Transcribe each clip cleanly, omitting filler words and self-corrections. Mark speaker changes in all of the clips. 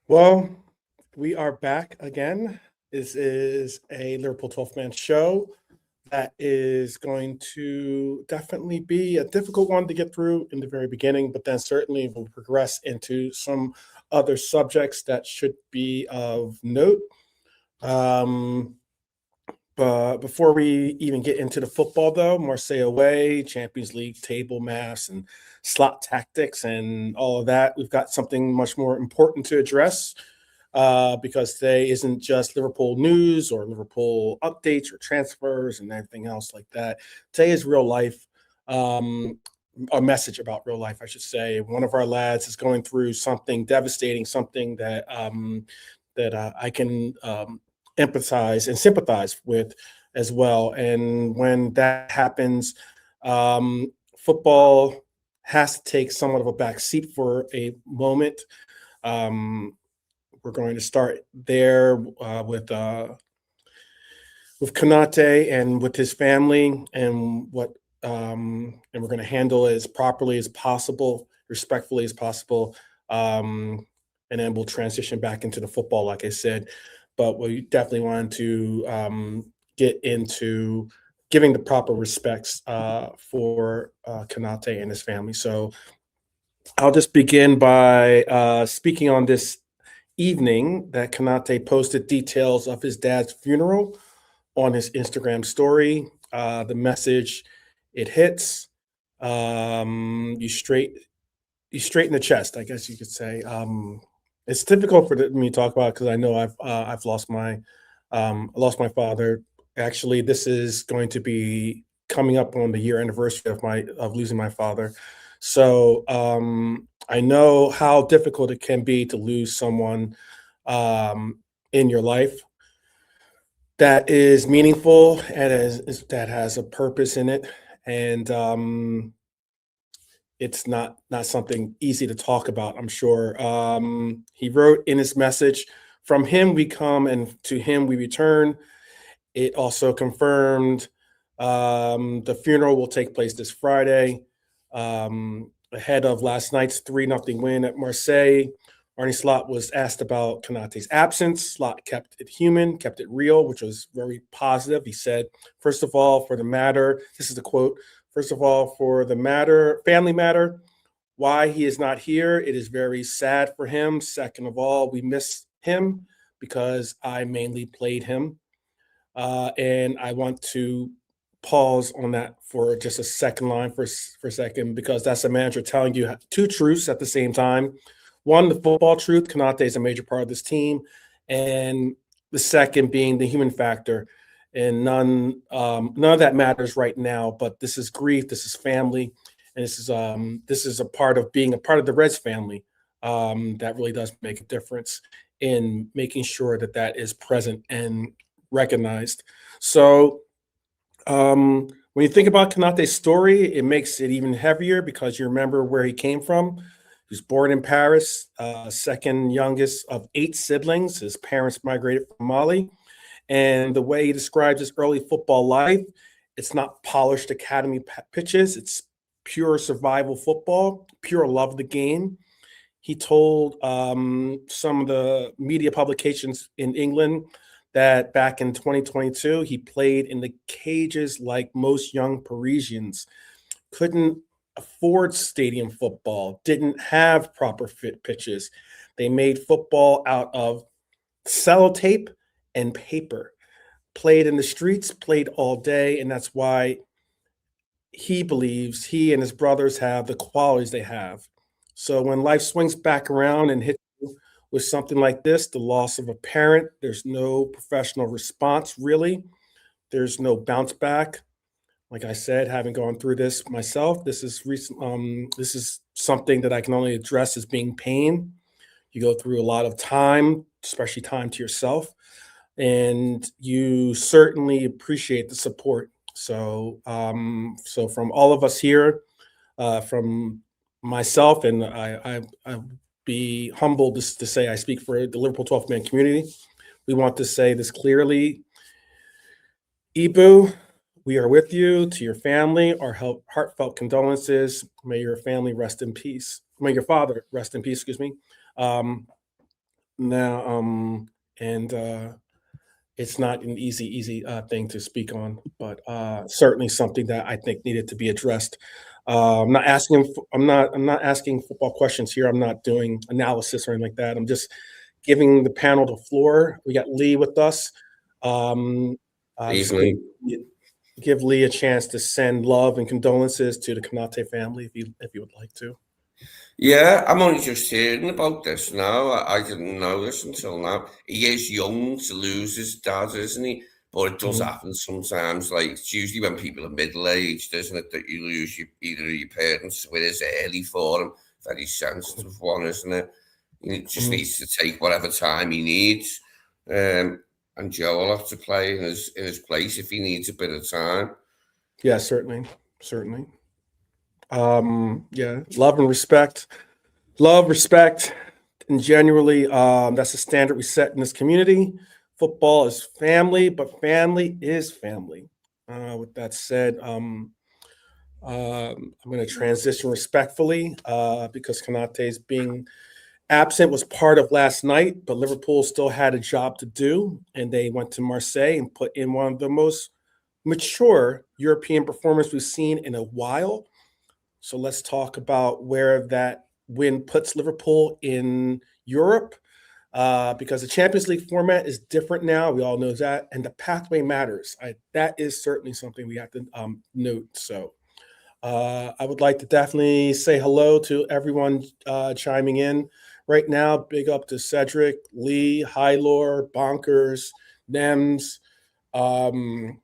Speaker 1: Well, we are back again. This is a Liverpool 12th man show that is going to definitely be a difficult one to get through in the very beginning, but then certainly will progress into some other subjects that should be of note. Um, but before we even get into the football, though, Marseille away, Champions League table maths and slot tactics and all of that, we've got something much more important to address because today isn't just Liverpool news or Liverpool updates or transfers and everything else like that. Today is real life, a message about real life, I should say. One of our lads is going through something devastating, something that I can empathize and sympathize with as well. And when that happens, football has to take somewhat of a back seat for a moment. Um, we're going to start there with Konaté and with his family, and we're going to handle it as properly as possible, respectfully as possible, and then we'll transition back into the football, like I said. But we definitely wanted to get into giving the proper respects for Konaté and his family. So I'll just begin by speaking on this evening that Konaté posted details of his dad's funeral on his Instagram story. The message, it hits you straight in the chest, I guess you could say. It's difficult for me to talk about because I know I've lost my father. Actually, this is going to be coming up on the year anniversary of losing my father. So I know how difficult it can be to lose someone in your life that is meaningful and that has a purpose in it. And it's not something easy to talk about, I'm sure. He wrote in his message, "From him we come and to him we return." It also confirmed the funeral will take place this Friday, ahead of last night's 3-0 win at Marseille. Arne Slot was asked about Konaté's absence. Slot kept it human, kept it real, which was very positive. He said, "First of all, for the matter," this is the quote, "First of all, for the matter, family matter, why he is not here, it is very sad for him. Second of all, we miss him because I mainly played him." And I want to pause on that for just a second line for a second, because that's a manager telling you two truths at the same time. One, the football truth, Konaté is a major part of this team, and the second being the human factor. And none of that matters right now. But this is grief, this is family, and this is a part of being a part of the Reds family. That really does make a difference in making sure that that is present and recognized. So when you think about Konaté's story, it makes it even heavier because you remember where he came from. He was born in Paris, second youngest of 8 siblings. His parents migrated from Mali. And the way he describes his early football life, it's not polished academy pitches. It's pure survival football, pure love of the game. He told some of the media publications in England that back in 2022, he played in the cages like most young Parisians, couldn't afford stadium football, didn't have proper fit pitches. They made football out of sellotape and paper, played in the streets, played all day. And that's why he believes he and his brothers have the qualities they have. So when life swings back around and hits you with something like this, the loss of a parent, there's no professional response really. There's no bounce back. Like I said, having gone through this myself, this is recent. This is something that I can only address as being pain. You go through a lot of time, especially time to yourself, and you certainly appreciate the support. So, so from all of us here, from myself, and I be humbled to say I speak for the Liverpool 12th man community. We want to say this clearly. Ibu, we are with you. To your family, our heartfelt condolences. May your family rest in peace. May your father rest in peace, excuse me. Um, now, and it's not an easy thing to speak on, but certainly something that I think needed to be addressed. I'm not asking football questions here. I'm not doing analysis or anything like that. I'm just giving the panel the floor. We got Lee with us. Um, just
Speaker 2: Evening.
Speaker 1: give Lee a chance to send love and condolences to the Konaté family if you would like to.
Speaker 2: Yeah, I'm only just hearing about this now. I didn't know this until now. He is young to lose his dad, isn't he? But it does
Speaker 1: Mhm.
Speaker 2: happen sometimes. Like, it's usually when people are middle-aged, isn't it, that you lose either of your parents, where it's early for him. Very sensitive one, isn't it? He just
Speaker 1: Mhm.
Speaker 2: needs to take whatever time he needs. And Joe will have to play in his place if he needs a bit of time.
Speaker 1: Yeah, certainly, certainly. Yeah, love and respect. Love, respect, and genuinely, that's the standard we set in this community. Football is family, but family is family. With that said, I'm going to transition respectfully because Konate's being absent was part of last night, but Liverpool still had a job to do, and they went to Marseille and put in one of the most mature European performance we've seen in a while. So let's talk about where that win puts Liverpool in Europe, because the Champions League format is different now. We all know that, and the pathway matters. That is certainly something we have to note. So I would like to definitely say hello to everyone chiming in right now. Big up to Cedric, Lee, Hylor, Bonkers, Nems. Um,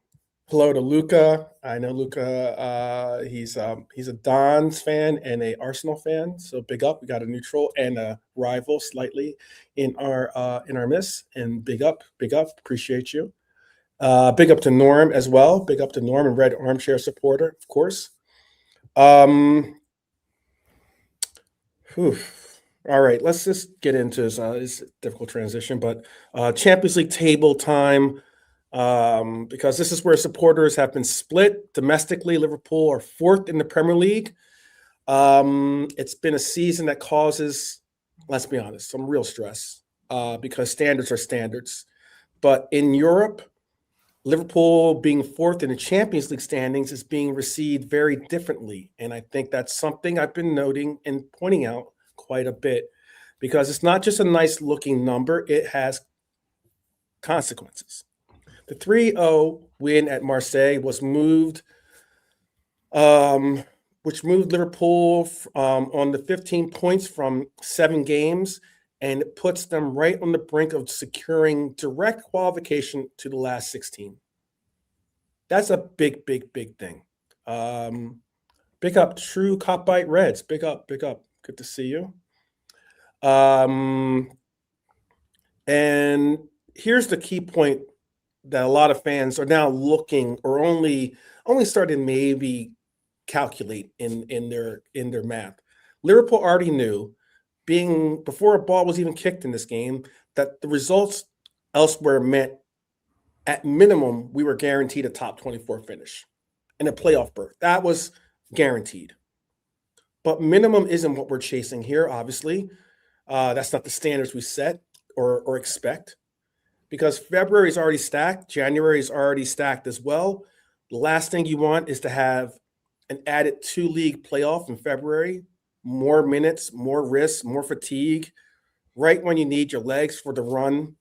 Speaker 1: Hello to Luca. I know Luca. He's a Dons fan and a Arsenal fan. So big up. We got a neutral and a rival slightly in our midst. And big up, big up. Appreciate you. Big up to Norm as well. Big up to Norm and Red Armchair supporter, of course. Um, whew. All right, let's just get into this difficult transition, but Champions League table time. Because this is where supporters have been split domestically. Liverpool are fourth in the Premier League. It's been a season that causes, let's be honest, some real stress because standards are standards. But in Europe, Liverpool being fourth in the Champions League standings is being received very differently. And I think that's something I've been noting and pointing out quite a bit because it's not just a nice looking number, it has consequences. The 3-0 win at Marseille was moved, um, which moved Liverpool on the 15 points from 7 games, and it puts them right on the brink of securing direct qualification to the last 16. That's a big, big, big thing. Um, Big up, True Cop Bite Reds. Big up, big up. Good to see you. Um, and here's the key point that a lot of fans are now looking or only starting maybe calculate in their math. Liverpool already knew, being before a ball was even kicked in this game, that the results elsewhere meant at minimum we were guaranteed a top 24 finish and a playoff berth. That was guaranteed. But minimum isn't what we're chasing here, obviously. That's not the standards we set or expect because February is already stacked, January is already stacked as well. The last thing you want is to have an added 2 league playoff in February, more minutes, more risks, more fatigue, right when you need your legs for the run.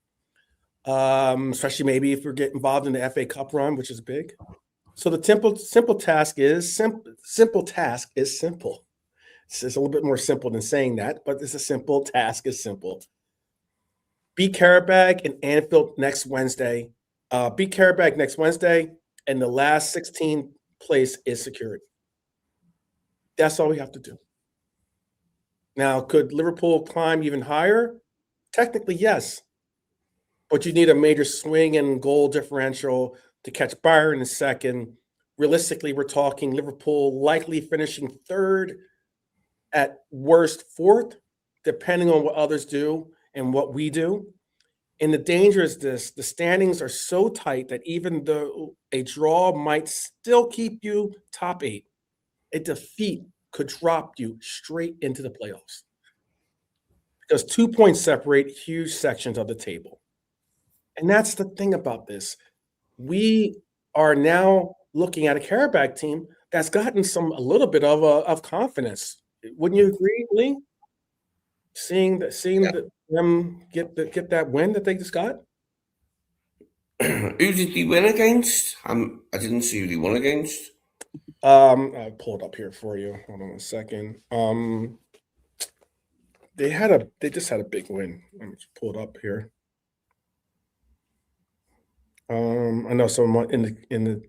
Speaker 1: Especially maybe if you're getting involved in the FA Cup run, which is big. So the simple task is simple task is simple. It's a little bit more simple than saying that, but it's a simple task is simple. Beat Karabag and Anfield next Wednesday. Beat Karabag next Wednesday, and the last 16 place is secured. That's all we have to do. Now, could Liverpool climb even higher? Technically, yes. But you need a major swing in goal differential to catch Bayern in second. Realistically, we're talking Liverpool likely finishing third, at worst fourth, depending on what others do and what we do. And the danger is this: the standings are so tight that even though a draw might still keep you top eight, a defeat could drop you straight into the playoffs. because 2 points separate huge sections of the table. And that's the thing about this. We are now looking at a Karabakh team that's gotten a little bit of confidence. Wouldn't you agree, Lee? Seeing them get that win that they just got.
Speaker 2: Who did they win against? I didn't see who they won against.
Speaker 1: I'll pull it up here for you. Hold on a second. They just had a big win. Let me just pull it up here. I know someone in the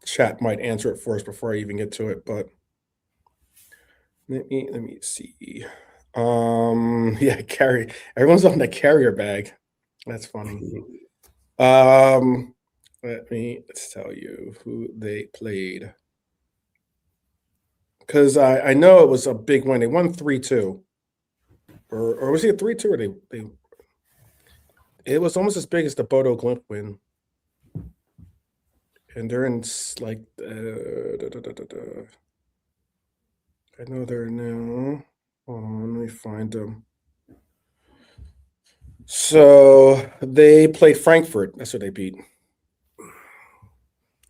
Speaker 1: chat might answer it for us before I even get to it, but let me see. Yeah, everyone's on the carrier bag. That's funny. Let me tell you who they played. Because I know it was a big win. They won 3-2. Or was it a 3-2 or they it was almost as big as the Bodo Glimt win. And they're in like I know they're now. Hold on, let me find them. So they played Frankfurt. That's what they beat.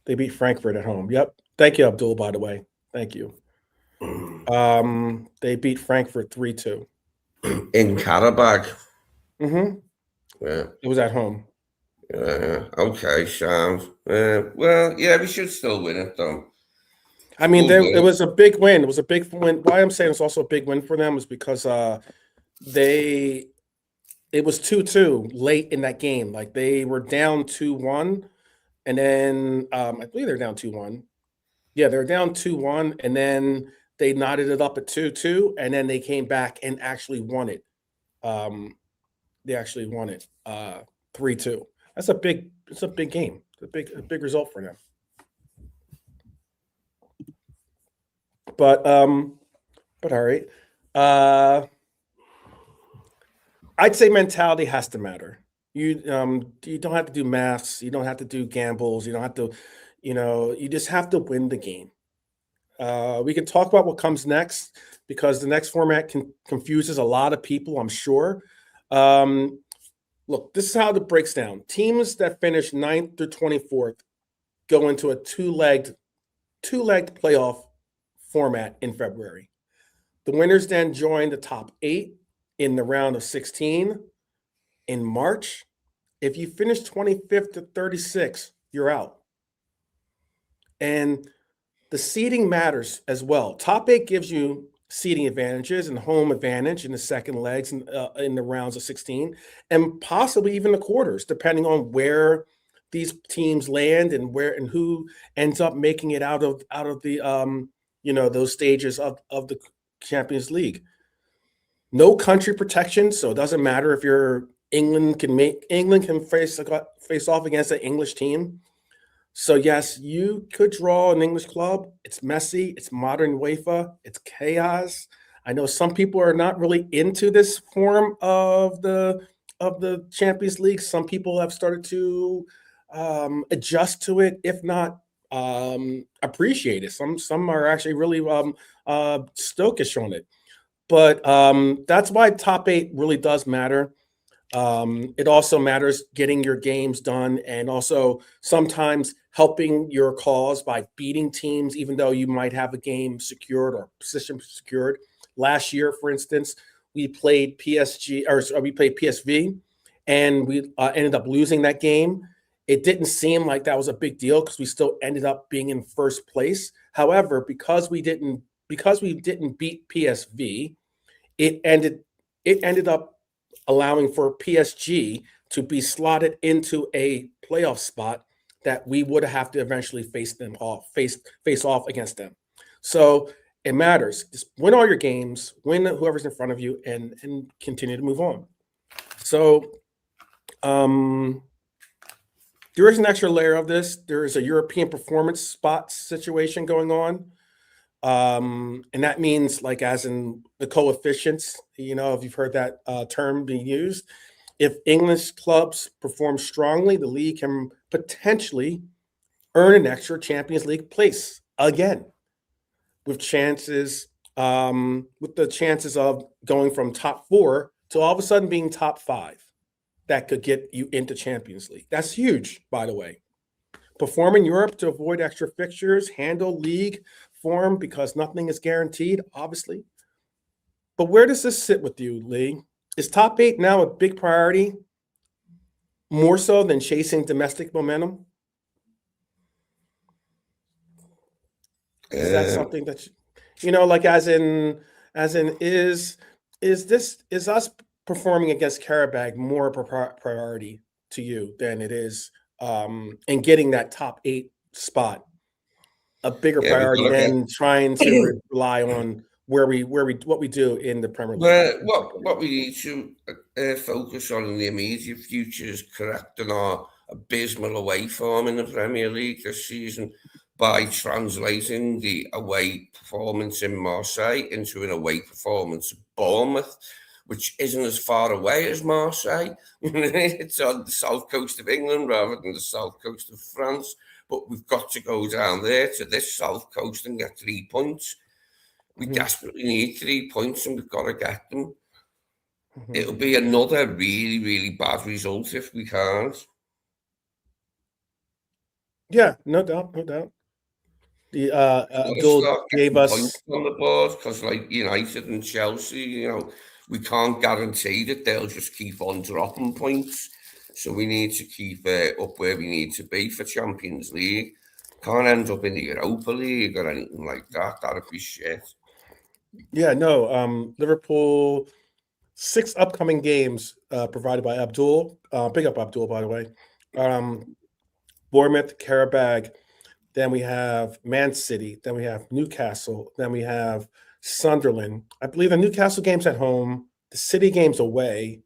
Speaker 1: They beat Frankfurt at home. Yep. Thank you, Abdul, by the way. Thank you. They beat Frankfurt 3-2.
Speaker 2: In Karabakh.
Speaker 1: Mm-hmm.
Speaker 2: Yeah.
Speaker 1: It was at home.
Speaker 2: Okay, sounds. Well, yeah, we should still win it, though.
Speaker 1: I mean, it was a big win. It was a big win. Why I'm saying it's also a big win for them is because it was 2-2 late in that game. Like they were down 2-1, and then I believe they're down 2-1. Yeah, they're down 2-1, and then they knotted it up at 2-2, and then they came back and actually won it. They actually won it 3-2. It's a big game. It's a big result for them. But all right. I'd say mentality has to matter. You don't have to do maths. You don't have to do gambles. You don't have to, you just have to win the game. We can talk about what comes next because the next format confuses a lot of people, I'm sure. Look, this is how it breaks down. Teams that finish 9th through 24th go into a two-legged playoff format in February. The winners then join the top 8 in the round of 16 in March. If you finish 25th to 36, you're out. And the seeding matters as well. Top 8 gives you seeding advantages and home advantage in the second legs in the rounds of 16, and possibly even the quarters, depending on where these teams land and who ends up making it out of the those stages of the Champions League. No country protection, so it doesn't matter if England can face off against an English team. So yes, you could draw an English club. It's messy. It's modern UEFA. It's chaos. I know some people are not really into this form of the Champions League. Some people have started to adjust to it, if not appreciate it. Some are actually really stokish on it. But that's why top 8 really does matter. It also matters getting your games done and also sometimes helping your cause by beating teams, even though you might have a game secured or position secured. Last year, for instance, we played PSV, and we ended up losing that game. It didn't seem like that was a big deal because we still ended up being in first place. However, because we didn't beat PSV, it ended up allowing for PSG to be slotted into a playoff spot that we would have to eventually face off against them. So it matters. Just win all your games, win whoever's in front of you, and continue to move on. So there is an extra layer of this. There is a European performance spot situation going on. And that means like as in the coefficients, if you've heard that term being used, if English clubs perform strongly, the league can potentially earn an extra Champions League place again, with the chances of going from top 4 to all of a sudden being top 5 that could get you into Champions League. That's huge, by the way. Perform in Europe to avoid extra fixtures, handle league form because nothing is guaranteed, obviously. But where does this sit with you, Lee? Is top 8 now a big priority, more so than chasing domestic momentum? Is that something that like as in is us performing against Karabag more priority to you than it is in getting that top 8 spot a bigger priority than trying to rely on what we do in the Premier League?
Speaker 2: What we need to focus on in the immediate future is correcting our abysmal away form in the Premier League this season by translating the away performance in Marseille into an away performance at Bournemouth, which isn't as far away as Marseille. It's on the south coast of England rather than the south coast of France. But we've got to go down there to this south coast and get 3 points. We desperately need 3 points and we've got to get them. It'll be another really, really bad result if we can't.
Speaker 1: Yeah, no doubt. The Abdul gave us
Speaker 2: points on the board because, like United and Chelsea, we can't guarantee that they'll just keep on dropping points. So we need to keep up where we need to be for Champions League. Can't end up in the Europa League or anything like that. That'd be shit.
Speaker 1: Yeah, no. Liverpool, 6 upcoming games provided by Abdul. Big up Abdul, by the way. Bournemouth, Karabag. Then we have Man City. Then we have Newcastle. Then we have Sunderland. I believe the Newcastle game's at home. The City game's away.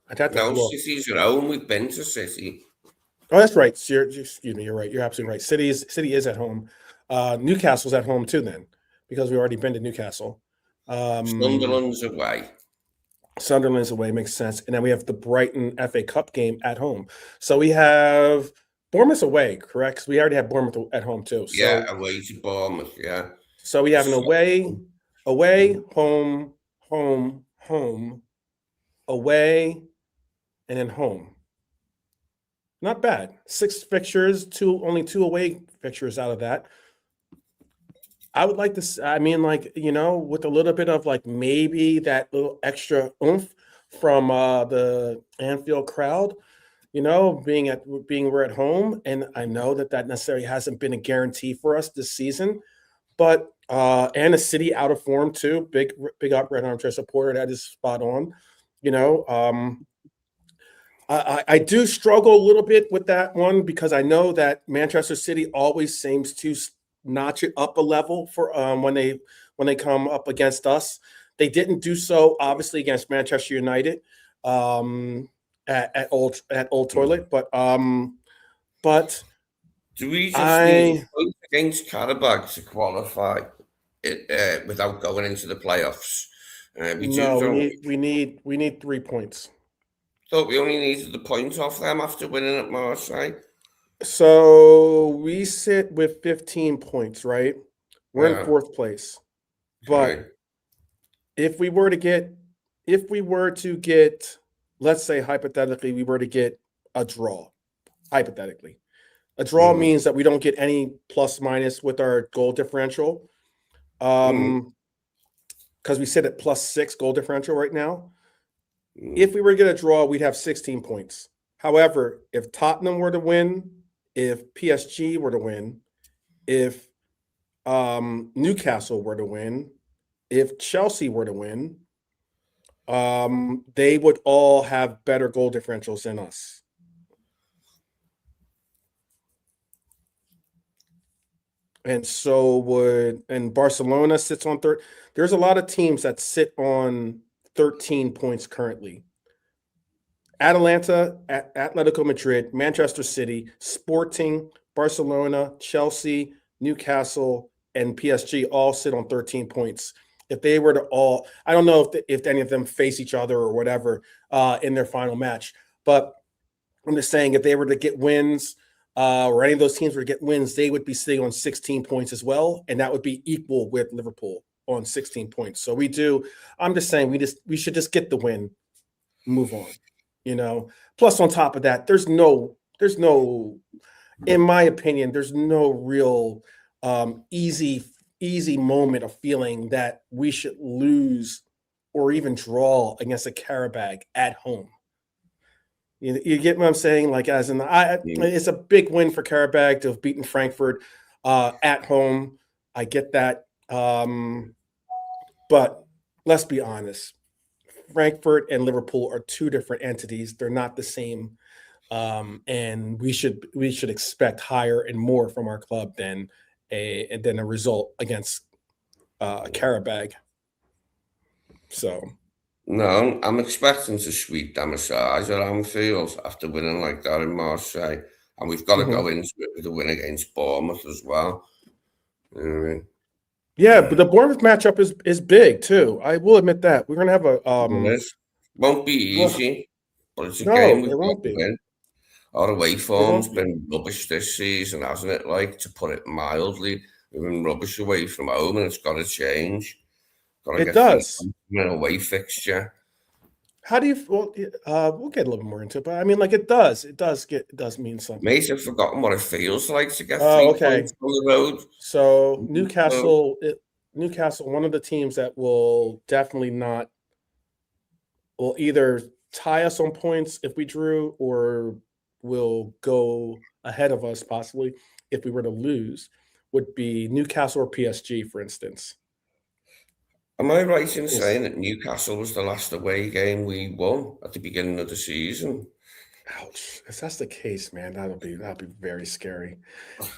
Speaker 2: City's at home. We've been to City.
Speaker 1: Oh, that's right. Excuse me. You're right. You're absolutely right. City is at home. Newcastle's at home too, then, because we've already been to Newcastle.
Speaker 2: Sunderland's away.
Speaker 1: Sunderland's away makes sense. And then we have the Brighton FA Cup game at home. So we have Bournemouth away, correct? We already have Bournemouth at home too. So,
Speaker 2: yeah, away to Bournemouth, yeah.
Speaker 1: So we have an away, home, away, and then home. Not bad. 6 fixtures, only 2 away fixtures out of that. I would like to, with a little bit of maybe that little extra oomph from the Anfield crowd, we're at home, and I know that necessarily hasn't been a guarantee for us this season, but and a City out of form too. Big up Red Armchair supporter, that is spot on. I do struggle a little bit with that one because I know that Manchester City always seems to notch it up a level for when they come up against us. They didn't do so obviously against Manchester United at Old Toilet, but
Speaker 2: do we just need against Karabag to qualify it without going into the playoffs?
Speaker 1: We need 3 points.
Speaker 2: Thought we only needed the point off them after winning at Marseille.
Speaker 1: So we sit with 15 points, right? We're in 4th place. But if we were to get, let's say hypothetically, we were to get a draw. Hypothetically. A draw means that we don't get any plus minus with our goal differential. Because we sit at +6 goal differential right now. If we were to get a draw, we'd have 16 points. However, if Tottenham were to win, if PSG were to win, if Newcastle were to win, if Chelsea were to win, they would all have better goal differentials than us. And Barcelona sits on third. There's a lot of teams that sit on 13 points currently. Atalanta, Atletico Madrid, Manchester City, Sporting, Barcelona, Chelsea, Newcastle, and PSG all sit on 13 points. If they were to all, I don't know if any of them face each other or whatever in their final match, but I'm just saying if they were to get wins or any of those teams were to get wins, they would be sitting on 16 points as well, and that would be equal with Liverpool on 16 points. So I'm just saying we should just get the win move on. Plus on top of that, there's no, in my opinion, there's no real easy moment of feeling that we should lose or even draw against a Karabag at home. You get what I'm saying? Like, as in, it's a big win for Karabag to have beaten Frankfurt at home. I get that. But let's be honest. Frankfurt and Liverpool are two different entities. They're not the same. And we should expect higher and more from our club than a result against a Karabag. So
Speaker 2: no, I'm expecting to sweep the massage at Anfield after winning like that in Marseille, and we've got to go into it with a win against Bournemouth as well. You know what I mean?
Speaker 1: Yeah, but the Bournemouth matchup is big too. I will admit that we're gonna have a
Speaker 2: won't be easy, but it's a game
Speaker 1: no,
Speaker 2: we've
Speaker 1: it
Speaker 2: got
Speaker 1: won't
Speaker 2: to
Speaker 1: be.
Speaker 2: win. Our away
Speaker 1: It
Speaker 2: form's
Speaker 1: won't be.
Speaker 2: been rubbish this season, hasn't it? Like, to put it mildly, we've been rubbish away from home, and it's got to change. Got to
Speaker 1: It
Speaker 2: get things
Speaker 1: does.
Speaker 2: in an away fixture.
Speaker 1: How do you? Well, we'll get a little bit more into it, but I mean, like, it does mean something.
Speaker 2: Mate, I've forgotten what it feels like to get
Speaker 1: Oh,
Speaker 2: 3
Speaker 1: okay.
Speaker 2: points on the road.
Speaker 1: So Newcastle, one of the teams that will definitely not, will either tie us on points if we drew, or will go ahead of us possibly if we were to lose, would be Newcastle or PSG, for instance.
Speaker 2: Am I right in saying that Newcastle was the last away game we won at the beginning of the season?
Speaker 1: Ouch! If that's the case, man, that'd be very scary.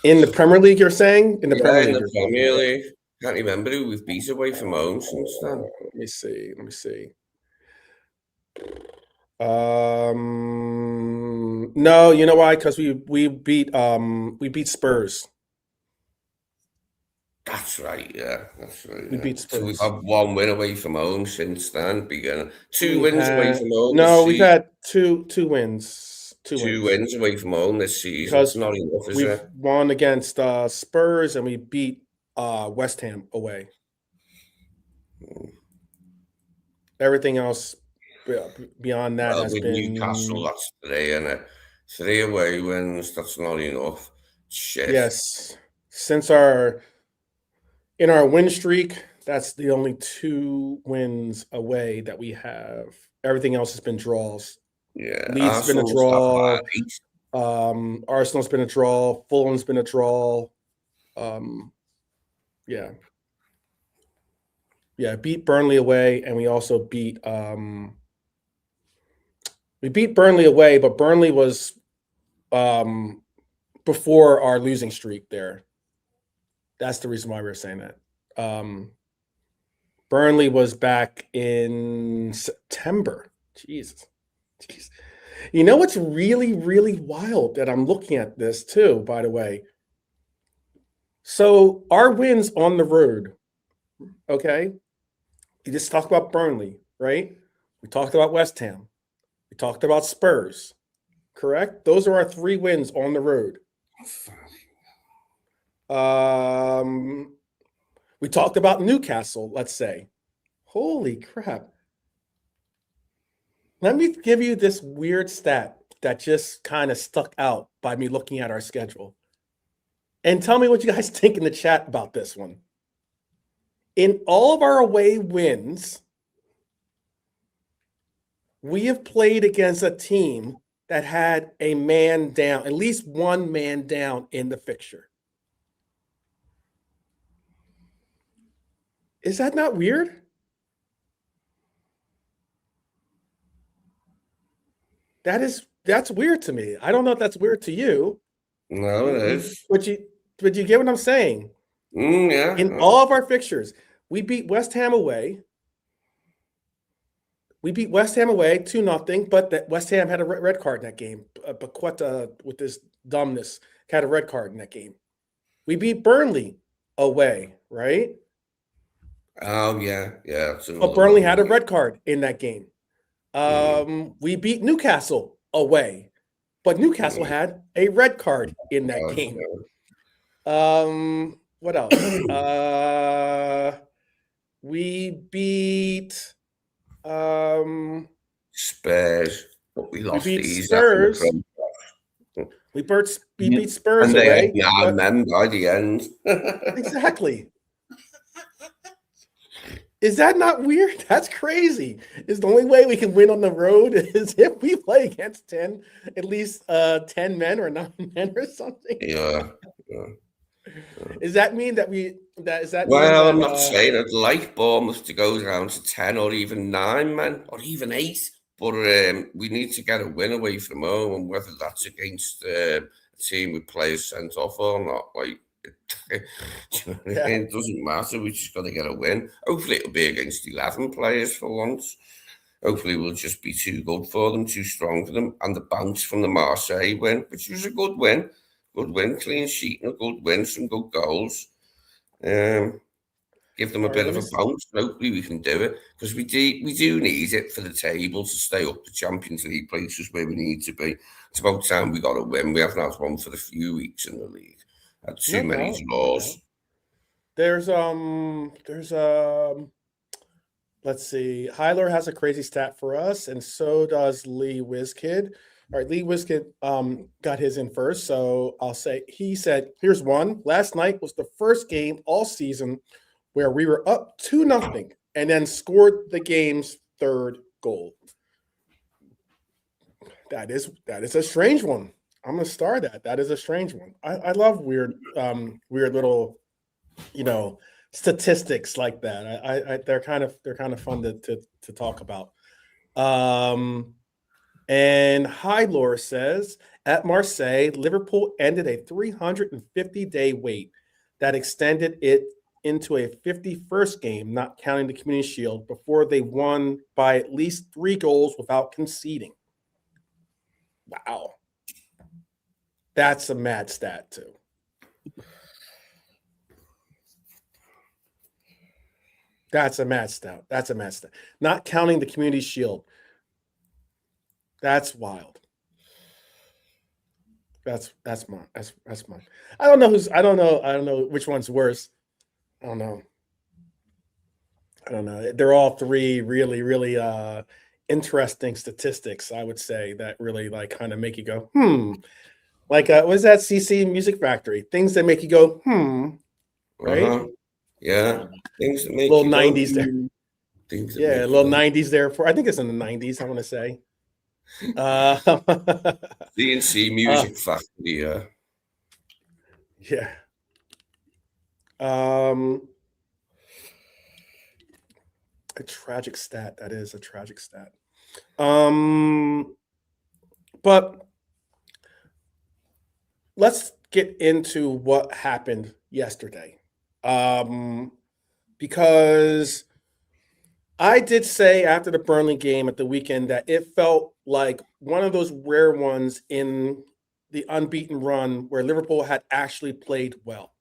Speaker 1: In the Premier League, you're saying? In the Premier League,
Speaker 2: in the Premier League. Can't remember who we've beat away from home since then.
Speaker 1: Let me see. No, you know why? Because we beat Spurs.
Speaker 2: That's right, yeah. That's right.
Speaker 1: We beat
Speaker 2: So we've
Speaker 1: Spurs.
Speaker 2: had 1 win away from home since then. Beginning 2 wins away from home.
Speaker 1: No, we've had two wins.
Speaker 2: Two wins away from home this season.
Speaker 1: Because
Speaker 2: it's not enough, is
Speaker 1: we've
Speaker 2: it?
Speaker 1: won against Spurs, and we beat West Ham away. Everything else beyond that has
Speaker 2: with
Speaker 1: been
Speaker 2: Newcastle. That's 3, and 3 away wins. That's not enough. Shit.
Speaker 1: Yes, since in our win streak, that's the only 2 wins away that we have. Everything else has been draws.
Speaker 2: Yeah,
Speaker 1: Leeds has been a draw. Arsenal's been a draw. Fulham's been a draw. Yeah. Beat Burnley away, and we also beat Burnley away, but Burnley was before our losing streak there. That's the reason why we were saying that. Burnley was back in September. Jesus. You know what's really, really wild that I'm looking at this too, by the way? So our wins on the road, okay? You just talked about Burnley, right? We talked about West Ham. We talked about Spurs, correct? Those are our 3 wins on the road. We talked about Newcastle, let's say. Holy crap. Let me give you this weird stat that just kind of stuck out by me looking at our schedule. And tell me what you guys think in the chat about this one. In all of our away wins, we have played against a team that had a man down, at least 1 man down in the fixture. Is that not weird? That's weird to me. I don't know if that's weird to you.
Speaker 2: No, it is.
Speaker 1: But you get what I'm saying?
Speaker 2: Yeah.
Speaker 1: In all of our fixtures, we beat West Ham away. We beat West Ham away 2-0, but that West Ham had a red card in that game. Paqueta, with this dumbness, had a red card in that game. We beat Burnley away, right?
Speaker 2: Oh, yeah.
Speaker 1: But Burnley had a red card in that game. We beat Newcastle away, but Newcastle had a red card in that game. What else? We beat
Speaker 2: Spurs, but we
Speaker 1: We
Speaker 2: lost
Speaker 1: beat
Speaker 2: these out in the
Speaker 1: Spurs.
Speaker 2: Premier.
Speaker 1: We beat Spurs
Speaker 2: And they had
Speaker 1: away.
Speaker 2: 9 men by the end.
Speaker 1: Exactly. Is that not weird? That's crazy. Is the only way we can win on the road is if we play against 10, at least 10 men or 9 men or something.
Speaker 2: Yeah.
Speaker 1: Does that mean that
Speaker 2: Well, I'm not saying I'd like Bournemouth to go down to 10 or even 9 men or even 8, but we need to get a win away from home, and whether that's against a team with players sent off or not, like, it doesn't matter. We just got to get a win. Hopefully it'll be against 11 players for once. Hopefully we'll just be too good for them, too strong for them. And the bounce from the Marseille win, which was a good win, clean sheet and a good win, some good goals. Give them a bit of a bounce. Hopefully we can do it, because we do need it for the table to stay up the Champions League places where we need to be. It's about time we got a win. We haven't had one for a few weeks in the league. Had too many draws.
Speaker 1: There's let's see. Hyler has a crazy stat for us, and so does Lee Wizkid. All right, Lee Wizkid got his in first, so I'll say he said, here's one. Last night was the first game all season where we were up 2-0 and then scored the game's third goal. That is a strange one. I'm gonna star that. That is a strange one. I love weird little, statistics like that. They're kind of fun to talk about. And Hylor says, at Marseille, Liverpool ended a 350-day wait that extended it into a 51st game, not counting the Community Shield, before they won by at least 3 goals without conceding. Wow. That's a mad stat, too. That's a mad stat. Not counting the Community Shield. That's wild. That's mine. That's mine. I don't know which one's worse. I don't know. They're all three really, really interesting statistics, I would say, that really kind of make you go, Like what's that CC Music Factory? Things that make you go, right?
Speaker 2: Yeah. Things that make
Speaker 1: little
Speaker 2: you
Speaker 1: 90s
Speaker 2: go,
Speaker 1: there.
Speaker 2: Things that
Speaker 1: Yeah, a little 90s there for I think it's in the 90s, I want to say.
Speaker 2: DNC Music Factory, yeah.
Speaker 1: Yeah. A tragic stat. That is a tragic stat. But let's get into what happened yesterday. Because I did say after the Burnley game at the weekend that it felt like one of those rare ones in the unbeaten run where Liverpool had actually played well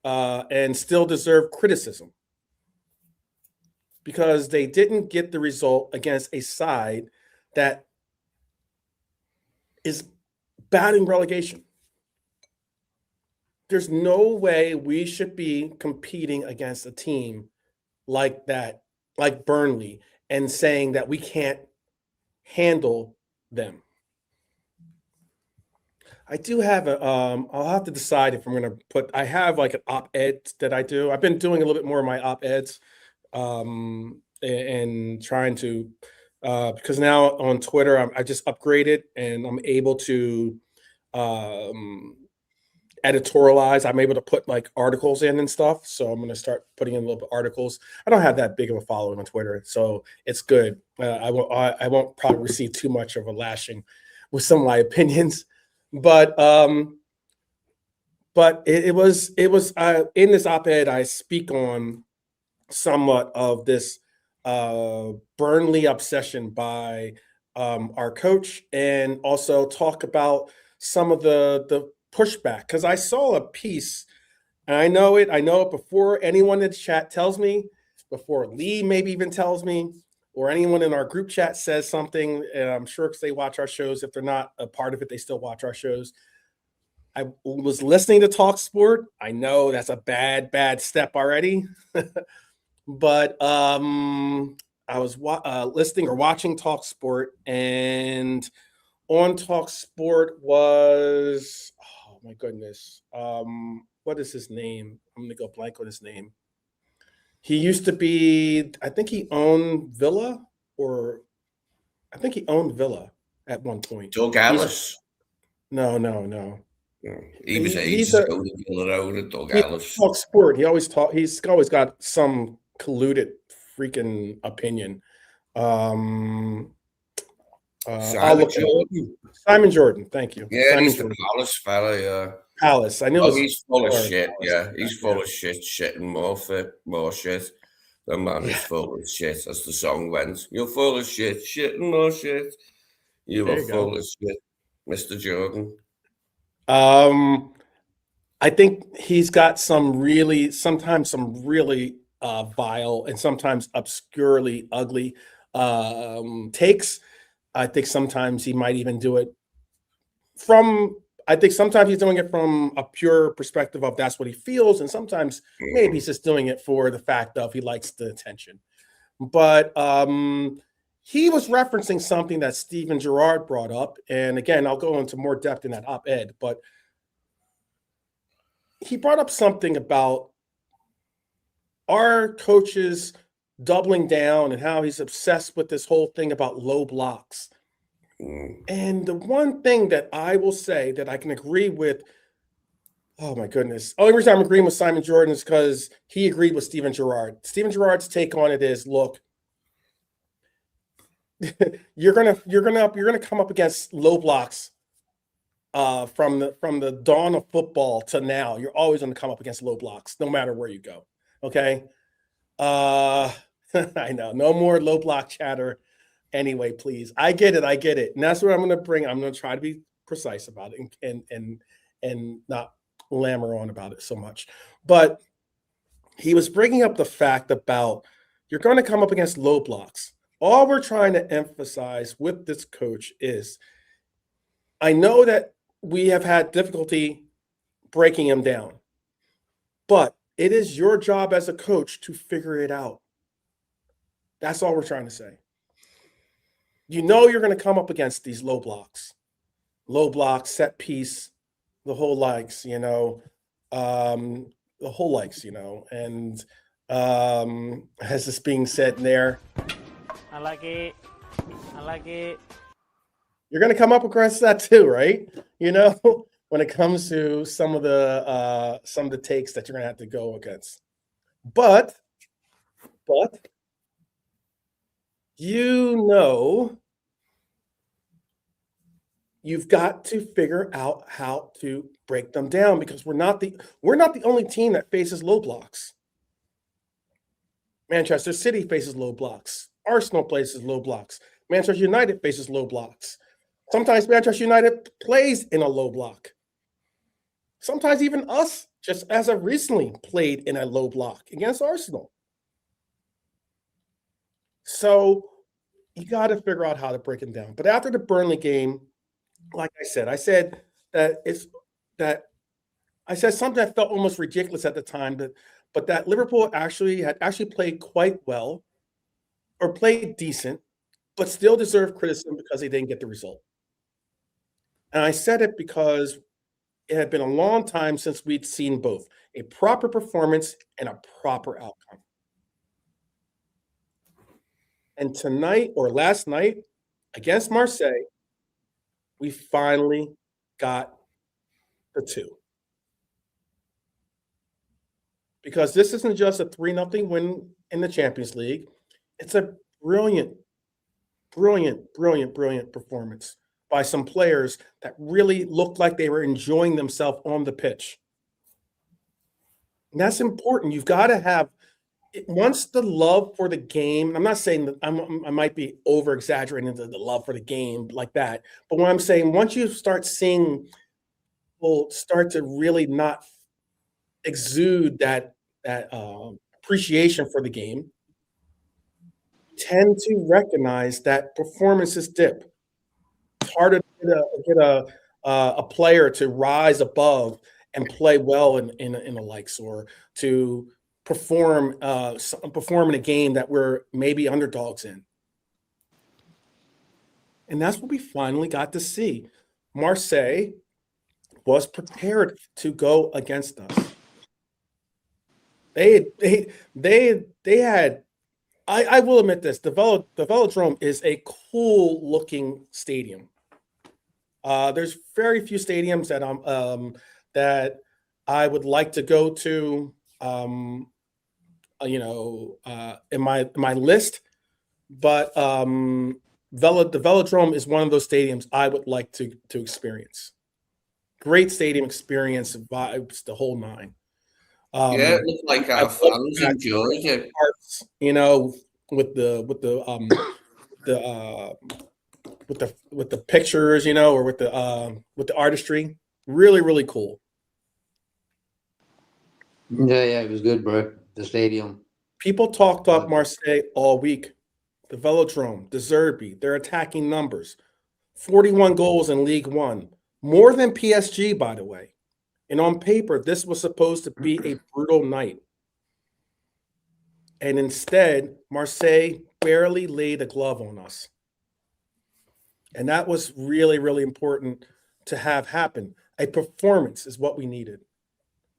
Speaker 1: and still deserved criticism because they didn't get the result against a side that is batting relegation. There's no way we should be competing against a team like that, like Burnley, and saying that we can't handle them. I do have I'll have to decide if I'm going to I have like an op-ed that I do. I've been doing a little bit more of my op-eds and trying to, because now on Twitter, I just upgraded and I'm able to editorialize. I'm able to put like articles in and stuff. So I'm going to start putting in a little bit of articles. I don't have that big of a following on Twitter, so it's good. I won't probably receive too much of a lashing with some of my opinions, but it was in this op-ed I speak on somewhat of this Burnley obsession by our coach, and also talk about some of the pushback, because I saw a piece and I know it before anyone in the chat tells me, before Lee maybe even tells me, or anyone in our group chat says something. And I'm sure because they watch our shows, if they're not a part of it, they still watch our shows. I was listening to Talk Sport. I know that's a bad step already. But listening or watching Talk Sport, and on Talk Sport was, oh my goodness, what is his name? I'm gonna go blank on his name. He used to be, I think he owned Villa, or I think he owned Villa at one point.
Speaker 2: Doug
Speaker 1: He's
Speaker 2: Ellis.
Speaker 1: no.
Speaker 2: He was
Speaker 1: He's
Speaker 2: ages
Speaker 1: a
Speaker 2: ago the Villa owner, Doug
Speaker 1: he
Speaker 2: Ellis.
Speaker 1: talks sport. He's always got some colluded freaking opinion. I'll
Speaker 2: Simon
Speaker 1: look at
Speaker 2: Jordan.
Speaker 1: Simon Jordan. Thank you,
Speaker 2: Yeah,
Speaker 1: Simon
Speaker 2: he's the
Speaker 1: Jordan.
Speaker 2: Palace fella, yeah.
Speaker 1: Palace. I knew it
Speaker 2: Oh,
Speaker 1: was.
Speaker 2: he's full of
Speaker 1: Palace.
Speaker 2: shit, yeah. He's full
Speaker 1: Yeah.
Speaker 2: of shit, and more shit. The man is full of shit, as the song went. You're full of shit, and more shit. You
Speaker 1: There
Speaker 2: are
Speaker 1: you go.
Speaker 2: full of shit, Mr. Jordan.
Speaker 1: I think he's got sometimes some really vile and sometimes obscurely ugly takes. I think sometimes he might even do it I think sometimes he's doing it from a pure perspective of that's what he feels, and sometimes maybe he's just doing it for the fact of he likes the attention. But he was referencing something that Steven Gerrard brought up, and again, I'll go into more depth in that op-ed, but he brought up something about our coaches doubling down and how he's obsessed with this whole thing about low blocks. And the one thing that I will say that I can agree with, oh my goodness, only reason I'm agreeing with Simon Jordan is because he agreed with Steven Gerrard. Steven Gerrard's take on it is, look, you're gonna come up against low blocks from the dawn of football to now. You're always going to come up against low blocks, no matter where you go. Okay. I know, no more low block chatter. Anyway, please. I get it. And that's what I'm going to bring. I'm going to try to be precise about it and not lammer on about it so much. But he was bringing up the fact about you're going to come up against low blocks. All we're trying to emphasize with this coach is, I know that we have had difficulty breaking him down, but it is your job as a coach to figure it out. That's all we're trying to say. You know you're going to come up against these low blocks, set piece, the whole likes, and as this being said in there,
Speaker 3: I like it.
Speaker 1: You're going to come up against that too, right? When it comes to some of the takes that you're going to have to go against. But you've got to figure out how to break them down, because we're not the only team that faces low blocks. Manchester City faces low blocks. Arsenal faces low blocks. Manchester United faces low blocks. Sometimes Manchester United plays in a low block. Sometimes even us, just as of recently, played in a low block against Arsenal. So you got to figure out how to break it down. But after the Burnley game, like I said something that felt almost ridiculous at the time, but that Liverpool had played quite well, or played decent, but still deserved criticism because they didn't get the result. And I said it because it had been a long time since we'd seen both a proper performance and a proper outcome. And tonight, or last night, against Marseille, we finally got the 2. Because this isn't just a 3-0 win in the Champions League. It's a brilliant performance by some players that really looked like they were enjoying themselves on the pitch. And that's important. You've got to have, once the love for the game, I'm not saying that I might be over-exaggerating the love for the game like that, but what I'm saying, once you start seeing people start to really not exude that appreciation for the game, tend to recognize that performances dip. It's harder to get a player to rise above and play well in the likes, or to perform in a game that we're maybe underdogs in. And that's what we finally got to see. Marseille was prepared to go against us. They had. I will admit this. The Velodrome is a cool looking stadium. There's very few stadiums that I would like to go to. In my list, but the Velodrome is one of those stadiums I would like to experience. Great stadium experience, vibes, the whole nine.
Speaker 2: Yeah, it looked like our fans enjoyed it.
Speaker 1: Parts, with the pictures, or with the artistry. Really, really cool.
Speaker 4: Yeah, it was good, bro. The stadium.
Speaker 1: People talked up Marseille all week. The Velodrome, the Zerbi, their attacking numbers. 41 goals in League One. More than PSG, by the way. And on paper, this was supposed to be a brutal night. And instead, Marseille barely laid a glove on us. And that was really, really important to have happen. A performance is what we needed.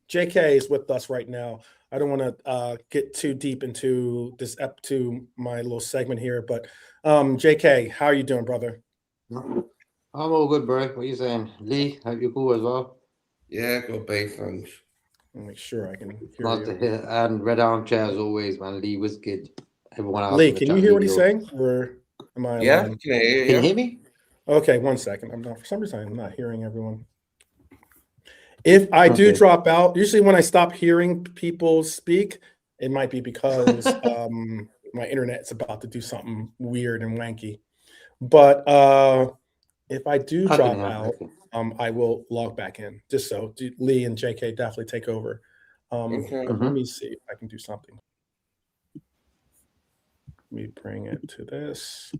Speaker 1: JK is with us right now. I don't want to get too deep into this to my little segment here, but JK, how are you doing, brother?
Speaker 4: I'm all good, bro. What are you saying? Lee, hope you're cool as well.
Speaker 2: Yeah, good, babe, thanks.
Speaker 1: I'll make sure I can hear
Speaker 4: Nice
Speaker 1: you.
Speaker 4: to hear. And Red Armchair as always, man. Lee was good. Everyone else.
Speaker 1: Lee, can you hear what he's saying? Or am I?
Speaker 2: Yeah, can I hear
Speaker 4: Can you hear me?
Speaker 1: Okay, one second. For some reason I'm not hearing everyone. If I do drop out, usually when I stop hearing people speak, it might be because my internet's about to do something weird and wanky. But if I do drop out, I will log back in. Just so Lee and JK definitely take over. Let me see if I can do something. Let me bring it to this.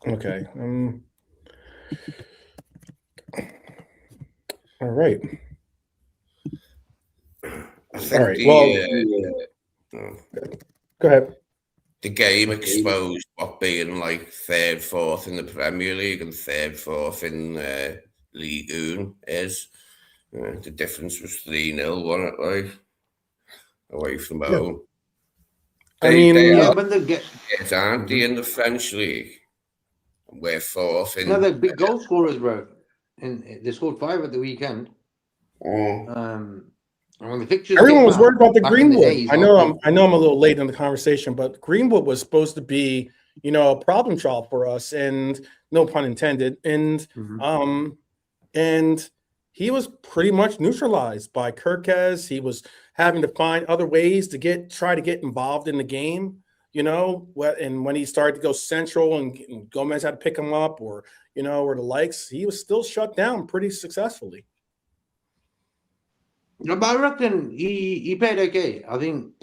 Speaker 1: Okay. All right.
Speaker 2: All right.
Speaker 1: Go ahead.
Speaker 2: The game exposed what being like third, fourth in the Premier League and third, fourth in League One is. The difference was 3-0, wasn't it? Like away from home.
Speaker 1: I mean,
Speaker 2: but aren't they in the French league? We're fourth in.
Speaker 4: No, they're big goal scorers, bro. And they scored 5 at the weekend. The pictures
Speaker 1: everyone was worried about the Greenwood. I know I'm a little late in the conversation, but Greenwood was supposed to be, a problem child for us, and no pun intended. And and he was pretty much neutralized by Kirkez. He was having to find other ways to try to get involved in the game. And when he started to go central and Gomez had to pick him up or the likes, he was still shut down pretty successfully.
Speaker 4: No, but I reckon he played okay. I think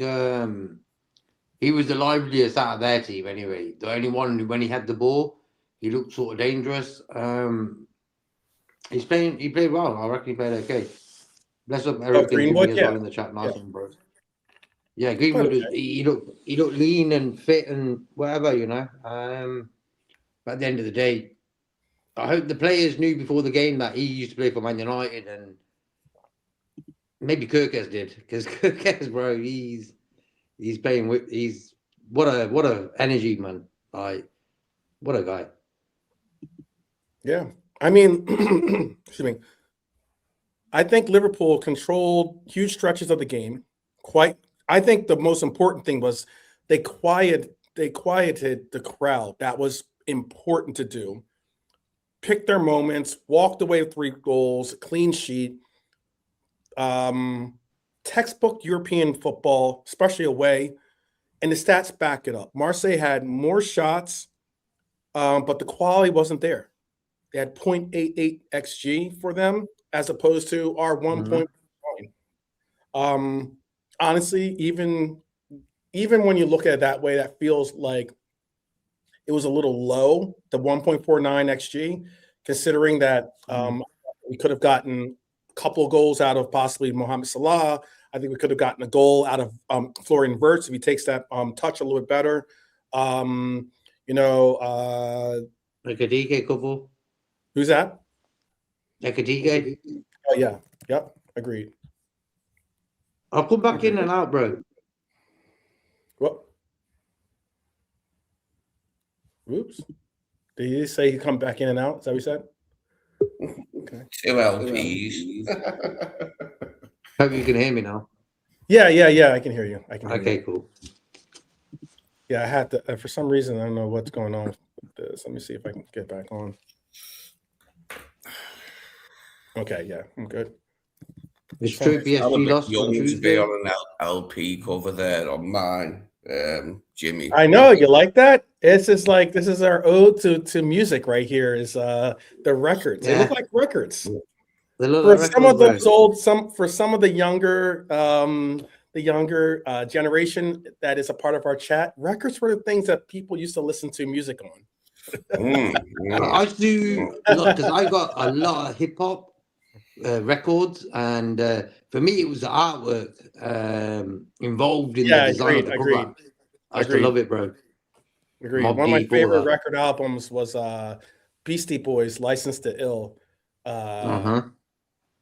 Speaker 4: he was the liveliest out of their team anyway. The only one when he had the ball, he looked sort of dangerous. He played well. I reckon he played okay. Bless up Eric
Speaker 1: Greenwood,
Speaker 4: as well in the chat. Nice one, bro. Yeah, Greenwood was he looked lean and fit and whatever, But at the end of the day, I hope the players knew before the game that he used to play for Man United, and maybe Kirkez did, because Kirkez, bro, he's playing with what a energy, man. Like, what a guy.
Speaker 1: Yeah, I mean, excuse me. I think Liverpool controlled huge stretches of the game. I think the most important thing was they quieted the crowd. That was important to do. Picked their moments, walked away with 3 goals, clean sheet. Textbook European football, especially away, and the stats back it up. Marseille had more shots, but the quality wasn't there. They had 0.88 xG for them as opposed to our 1.9. Honestly, even when you look at it that way, that feels like it was a little low, the 1.49 xG, considering that we could have gotten a couple of goals out of possibly Mohamed Salah. I think we could have gotten a goal out of Florian Wirtz if he takes that touch a little bit better.
Speaker 4: Ekadike couple.
Speaker 1: Who's that?
Speaker 4: Ekadike.
Speaker 1: Oh yeah, yep, agreed.
Speaker 4: I'll come back in and out, bro.
Speaker 1: What? Whoops. Did you say you come back in and out? Is that what you said? Okay.
Speaker 2: 2 LPs.
Speaker 4: Hope you can hear me now.
Speaker 1: Yeah. I can hear you.
Speaker 4: Okay, cool.
Speaker 1: Yeah, I had to. For some reason, I don't know what's going on with this. Let me see if I can get back on. Okay, yeah, I'm good.
Speaker 4: It's true. PSG lost on
Speaker 2: To be
Speaker 4: Tuesday.
Speaker 2: on an LP cover there on mine, Jimmy.
Speaker 1: I know you like that. It's just like this is our ode to music right here. Is the records? They look like records.
Speaker 4: They look
Speaker 1: For
Speaker 4: like
Speaker 1: some of
Speaker 4: records,
Speaker 1: those old, for some of the younger generation that is a part of our chat, records were the things that people used to listen to music on.
Speaker 4: I do because I got a lot of hip hop records, and for me, it was the artwork involved in the design of the cover. I used to love it, bro.
Speaker 1: Agreed. One of my favorite record albums was Beastie Boys' "License to Ill."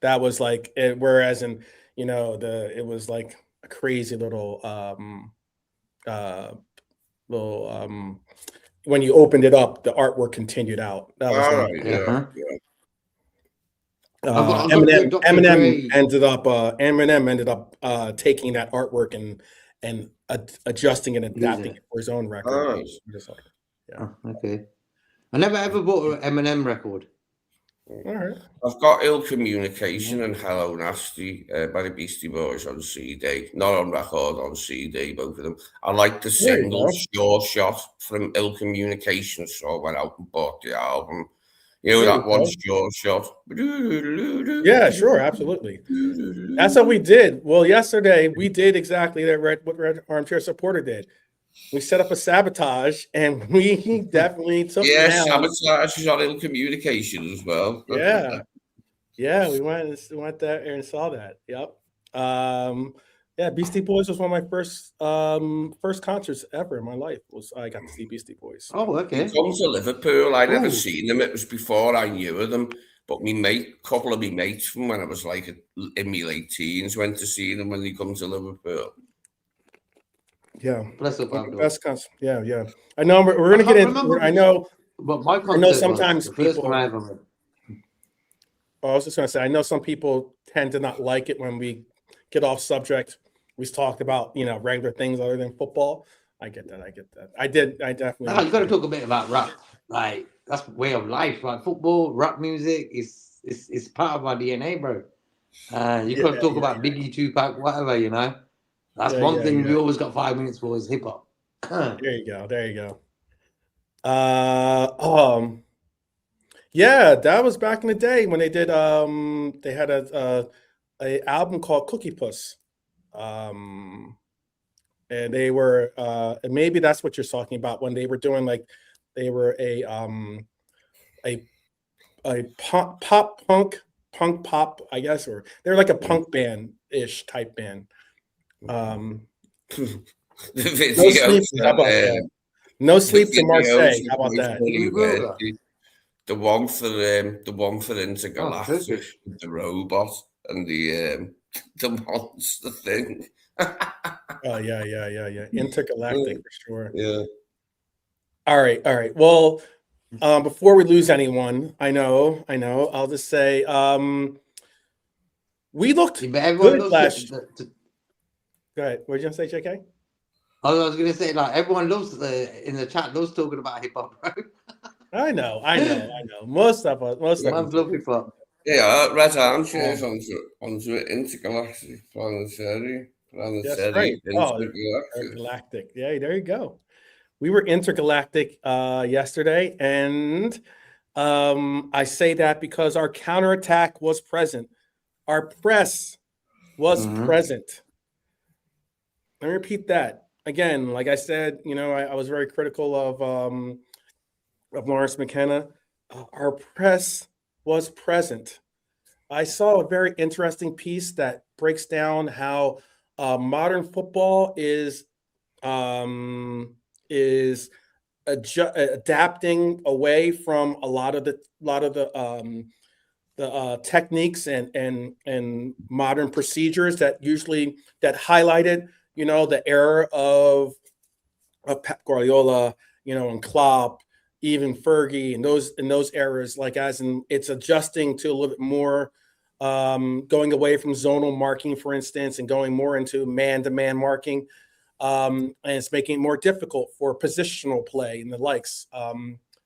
Speaker 1: That was like, whereas in it was like a crazy little when you opened it up, the artwork continued out. That was Eminem ended up taking that artwork and adjusting and adapting it for his own record.
Speaker 4: Okay. I never ever bought an Eminem record.
Speaker 1: All right.
Speaker 2: I've got Ill Communication and Hello Nasty by the Beastie Boys on CD. Not on record, on CD, both of them. I like the single Sure Shot from Ill Communication, so I went out and bought the album. That one, Sure Shot.
Speaker 1: Yeah, sure, absolutely. That's what we did. Well, yesterday we did exactly that. What Red Armchair Supporter did. We set up a sabotage, and we definitely took.
Speaker 2: Yeah, sabotage is on Ill Communication as well.
Speaker 1: Yeah, we went there and saw that. Yep. Beastie Boys was one of my first concerts ever in my life. I got to see Beastie Boys.
Speaker 4: Oh, okay.
Speaker 2: He comes to Liverpool. I never seen them. It was before I knew of them. But couple of my mates from when I was like in my late teens went to see them when they come to Liverpool.
Speaker 1: Yeah,
Speaker 4: bless up,
Speaker 1: best concert. Yeah. I know we're gonna get in. I know,
Speaker 4: but my concert,
Speaker 1: I know sometimes
Speaker 4: people.
Speaker 1: I was just gonna say, I know some people tend to not like it when we get off subject. We talked about regular things other than football. I get that. I definitely.
Speaker 4: You got to talk a bit about rap. Like that's way of life. Like football, rap music is part of our DNA, bro. You got to talk about Biggie, Tupac, whatever. That's one thing we always got 5 minutes for is hip hop.
Speaker 1: There you go. Yeah, that was back in the day when they did. They had a album called Cookie Puss, and they were maybe that's what you're talking about when they were doing they were a punk pop, I guess, or they're like a punk band ish type band. No Sleep. How about that? No Sleep to Marseille. How about that?
Speaker 2: The one for Intergalactic, the robot and the monster thing.
Speaker 1: Oh yeah. Intergalactic for sure.
Speaker 2: Yeah.
Speaker 1: All right. Well, before we lose anyone, I know. I'll just say, we looked good last. Go ahead. What did you say, JK?
Speaker 4: I was going to say, like, everyone loves in the chat loves talking about hip hop, bro.
Speaker 1: I know. Most of us
Speaker 4: love hip hop.
Speaker 2: Yeah, Red Armchairs onto it. Intergalactic, planetary.
Speaker 1: That's right. Intergalactic. Yeah, there you go. We were intergalactic yesterday, and I say that because our counterattack was present. Our press was present. Let me repeat that again. Like I said, I was very critical of Lawrence McKenna. Our press was present. I saw a very interesting piece that breaks down how modern football um, is adapting away from a lot of the techniques and modern procedures that highlighted, the era of Pep Guardiola, and Klopp, even Fergie, and those eras. Like as in, it's adjusting to a little bit more, going away from zonal marking, for instance, and going more into man-to-man marking, and it's making it more difficult for positional play and the likes.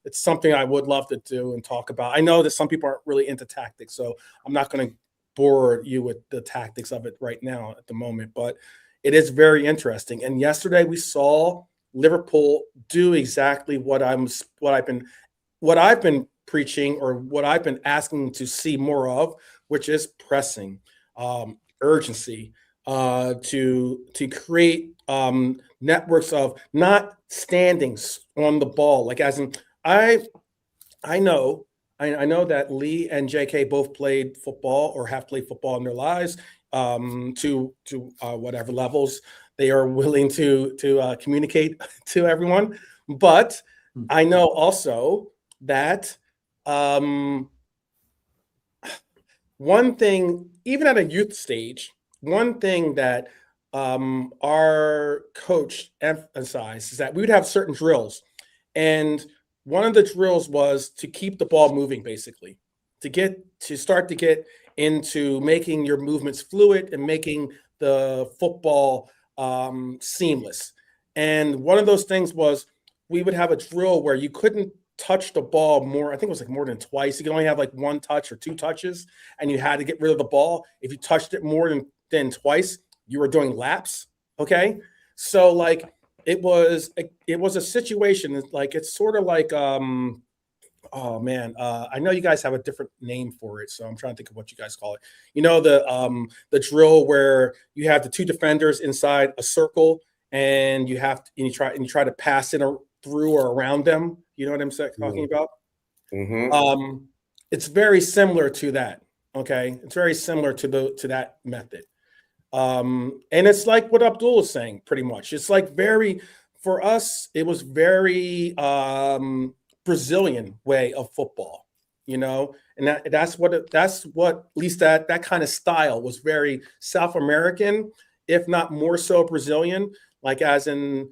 Speaker 1: It's something I would love to do and talk about. I know that some people aren't really into tactics, so I'm not going to bore you with the tactics of it right now at the moment, but it is very interesting. And yesterday we saw Liverpool do exactly what I've been preaching, or what I've been asking to see more of, which is pressing, urgency, to create networks of not standings on the ball. Like as in, I know that Lee and JK both played football or have played football in their lives, to whatever levels they are willing to communicate to everyone. But I know also that one thing, even at a youth stage, one thing that our coach emphasized is that we would have certain drills, and one of the drills was to keep the ball moving, basically, to start to get into making your movements fluid and making the football seamless. And one of those things was we would have a drill where you couldn't touch the ball more. I think it was like more than twice. You could only have like one touch or two touches, and you had to get rid of the ball. If you touched it more than twice, you were doing laps. Okay, so like it was a situation. Like it's sort of like oh man, I know you guys have a different name for it, so I'm trying to think of what you guys call it. The drill where you have the two defenders inside a circle, and you try to pass it through or around them. You know what I'm talking about?
Speaker 2: Mm-hmm.
Speaker 1: It's very similar to that. Okay, it's very similar to that method. And it's like what Abdul is saying, pretty much. It's like for us, it was very Brazilian way of football, and that's what at least that kind of style was very South American, if not more so Brazilian, like as in,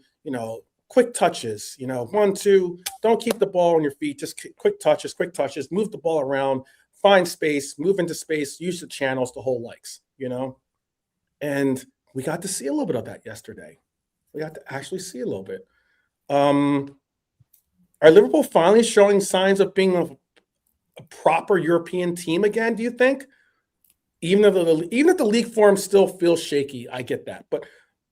Speaker 1: quick touches, 1, 2, don't keep the ball on your feet, just quick touches, move the ball around, find space, move into space, use the channels, the whole likes, and we got to see a little bit of that yesterday. We got to actually see a little bit. Are Liverpool finally showing signs of being a proper European team again, do you think? Even if the league form still feels shaky, I get that. But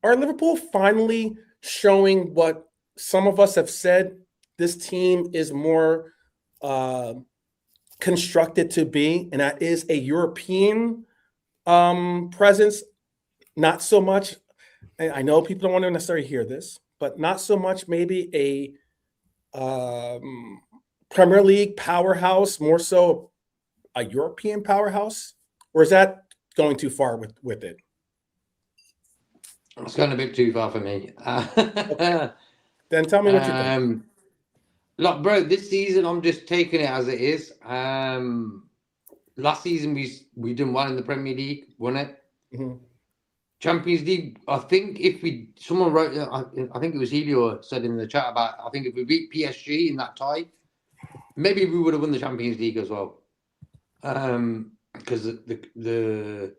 Speaker 1: are Liverpool finally showing what some of us have said this team is more constructed to be, and that is a European presence? Not so much, I know people don't want to necessarily hear this, but not so much maybe a Premier League powerhouse, more so a European powerhouse? Or is that going too far with it?
Speaker 4: It's going a bit too far for me.
Speaker 1: Okay. Then tell me what you think.
Speaker 4: Look, bro, this season I'm just taking it as it is. Last season we done well in the Premier League, won it.
Speaker 1: Mm-hmm.
Speaker 4: Champions League, I think someone wrote, I think it was Helio said in the chat about, I think if we beat PSG in that tie, maybe we would have won the Champions League as well. Because the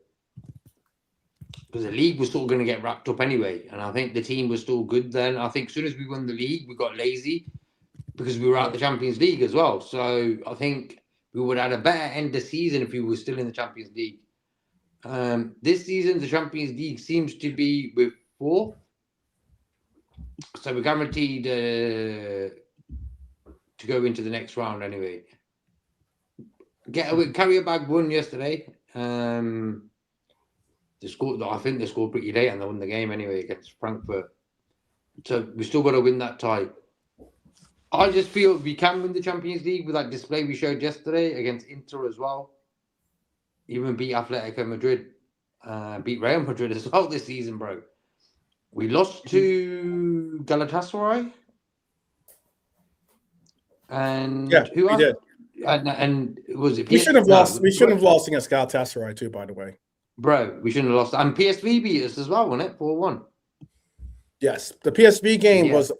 Speaker 4: league was still going to get wrapped up anyway. And I think the team was still good then. I think as soon as we won the league, we got lazy because we were out the Champions League as well. So I think we would have had a better end of season if we were still in the Champions League. This season, the Champions League seems to be with 4. So we're guaranteed to go into the next round anyway. Carrier Bag won yesterday. I think they scored pretty late and they won the game anyway against Frankfurt. So we still got to win that tie. I just feel we can win the Champions League with that display we showed yesterday against Inter as well. even beat Atletico Madrid, beat Real Madrid as well this season, bro. We lost to Galatasaray. And
Speaker 1: Yeah,
Speaker 4: who
Speaker 1: we
Speaker 4: else?
Speaker 1: did.
Speaker 4: And was it?
Speaker 1: We should have lost. We shouldn't
Speaker 4: bro,
Speaker 1: have lost against Galatasaray too, by the way.
Speaker 4: Bro, we shouldn't have lost. And PSV beat us as well, wasn't it? 4-1.
Speaker 1: Yes, the PSV game
Speaker 4: Yeah.
Speaker 1: was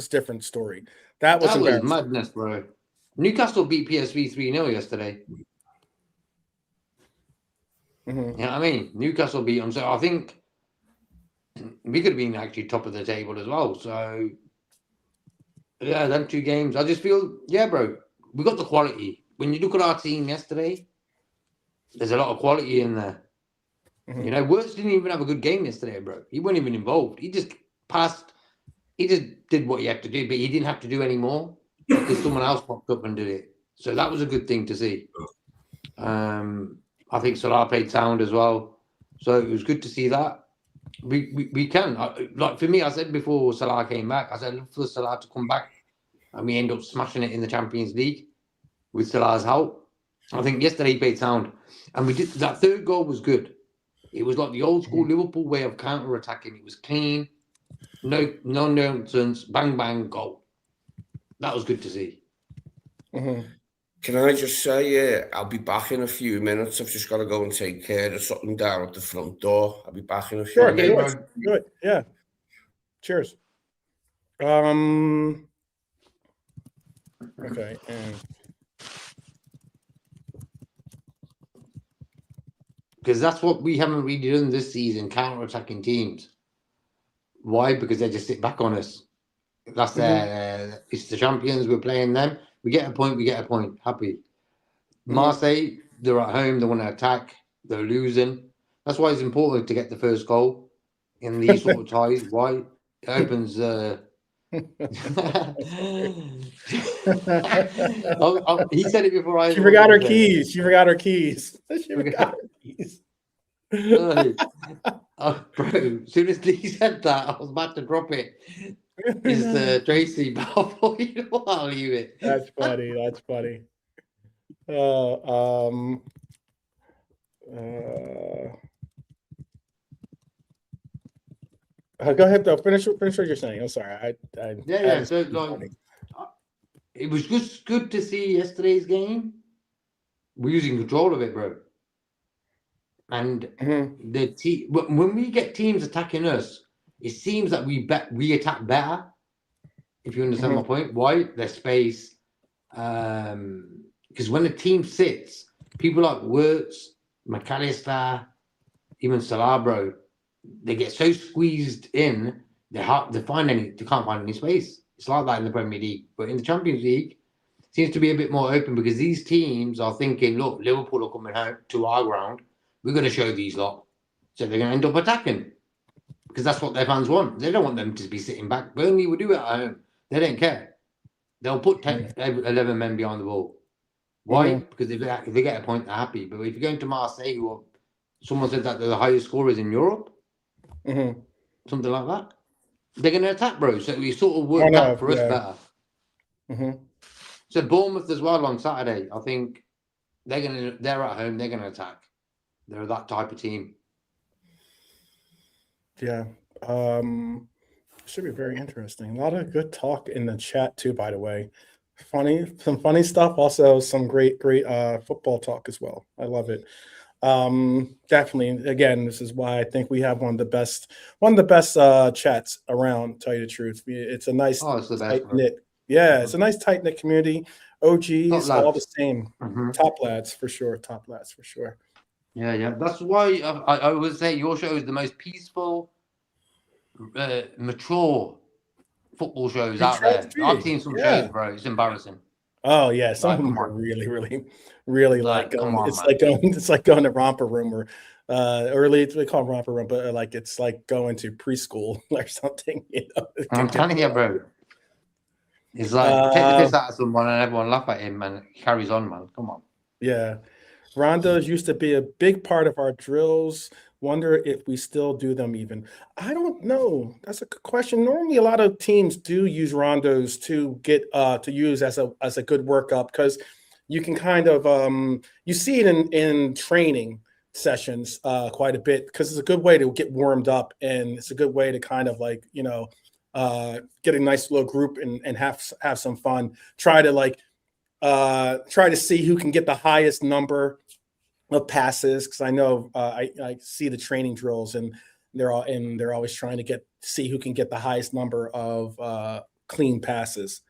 Speaker 1: different story. That was embarrassing.
Speaker 4: Madness, bro. Newcastle beat PSV 3-0 yesterday.
Speaker 1: Mm-hmm.
Speaker 4: You know what I mean? Newcastle beat them. So I think we could have been actually top of the table as well. So yeah, them 2 games. I just feel, yeah, bro, we got the quality. When you look at our team yesterday, there's a lot of quality in there.
Speaker 1: Mm-hmm.
Speaker 4: You know, Wirtz didn't even have a good game yesterday, bro. He wasn't even involved. He just passed. He just did what he had to do, but he didn't have to do any more because someone else popped up and did it. So that was a good thing to see. I think Salah played sound as well. So it was good to see that. We can. Like for me, I said before Salah came back, I said look for Salah to come back and we end up smashing it in the Champions League with Salah's help. I think yesterday he played sound. And we did that 3rd goal was good. It was like the old school Liverpool way of counter-attacking. It was clean, no nonsense, bang, bang, goal. That was good to see.
Speaker 1: Mm-hmm.
Speaker 2: Can I just say, I'll be back in a few minutes. I've just got to go and take care of something down at the front door. I'll be back in a few minutes.
Speaker 1: Do it. Yeah. Cheers. Okay. And
Speaker 4: because that's what we haven't really done this season, counter-attacking teams. Why? Because they just sit back on us. That's it's the champions, we're playing them. We get a point, happy. Marseille, they're at home, they want to attack, they're losing. That's why it's important to get the first goal in these sort of ties. Why? It opens he said it before I
Speaker 1: She forgot her keys. She forgot her keys.
Speaker 4: Bro, as soon as Lee said that, I was about to drop it. It's Tracy, but you know what? I'll leave it.
Speaker 1: That's funny. That's funny. Go ahead though. Finish what you're saying. I'm sorry.
Speaker 4: Yeah. So like, it was just good to see yesterday's game. We're using control of it, bro. And the team, when we get teams attacking us, it seems that we attack better. If you understand my point, why? There's space. Because when the team sits, people like Wirtz, McAllister, even Salah, bro, they get so squeezed in, they can't find any space. It's like that in the Premier League, but in the Champions League, it seems to be a bit more open because these teams are thinking, look, Liverpool are coming home to our ground. We're going to show these lot, so they're going to end up attacking because that's what their fans want. They don't want them to be sitting back. Burnley will do it at home. They don't care. They'll put 11 men behind the ball. Why? Because if they get a point, they're happy. But if you're going to Marseille, someone said that they're the highest scorers in Europe, something like that, they're going to attack, bro. So we sort of worked out for us better. So Bournemouth as well on Saturday. I think they're at home. They're going to attack. They're that type of team.
Speaker 1: Yeah. Should be very interesting. A lot of good talk in the chat too, by the way. Some funny stuff. Also some great football talk as well. I love it. Definitely. Again, this is why I think we have one of the best chats around, tell you the truth. It's a nice tight knit. Yeah, it's a nice tight knit community. OGs, all the same. Top lads for sure.
Speaker 4: Yeah. That's why I would say your show is the most peaceful, mature football shows out there. I've seen some shows, bro. It's embarrassing.
Speaker 1: Oh yeah, some of them are really like it's like going to romper room or early. We call them romper room, but like it's like going to preschool or something. You know,
Speaker 4: I'm telling you, bro. It's like take the piss out of someone and everyone laugh at him and he carries on, man. Come on.
Speaker 1: Yeah, rondos used to be a big part of our drills. Wonder if we still do them even. I don't know. That's a good question. Normally, a lot of teams do use rondos to get to use as a good workup because you can kind of you see it in training sessions quite a bit, because it's a good way to get warmed up, and it's a good way to kind of like, get a nice little group and have some fun. Try to see who can get the highest number of passes, because I know I see the training drills, and they're always trying to see who can get the highest number of clean passes.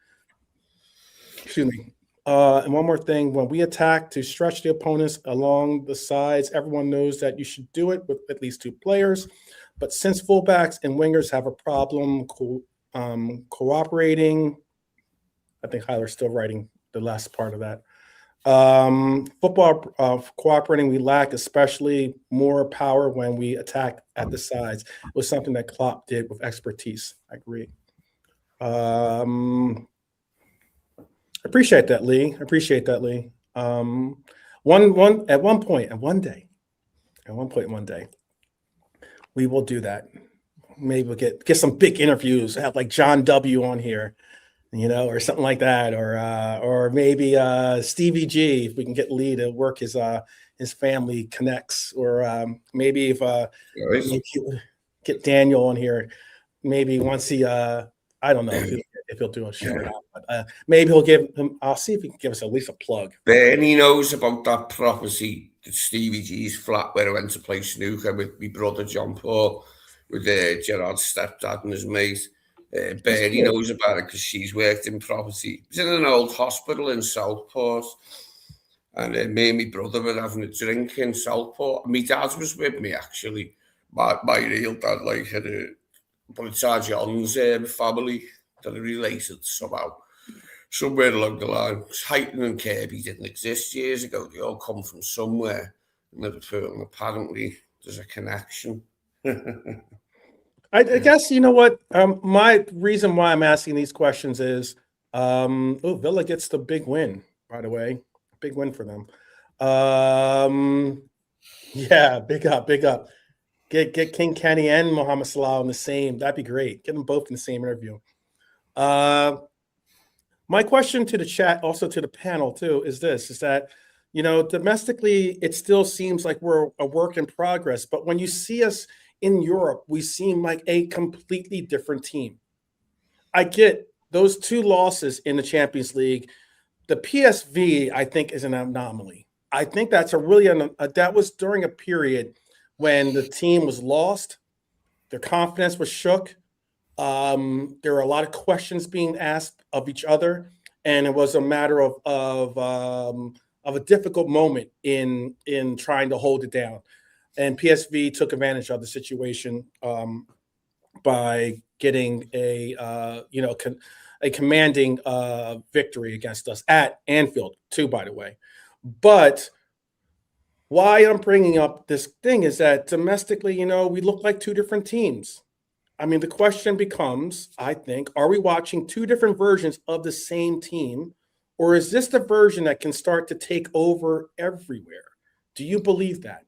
Speaker 1: Excuse me. And one more thing, when we attack to stretch the opponents along the sides, everyone knows that you should do it with at least 2 players. But since fullbacks and wingers have a problem cooperating, I think Hyler's still writing the last part of that. Football cooperating, we lack especially more power when we attack at the sides. It was something that Klopp did with expertise. I agree. Appreciate that, Lee. One day, we will do that. Maybe we'll get some big interviews, have like John W on here, or something like that, or maybe Stevie G, if we can get Lee to work his family connects, or maybe if maybe get Daniel on here, maybe once he I don't know if he'll do a show or not, but maybe he'll give him. I'll see if he can give us at least a plug.
Speaker 2: Bernie knows about that property, Stevie G's flat, where I went to play snooker with my brother John Paul, with Gerard's stepdad and his mate. Bernie knows about it because she's worked in property. It's in an old hospital in Southport, and me and my brother were having a drink in Southport. My dad was with me, actually. My real dad, but it's our John's family that are related somehow. Somewhere along the line, Highton and Kirby didn't exist years ago. They all come from somewhere in Liverpool, and apparently there's a connection.
Speaker 1: I guess, you know what? My reason why I'm asking these questions is, Villa gets the big win, by the way. Big win for them. Yeah, big up. Get King Kenny and Mohamed Salah on the same. That'd be great. Get them both in the same interview. My question to the chat, also to the panel too, is that, domestically, it still seems like we're a work in progress. But when you see us in Europe, we seem like a completely different team. I get those 2 losses in the Champions League. The PSV, I think, is an anomaly. I think that's that was during a period when the team was lost, their confidence was shook. There were a lot of questions being asked of each other, and it was a matter of a difficult moment in trying to hold it down. And PSV took advantage of the situation by getting a commanding victory against us at Anfield too, by the way. But why I'm bringing up this thing is that domestically, we look like 2 different teams. I mean, the question becomes, I think, are we watching 2 different versions of the same team, or is this the version that can start to take over everywhere? Do you believe that?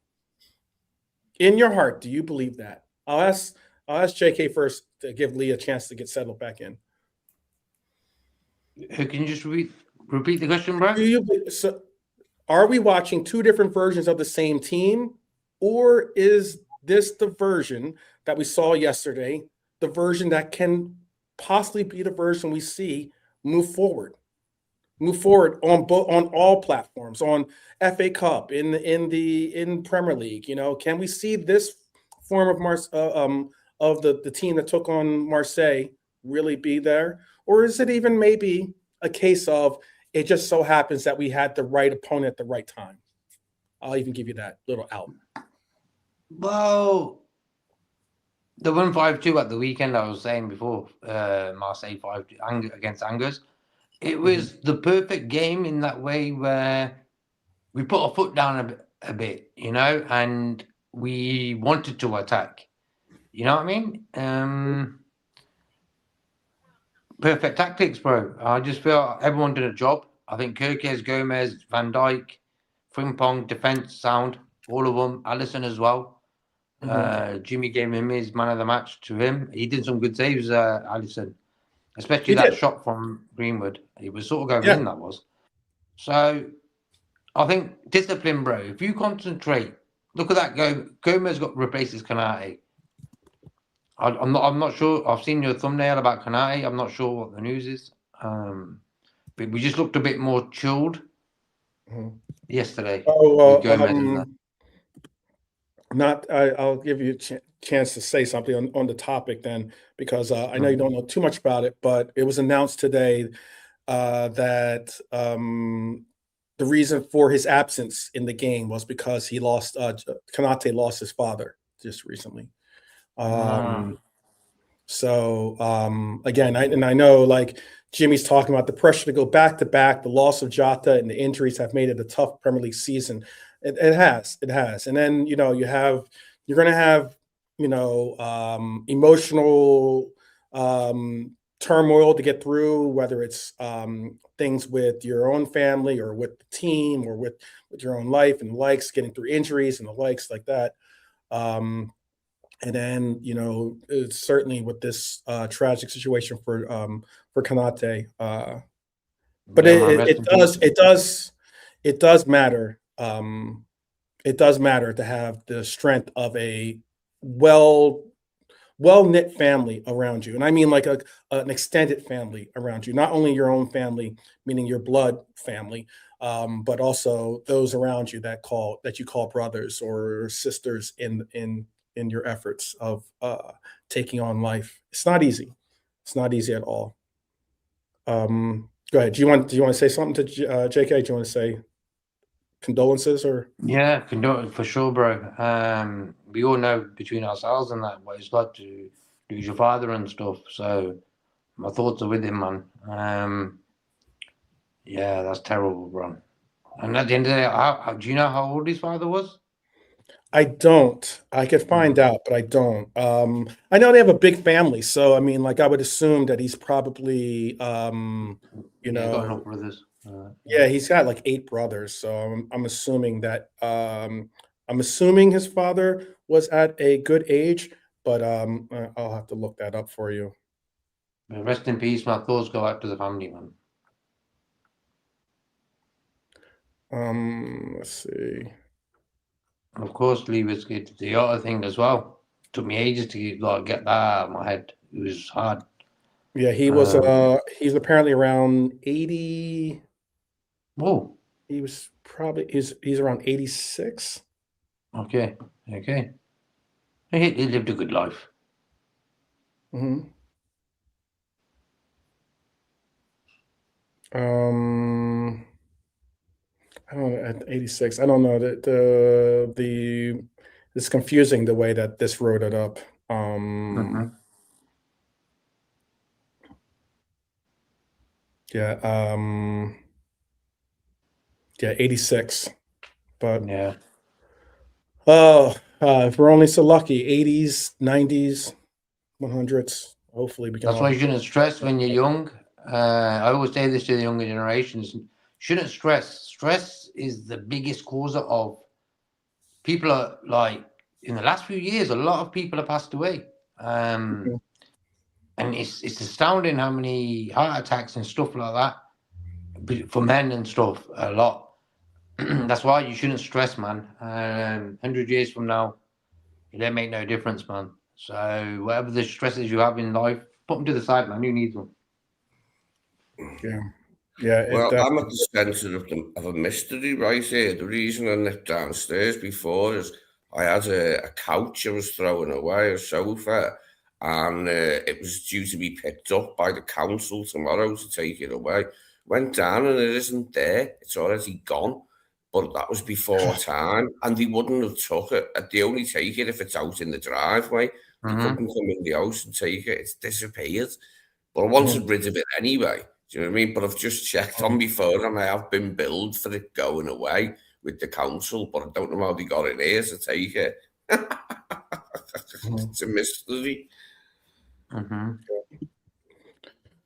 Speaker 1: In your heart, do you believe that? I'll ask JK first to give Lee a chance to get settled back in.
Speaker 4: Can you just repeat the question, bro?
Speaker 1: Are we watching 2 different versions of the same team, or is this the version that we saw yesterday, the version that can possibly be the version we see move forward on all platforms, on FA Cup, in Premier League? Can we see this form of the team that took on Marseille really be there, or is it even maybe a case of it just so happens that we had the right opponent at the right time? I'll even give you that little out.
Speaker 4: Well, the 1-5-2 at the weekend, I was saying before, Marseille 5 against Angers, it was the perfect game in that way where we put our foot down a bit, and we wanted to attack. You know what I mean? Perfect tactics, bro. I just feel everyone did a job. I think Kirkes, Gomez, Van Dijk, Frimpong, defense, sound, all of them. Alisson as well. Jimmy gave him his man of the match to him. He did some good saves, Alisson. Especially that shot from Greenwood. He was sort of going in, that was. So I think discipline, bro. If you concentrate, look at that. Gomez got replaces Konaté. I'm not sure. I've seen your thumbnail about Konaté. I'm not sure what the news is. But we just looked a bit more chilled yesterday with Gomez and that.
Speaker 1: I'll give you a chance to say something on the topic then, because I know you don't know too much about it, but it was announced today that the reason for his absence in the game was because he lost Konaté lost his father just recently. So again, I know like Jimmy's talking about the pressure to go back to back, the loss of Jota and the injuries have made it a tough Premier League season. It has. And then you're going to have emotional turmoil to get through, whether it's things with your own family or with the team or with your own life and likes, getting through injuries and the likes like that. And then, it's certainly with this tragic situation for Konaté. But it does matter. It does matter to have the strength of a well-knit family around you. And I mean like an extended family around you, not only your own family, meaning your blood family, but also those around you that you call brothers or sisters in your efforts of taking on life. It's not easy. It's not easy at all. Go ahead. Do you want to say something to JK? Do you want to say condolences or?
Speaker 4: Yeah, for sure, bro. We all know between ourselves and that what it's like to lose your father and stuff. So my thoughts are with him, man. Yeah, that's terrible, bro. And at the end of the day, do you know how old his father was?
Speaker 1: I don't. I could find out, but I don't. I know they have a big family, so I mean, like, I would assume that he's probably,
Speaker 4: Got enough brothers.
Speaker 1: yeah, he's got like 8 brothers. So I'm assuming that, I'm assuming his father was at a good age, but I'll have to look that up for you.
Speaker 4: Rest in peace. My thoughts go out to the family, man.
Speaker 1: Let's see.
Speaker 4: Of course, Lee was good. The other thing as well. Took me ages to get that out of my head. It was hard.
Speaker 1: Yeah, he was. He's apparently around 80.
Speaker 4: Whoa.
Speaker 1: He was probably he's around 86.
Speaker 4: Okay. He lived a good life.
Speaker 1: Mm-hmm. I don't know, at 86. I don't know that it's confusing the way that this wrote it up. Yeah. Yeah, 86. But
Speaker 4: yeah.
Speaker 1: If we're only so lucky, 80s, 90s, 100s. Hopefully, we can.
Speaker 4: That's why you shouldn't stress when you're young. I always say this to the younger generations: shouldn't stress. Stress is the biggest causer of people are like in the last few years. A lot of people have passed away, and it's astounding how many heart attacks and stuff like that for men and stuff. A lot. That's why you shouldn't stress, man. 100 years from now, it don't make no difference, man. So whatever the stresses you have in life, put them to the side, man. Who needs them?
Speaker 1: Yeah.
Speaker 2: Well, I'm at the centre of a mystery right here. The reason I nipped downstairs before is I had a couch I was throwing away, a sofa, and it was due to be picked up by the council tomorrow to take it away. Went down and it isn't there. It's already gone. But that was before time, and they wouldn't have took it. They only take it if it's out in the driveway. They couldn't come in the house and take it. It's disappeared. But I wanted rid of it anyway. Do you know what I mean? But I've just checked on my phone and I have been billed for it going away with the council, but I don't know how they got it here to take it. It's a mystery.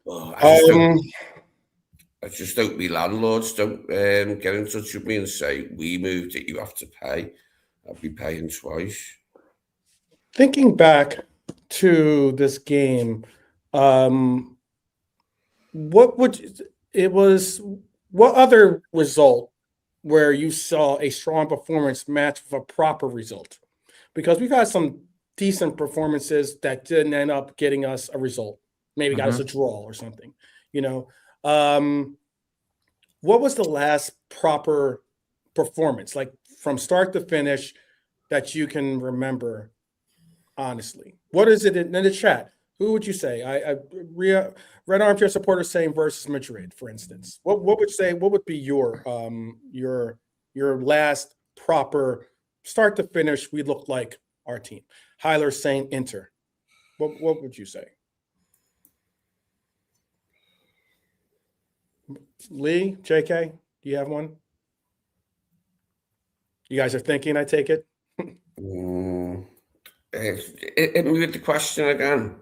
Speaker 2: Oh, I just hope my landlords don't get in touch with me and say, we moved it, you have to pay. I'll be paying twice.
Speaker 1: Thinking back to this game, what other result where you saw a strong performance match with a proper result? Because we've had some decent performances that didn't end up getting us a result. Maybe got us a draw or something, you know. What was the last proper performance, like from start to finish, that you can remember, honestly? What is it in the chat? Who would you say? Red Armchair supporter saying versus Madrid, for instance. What would be your last proper start to finish? We look like our team. Hyler saying Inter. What would you say? Lee, JK, do you have one? You guys are thinking, I take it?
Speaker 2: Hit me with the question again.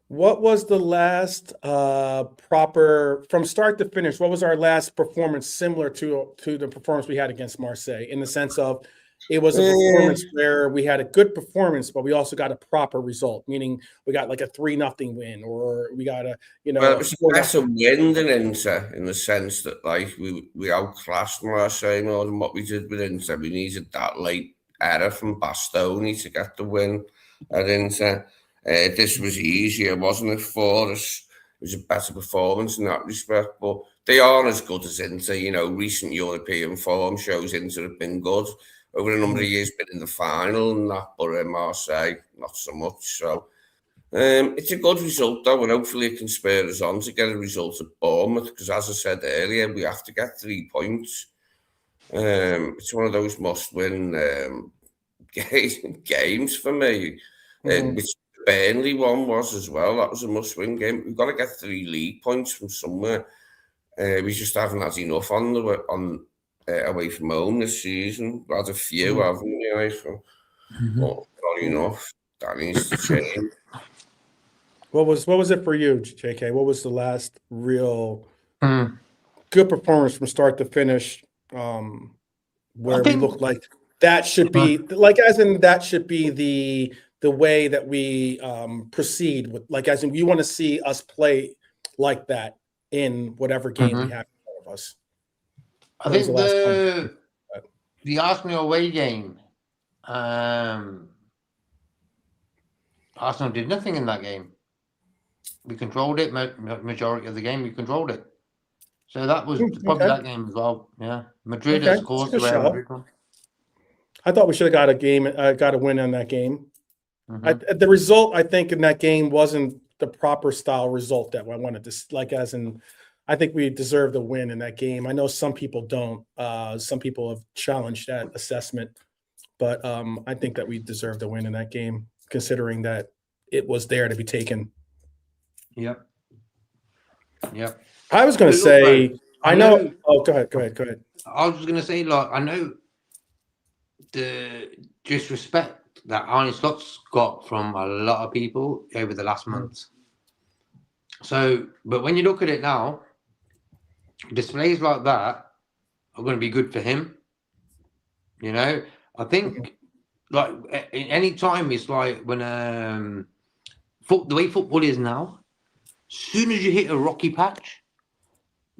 Speaker 1: What was the last proper, from start to finish, what was our last performance similar to the performance we had against Marseille, in the sense of it was a performance where we had a good performance, but we also got a proper result, meaning we got like a 3-0 win, or we got a,
Speaker 2: Well, it was a better win than Inter, in the sense that, like, we outclassed Marseille more than what we did with Inter. We needed that late error from Bastoni to get the win at Inter. This was easier, wasn't it, for us? It was a better performance in that respect, but they aren't as good as Inter. Recent European form shows Inter have been good over a number of years, been in the final and that, but Marseille, not so much. So it's a good result, though, and hopefully it can spur us on to get a result at Bournemouth, because, as I said earlier, we have to get 3 points. It's one of those must-win games for me, which Burnley one was as well. That was a must-win game. We've got to get 3 league points from somewhere. We just haven't had enough on away from home this season. We had a few, haven't we? So, but not enough. That needs to change.
Speaker 1: What was it for you, JK? What was the last real good performance from start to finish, where we look like that should be, like, as in that should be the way that we proceed with, like, as in you want to see us play like that in whatever game we have in front of us?
Speaker 4: I think the Arsenal away game, Arsenal did nothing in that game. We controlled it, majority of the game, we controlled it. So that was probably that game as well. Yeah. Madrid, of course, the Real Madrid one.
Speaker 1: I thought we should have got a win on that game. The result, I think, in that game wasn't the proper style result that I wanted to, like, as in, I think we deserved a win in that game. I know some people don't. Some people have challenged that assessment, but I think that we deserved a win in that game, considering that it was there to be taken.
Speaker 4: Yep.
Speaker 1: I was going to say, I know. Oh, go ahead.
Speaker 4: I was going to say, like, I know the disrespect that Arne Slott's got from a lot of people over the last month. So, but when you look at it now, displays like that are going to be good for him. I think, like, any time, it's like when the way football is now, as soon as you hit a rocky patch,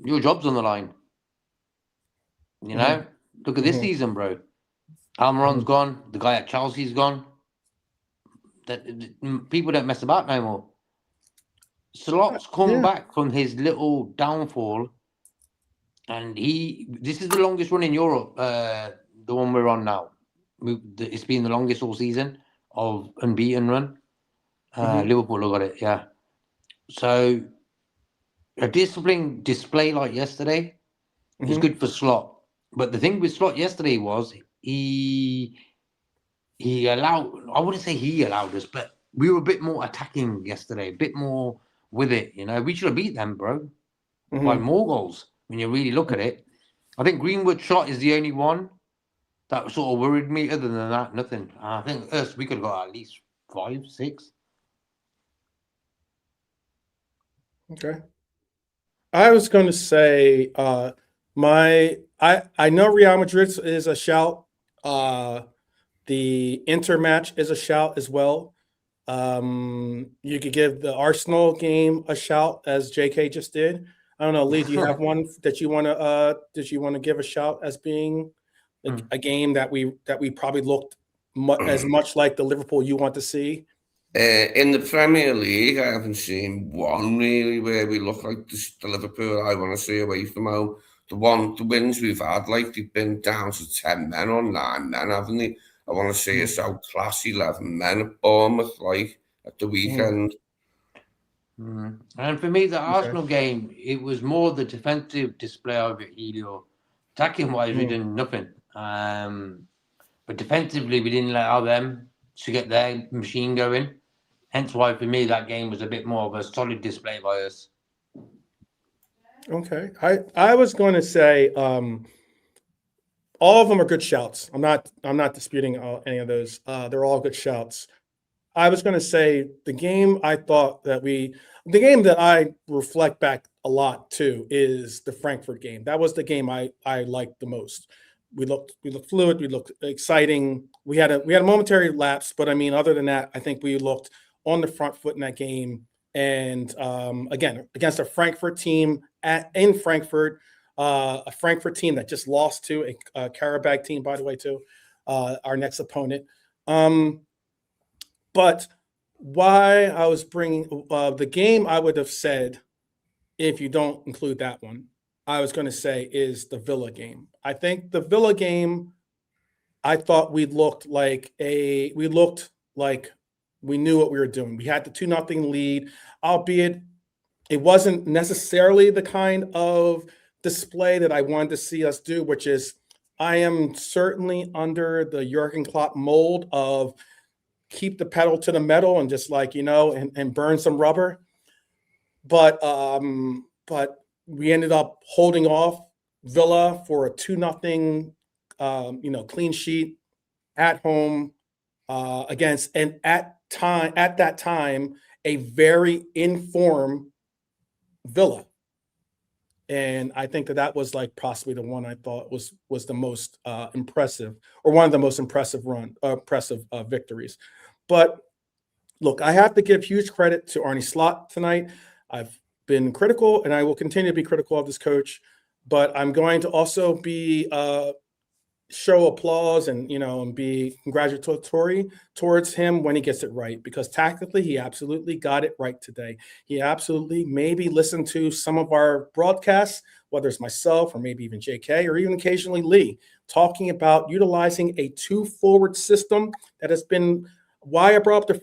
Speaker 4: your job's on the line. Look at this season, bro. Almiron's gone. The guy at Chelsea's gone. That people don't mess about no more. Slott's come back from his little downfall, and this is the longest run in Europe. The one we're on now, it's been the longest all season of unbeaten run. Liverpool have got it, yeah. So a disciplined display like yesterday is good for Slot. But the thing with Slot yesterday was he allowed, I wouldn't say he allowed us, but we were a bit more attacking yesterday, a bit more with it. We should have beat them, bro, by more goals when you really look at it. I think Greenwood's shot is the only one that sort of worried me. Other than that, nothing. I think we could have got at least 5, 6.
Speaker 1: Okay. I was going to say, I know Real Madrid is a shout. The Inter match is a shout as well. You could give the Arsenal game a shout, as JK just did. I don't know, Lee, do you have one that you want to give a shout as being a game that we probably looked as much like the Liverpool you want to see?
Speaker 2: In the Premier League, I haven't seen one really where we look like the Liverpool I want to see away from home. The wins we've had, like they've been down to 10 men or 9 men, haven't they? I want to see us outclass 11 men at Bournemouth, like at the weekend.
Speaker 4: And for me, the Arsenal game, it was more the defensive display of it, Elio. Attacking wise, we did nothing. But defensively, we didn't allow them to get their machine going. Hence why, for me, that game was a bit more of a solid display by us.
Speaker 1: Okay. I was going to say all of them are good shouts. I'm not disputing any of those. They're all good shouts. I was going to say the game that I reflect back a lot to is the Frankfurt game. That was the game I liked the most. We looked fluid. We looked exciting. We had a momentary lapse, but I mean, other than that, I think we looked on the front foot in that game. And again, against a Frankfurt team in Frankfurt, a Frankfurt team that just lost to a Karabakh team, by the way, too, our next opponent. But why I was bringing the game, I would have said, if you don't include that one, I was going to say is the Villa game. I think the Villa game, I thought we looked like we knew what we were doing. We had the 2-0 lead, albeit it wasn't necessarily the kind of display that I wanted to see us do, which is I am certainly under the Jurgen Klopp mold of keep the pedal to the metal and just and burn some rubber. But we ended up holding off Villa for a 2-0 clean sheet at home against at that time a very informed Villa. And I think that was like possibly the one I thought was the most impressive, or one of the most impressive victories. But look, I have to give huge credit to Arne Slot tonight. I've been critical, and I will continue to be critical of this coach. But I'm going to also be show applause and be congratulatory towards him when he gets it right, because tactically he absolutely got it right today. He absolutely maybe listened to some of our broadcasts, whether it's myself or maybe even JK or even occasionally Lee, talking about utilizing a 2-forward system that has been why I brought up the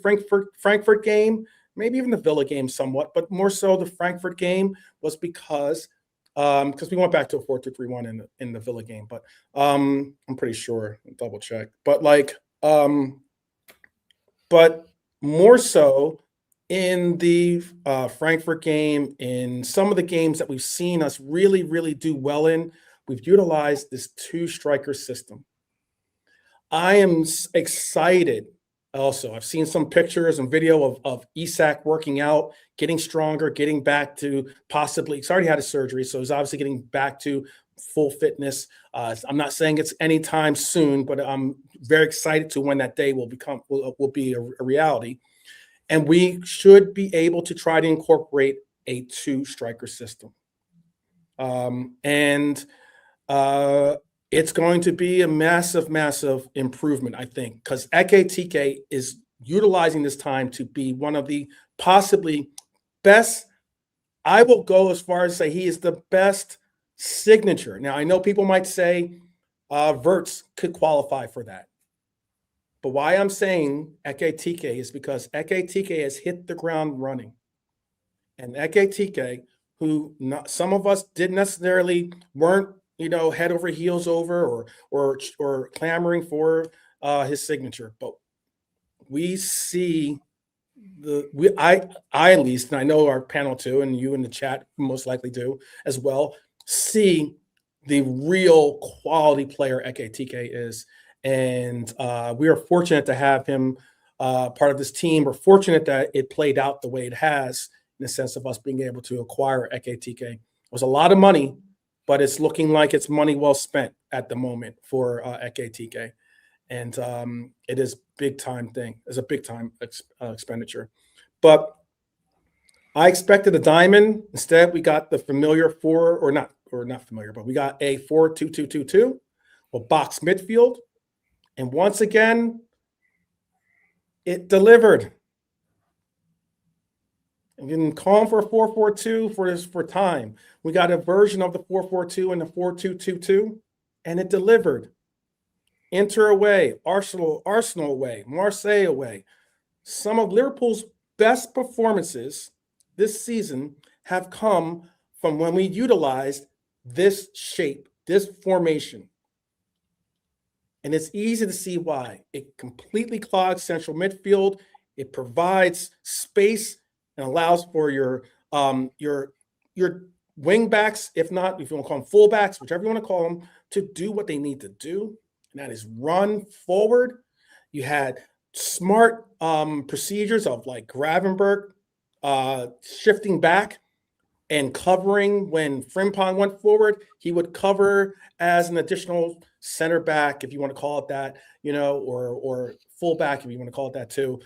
Speaker 1: Frankfurt game, maybe even the Villa game somewhat, but more so the Frankfurt game was because we went back to a 4-2-3-1 in the Villa game, but I'm pretty sure, I'll double check. But but more so in the Frankfurt game, in some of the games that we've seen us really, really do well in, we've utilized this 2-striker system. I am excited. Also, I've seen some pictures and video of Isak working out, getting stronger, getting back to possibly, he's already had a surgery, so he's obviously getting back to full fitness. I'm not saying it's anytime soon, but I'm very excited to when that day will be a reality. And we should be able to try to incorporate a 2-striker system. It's going to be a massive, massive improvement, I think, because Ekitike is utilizing this time to be one of the possibly best. I will go as far as say he is the best signature. Now, I know people might say Wirtz could qualify for that. But why I'm saying Ekitike is because Ekitike has hit the ground running. And Ekitike, who some of us didn't necessarily weren't head over heels over or clamoring for his signature, but we see I at least, and I know our panel too, and you in the chat most likely do as well, see the real quality player Ekitike is, and we are fortunate to have him part of this team. We're fortunate that it played out the way it has, in the sense of us being able to acquire Ekitike. It was a lot of money, but it's looking like it's money well spent at the moment for Ekitike. And it is big time thing. It's a big time expenditure. But I expected a diamond. Instead, we got the familiar not familiar, but we got a 4-2-2-2-2 with box midfield. And once again, it delivered. We've been calling for a 4-4-2 for time. We got a version of the 4-4-2 and the 4-2-2-2, and it delivered. Inter away, Arsenal away, Marseille away. Some of Liverpool's best performances this season have come from when we utilized this shape, this formation. And it's easy to see why. It completely clogs central midfield. It provides space and allows for your wing backs, if not, if you want to call them fullbacks, whichever you want to call them, to do what they need to do. And that is run forward. You had smart procedures of like Gravenberg shifting back and covering when Frimpong went forward. He would cover as an additional center back, if you want to call it that, or fullback, if you want to call it that too,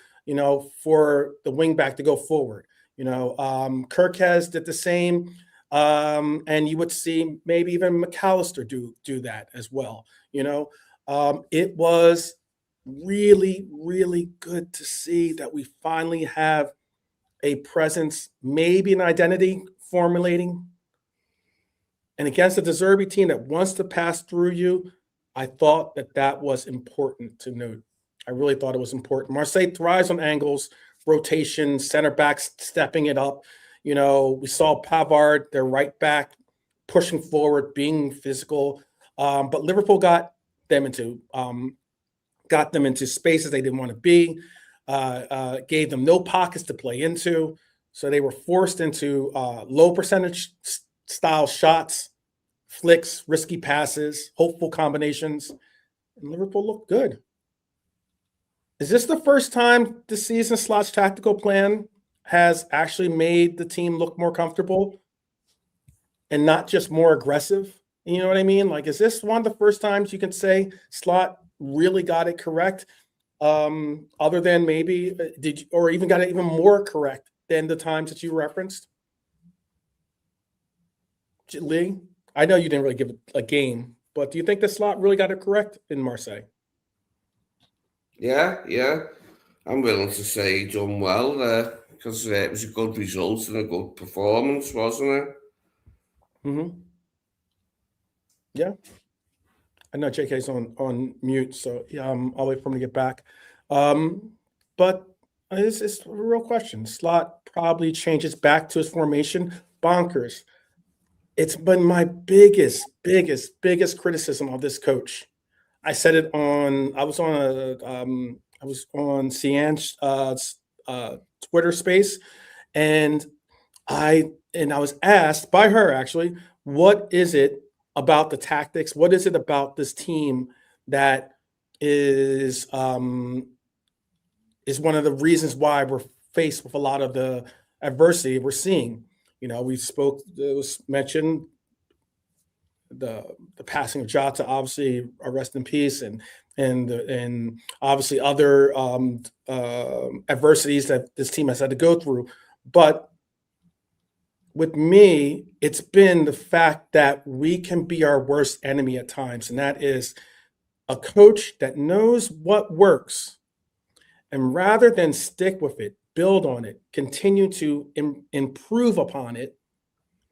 Speaker 1: for the wing back to go forward. Kirkes did the same. And you would see maybe even McAllister do that as well. It was really, really good to see that we finally have a presence, maybe an identity formulating. And against a De Zerbi team that wants to pass through you, I thought that was important to note. I really thought it was important. Marseille thrives on angles, rotation, center backs stepping it up. We saw Pavard, their right back, pushing forward, being physical. But Liverpool got them into spaces they didn't want to be, gave them no pockets to play into. So they were forced into low percentage style shots, flicks, risky passes, hopeful combinations. And Liverpool looked good. Is this the first time this season Slot's tactical plan has actually made the team look more comfortable and not just more aggressive? You know what I mean? Like, is this one of the first times you can say Slot really got it correct? Other than maybe or even got it even more correct than the times that you referenced? Lee, I know you didn't really give it a game, but do you think that Slot really got it correct in Marseille?
Speaker 2: Yeah. I'm willing to say he done well there because it was a good result and a good performance, wasn't it?
Speaker 1: Mm-hmm. Yeah. I know JK's on mute, so I'll wait for him to get back. But it's a real question. Slot probably changes back to his formation. Bonkers. It's been my biggest criticism of this coach. I said it I was on Cian's Twitter space, and I was asked by her actually, what is it about the tactics? What is it about this team that is one of the reasons why we're faced with a lot of the adversity we're seeing? It was mentioned the passing of Jota, obviously, rest in peace, and obviously other adversities that this team has had to go through. But with me, it's been the fact that we can be our worst enemy at times, and that is a coach that knows what works, and rather than stick with it, build on it, continue to improve upon it,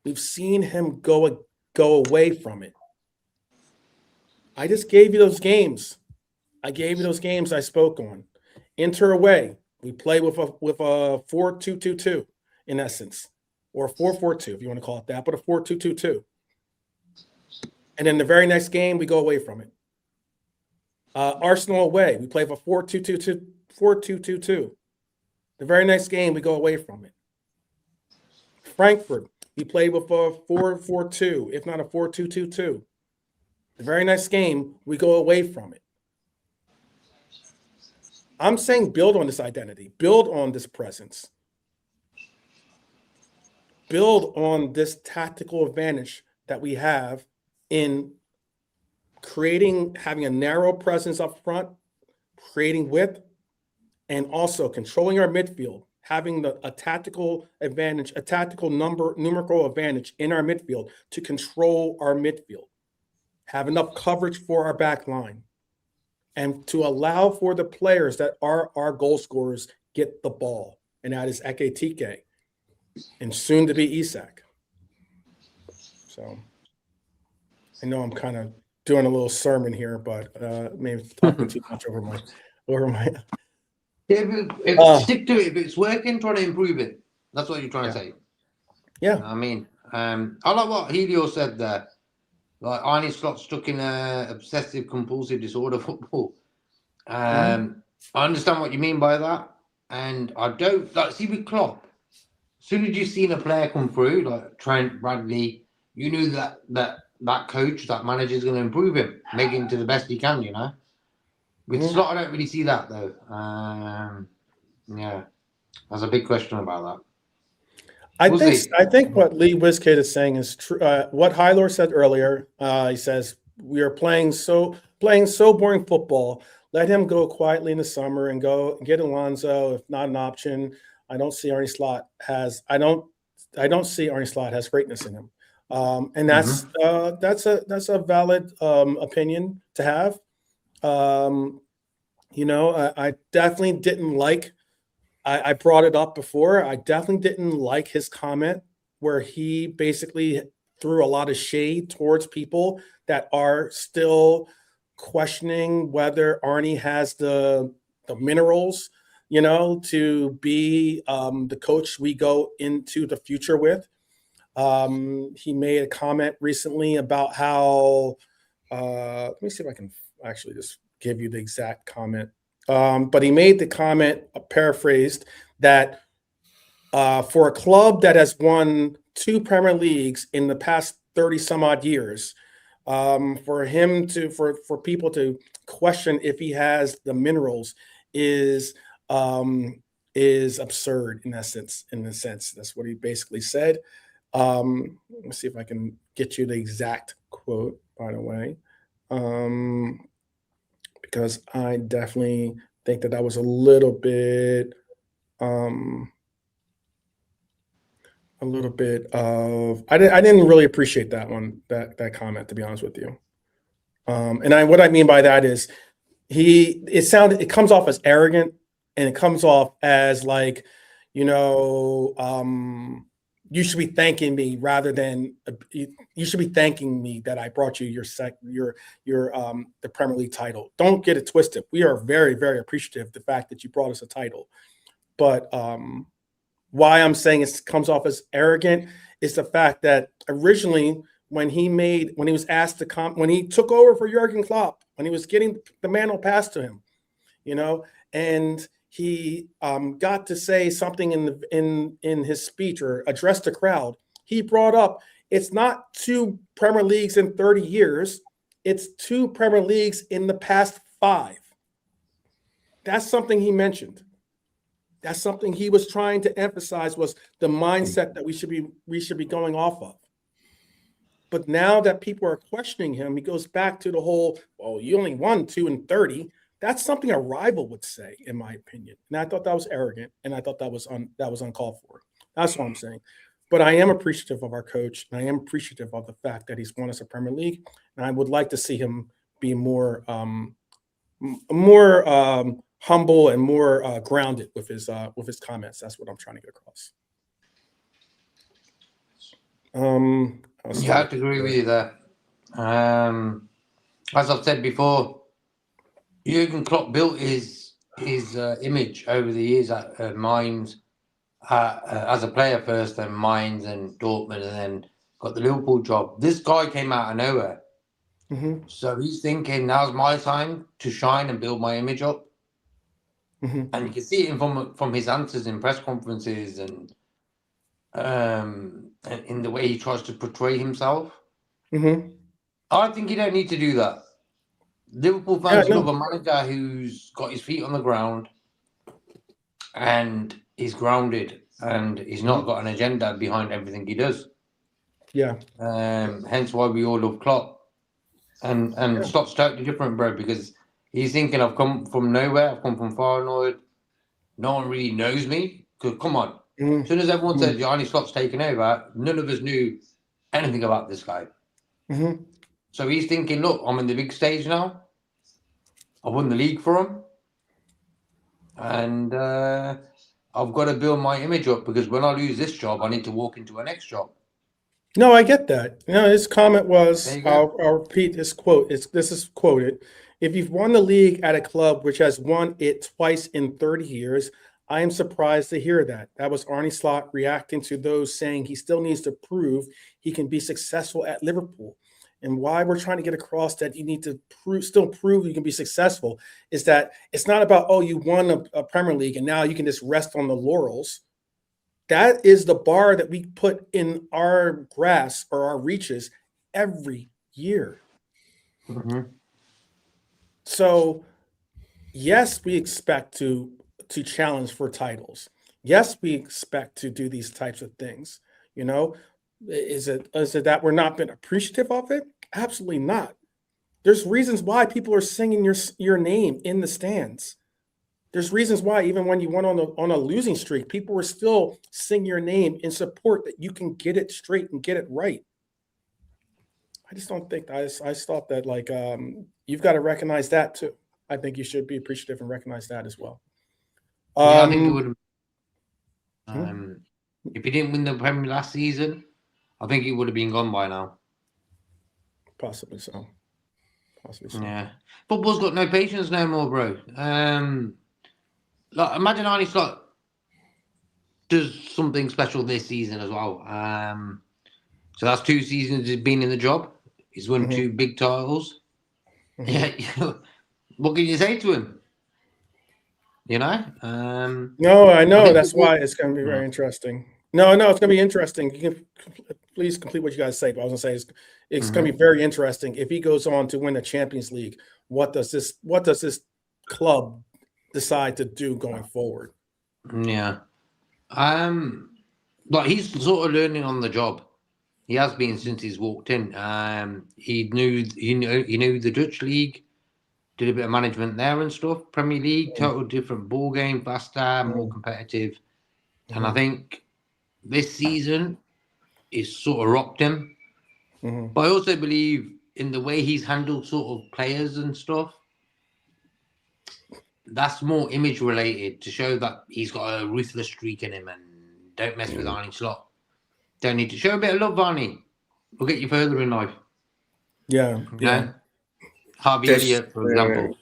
Speaker 1: we've seen him go away from it. I just gave you those games. I gave you those games I spoke on. Inter away, we play with a 4-2-2-2 in essence, or a 4-4-2 if you want to call it that, but a 4-2-2-2. And then the very next game, we go away from it. Arsenal away, we play with a 4-2-2-2. The very next game, we go away from it. Frankfurt, we play with a 4-4-2, if not a 4-2-2-2. The very next game, we go away from it. I'm saying build on this identity, build on this presence, build on this tactical advantage that we have in having a narrow presence up front, creating width, and also controlling our midfield, having a tactical advantage, a tactical numerical advantage in our midfield to control our midfield, have enough coverage for our back line, and to allow for the players that are our goal scorers get the ball. And that is Ekitike and soon to be Isak. So I know I'm kind of doing a little sermon here, but maybe talking too much over my.
Speaker 4: Yeah, stick to it. If it's working, try to improve it. That's what you're trying to say.
Speaker 1: Yeah.
Speaker 4: I mean, I like what Helio said there. Like Arne Slot's stuck in a obsessive compulsive disorder football. I understand what you mean by that, and I don't like. See with Klopp, as soon as you've seen a player come through, like Trent, Bradley, you knew that coach, that manager is going to improve him, make him to the best he can. You know. With Slot, I don't really see that though. Yeah, that's a big question about that.
Speaker 1: I think what Lee Wiskate is saying is true. What Hylor said earlier, he says we are playing so boring football. Let him go quietly in the summer and go get Alonso if not an option. I don't see Arne Slot has greatness in him, and that's a valid opinion to have. I definitely didn't like. I brought it up before. I definitely didn't like his comment where he basically threw a lot of shade towards people that are still questioning whether Arnie has the minerals, to be the coach we go into the future with. He made a comment recently about how. Let me see if I can actually just give you the exact comment. But he made the comment, paraphrased, that for a club that has won 2 Premier Leagues in the past 30 some odd years, for people to question if he has the minerals is absurd in essence. In a sense, that's what he basically said. Let me see if I can get you the exact quote, by the way. Because I definitely think that was a little bit of I didn't really appreciate that one, that comment, to be honest with you. What I mean by that is it comes off as arrogant, and it comes off as like, you should be thanking me rather than you should be thanking me that I brought you the Premier League title. Don't get it twisted. We are very, very appreciative of the fact that you brought us a title. But why I'm saying it comes off as arrogant is the fact that originally when he took over for Jurgen Klopp, when he was getting the mantle passed to him, and he got to say something in his speech or address the crowd. He brought up, it's not 2 Premier Leagues in 30 years. It's 2 Premier Leagues in the past 5. That's something he mentioned. That's something he was trying to emphasize, was the mindset that we should be going off of. But now that people are questioning him, he goes back to the whole, well, you only won 2 in 30. That's something a rival would say, in my opinion. And I thought that was arrogant, and I thought that was uncalled for. That's what I'm saying. But I am appreciative of our coach, and I am appreciative of the fact that he's won us a Premier League, and I would like to see him be more humble and more grounded with his comments. That's what I'm trying to get across.
Speaker 4: I have to agree with you there. As I've said before, Jurgen Klopp built his image over the years at Mainz, as a player first, then Mainz and Dortmund, and then got the Liverpool job. This guy came out of nowhere. So he's thinking, now's my time to shine and build my image up. And you can see it from his answers in press conferences and in the way he tries to portray himself. I think you don't need to do that. Liverpool fans love a manager who's got his feet on the ground and he's grounded and he's not got an agenda behind everything he does. Yeah. Hence why we all love Klopp. And Klopp's totally different, bro, because he's thinking, I've come from nowhere. I've come from far north. No one really knows me. Because come on, as soon as everyone says Arne Slott's taken over, none of us knew anything about this guy.
Speaker 1: Mm-hmm.
Speaker 4: So he's thinking, look, I'm in the big stage now. I won the league for him. And I've got to build my image up because when I lose this job, I need to walk into a next job.
Speaker 1: No, I get that. His comment was,
Speaker 4: There you go.
Speaker 1: I'll repeat his quote. This is quoted. If you've won the league at a club which has won it twice in 30 years, I am surprised to hear that. That was Arne Slot reacting to those saying he still needs to prove he can be successful at Liverpool. And why we're trying to get across that you need to still prove you can be successful is that it's not about, oh, you won a Premier League and now you can just rest on the laurels. That is the bar that we put in our grasp or our reaches every year.
Speaker 4: Mm-hmm.
Speaker 1: So, yes, we expect to challenge for titles. Yes, we expect to do these types of things. Is it that we're not been appreciative of it? Absolutely not. There's reasons why people are singing your name in the stands. There's reasons why even when you went on a losing streak, people were still singing your name in support that you can get it straight and get it right. I just don't think I thought that you've got to recognize that too. I think you should be appreciative and recognize that as well.
Speaker 4: Yeah, I think it would have. If he didn't win the Premier last season, I think he would have been gone by now.
Speaker 1: Possibly so.
Speaker 4: Yeah. Football's got no patience no more, bro. Imagine Arne Slot does something special this season as well. So that's 2 seasons he's been in the job. He's won 2 big titles.
Speaker 1: Mm-hmm.
Speaker 4: Yeah. What can you say to him?
Speaker 1: No, I know. That's why it's going to be very interesting. No, it's going to be interesting. You can please complete what you guys say. But I was going to say it's going to be very interesting if he goes on to win the Champions League. What does this club decide to do going forward?
Speaker 4: Yeah, but he's sort of learning on the job. He has been since he's walked in. He knew the Dutch league, did a bit of management there and stuff. Premier League, total different ball game, faster, more competitive, and I think this season is sort of rocked him. But I also believe in the way he's handled sort of players and stuff. That's more image related to show that he's got a ruthless streak in him and don't mess with Arne Slot. Don't need to show a bit of love, Arnie. We'll get you further in life.
Speaker 1: Yeah.
Speaker 4: Harvey Elliott, for example.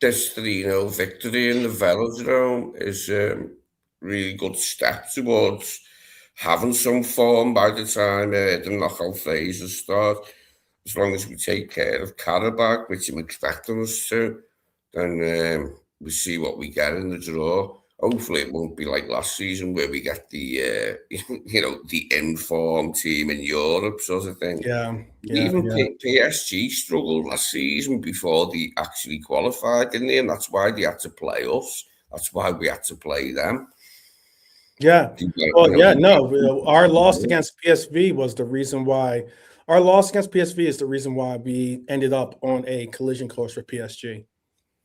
Speaker 2: This 3-0 victory in the Velodrome is a really good step towards having some form by the time the knockout phases start. As long as we take care of Karabakh, which I'm expecting us to, then we see what we get in the draw. Hopefully it won't be like last season where we get the the informed team in Europe sort of thing. Even PSG struggled last season before they actually qualified, didn't they? And that's why they had to play us. That's why we had to play them.
Speaker 1: Yeah. Our loss against PSV was the reason why. Our loss against PSV is the reason why we ended up on a collision course with PSG.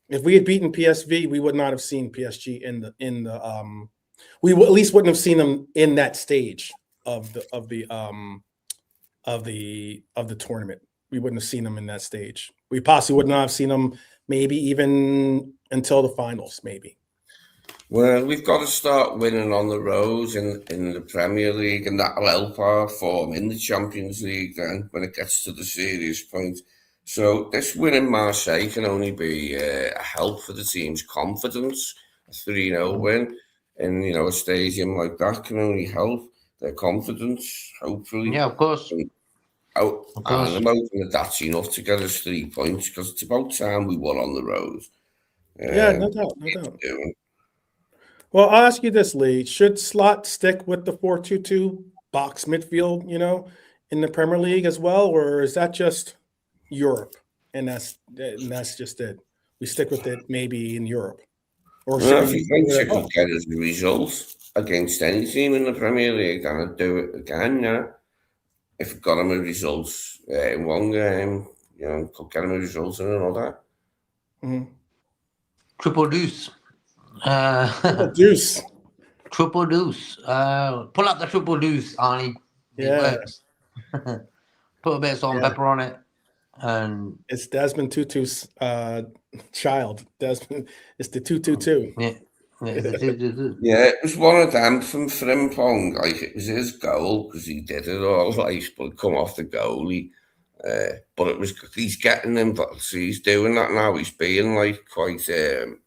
Speaker 1: If we had beaten PSV, we would not have seen PSG we at least wouldn't have seen them in that stage of the tournament. We wouldn't have seen them in that stage. We possibly would not have seen them maybe even until the finals, maybe.
Speaker 2: Well, we've got to start winning on the road in the Premier League, and that'll help our form in the Champions League then when it gets to the serious point. So this win in Marseille can only be a help for the team's confidence. A 3-0 win in a stadium like that can only help their confidence, hopefully.
Speaker 4: Yeah, of course.
Speaker 2: And I'm hoping that that's enough to get us 3 points because it's about time we won on the road.
Speaker 1: No doubt. Well, I'll ask you this, Lee. Should Slot stick with the 4-2-2 box midfield, in the Premier League as well, or is that just Europe, and that's just it? We stick with it maybe in Europe, or should
Speaker 2: if you think you could get us the results against any team in the Premier League, then I'd do it again. Yeah, if it got him a results in one game, could get him a results in another.
Speaker 4: Triple deuce.
Speaker 1: Triple deuce.
Speaker 4: Triple deuce. Pull up the triple deuce, Arnie. It
Speaker 1: Yeah.
Speaker 4: works. Put a bit of salt and pepper on it. And
Speaker 1: it's Desmond Tutu's child. Desmond, it's the 222.
Speaker 4: yeah.
Speaker 2: Yeah, it was one of them from Frimpong. Like, it was his goal because he did it all right, but come off the goalie. But it was he's getting them, but he's doing that now. He's being like quite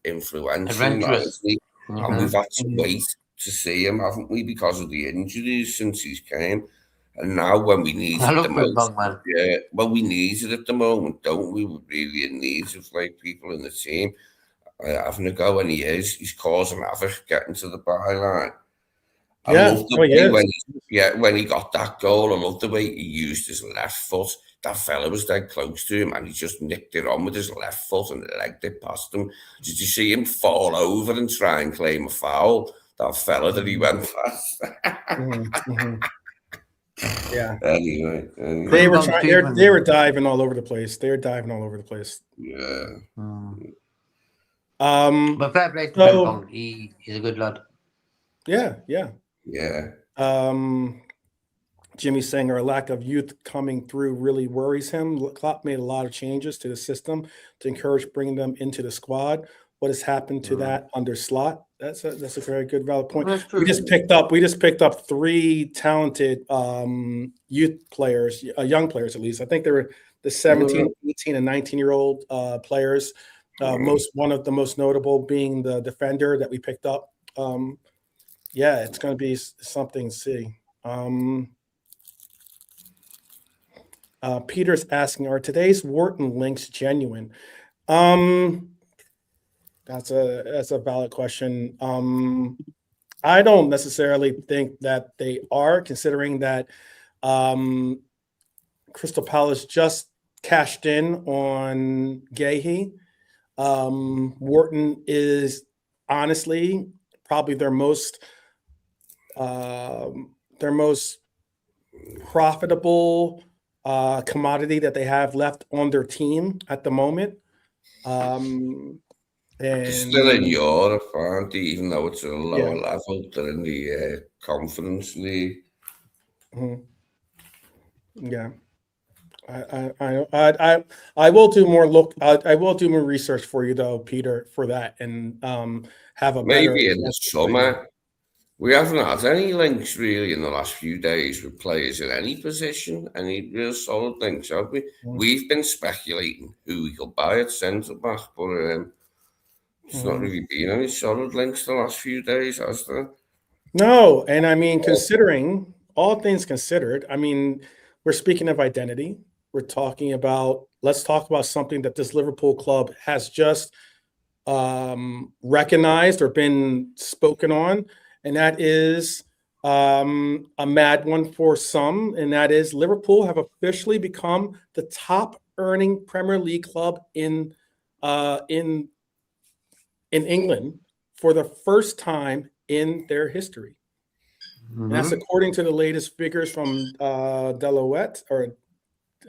Speaker 2: influential now,
Speaker 4: Adventurous.
Speaker 2: isn't he? And we've had to wait to see him, haven't we, because of the injuries since he's came. And now when we need
Speaker 4: I
Speaker 2: it
Speaker 4: love
Speaker 2: the most,
Speaker 4: Frimpong, man.
Speaker 2: yeah, well, we need it at the moment, don't we? We're really in need of like people in the team having a go, and he is. He's causing havoc getting to the byline. I love the way when he got that goal. I love the way he used his left foot. That fella was dead close to him, and he just nicked it on with his left foot and legged it past him. Did you see him fall over and try and claim a foul? That fella that he went past.
Speaker 1: Yeah.
Speaker 2: Anyway.
Speaker 1: They were diving all over the place. They were diving all over the place.
Speaker 2: Yeah.
Speaker 4: But fair play to Frimpong. He's a good lad.
Speaker 1: Yeah.
Speaker 2: Yeah.
Speaker 1: Jimmy's saying our lack of youth coming through really worries him. Klopp made a lot of changes to the system to encourage bringing them into the squad. What has happened to that under Slot? That's a very good valid point. We just picked up 3 talented youth players, young players at least. I think they were the 17, 18, and 19-year-old players. One of the most notable being the defender that we picked up. Yeah, it's going to be something to see. Peter's asking, are today's Wharton links genuine? That's a valid question. I don't necessarily think that they are, considering that Crystal Palace just cashed in on Gahey. Wharton is honestly probably their most profitable commodity that they have left on their team at the moment.
Speaker 2: They're still in Europe, aren't they? Even though it's at a lower level, they're in the Conference League.
Speaker 1: Yeah, I will do more I will do more research for you though, Peter, for that, and have a
Speaker 2: maybe in the summer. We haven't had any links really in the last few days with players in any position, any real solid links, have we? We've been speculating who we could buy at centre back, but it's not really been any solid links the last few days, has there?
Speaker 1: No, and I mean, considering all things considered, I mean, we're speaking of identity. We're talking about, let's talk about something that this Liverpool club has just recognized or been spoken on, and that is a mad one for some, and that is Liverpool have officially become the top earning Premier League club in England for the first time in their history. And that's according to the latest figures from Deloitte, or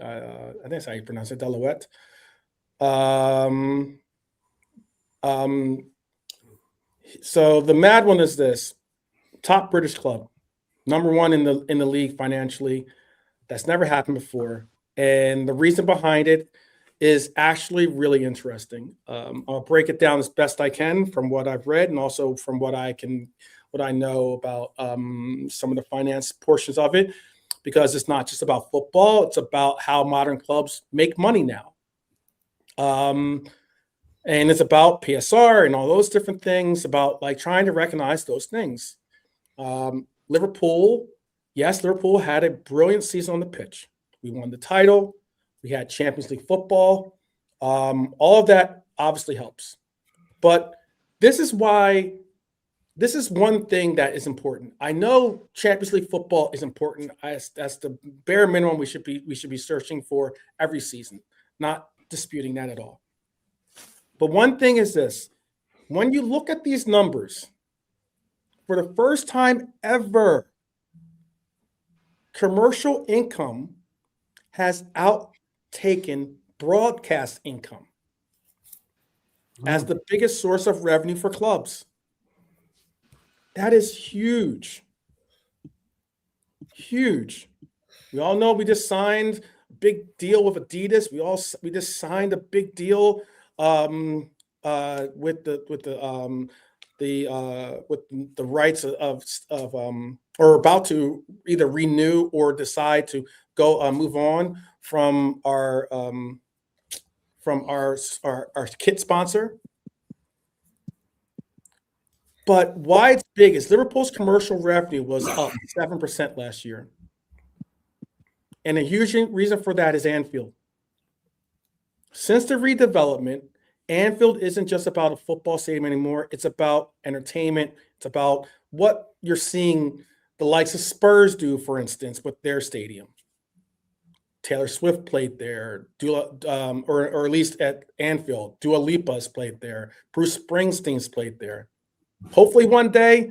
Speaker 1: I think that's how you pronounce it, Deloitte. So the mad one is this: top British club, #1 in the league financially. That's never happened before, and the reason behind it is actually really interesting. I'll break it down as best I can from what I've read, and also from what I know about some of the finance portions of it, because it's not just about football; it's about how modern clubs make money now, and it's about PSR and all those different things, about like trying to recognize those things. Liverpool had a brilliant season on the pitch. We won the title. We had Champions League football. All of that obviously helps. But this is one thing that is important. I know Champions League football is important. That's the bare minimum we should be searching for every season. Not disputing that at all. But one thing is this: when you look at these numbers, for the first time ever, commercial income has outtaken broadcast income as the biggest source of revenue for clubs. That is huge. Huge. We all know we just signed a big deal with Adidas. We just signed a big deal with the rights of or about to either renew or decide to go move on from our kit sponsor. But why it's big is Liverpool's commercial revenue was up 7% last year. And a huge reason for that is Anfield. Since the redevelopment, Anfield isn't just about a football stadium anymore. It's about entertainment. It's about what you're seeing the likes of Spurs do, for instance, with their stadium. Taylor Swift played there, or at least at Anfield. Dua Lipa's played there. Bruce Springsteen's played there. Hopefully one day,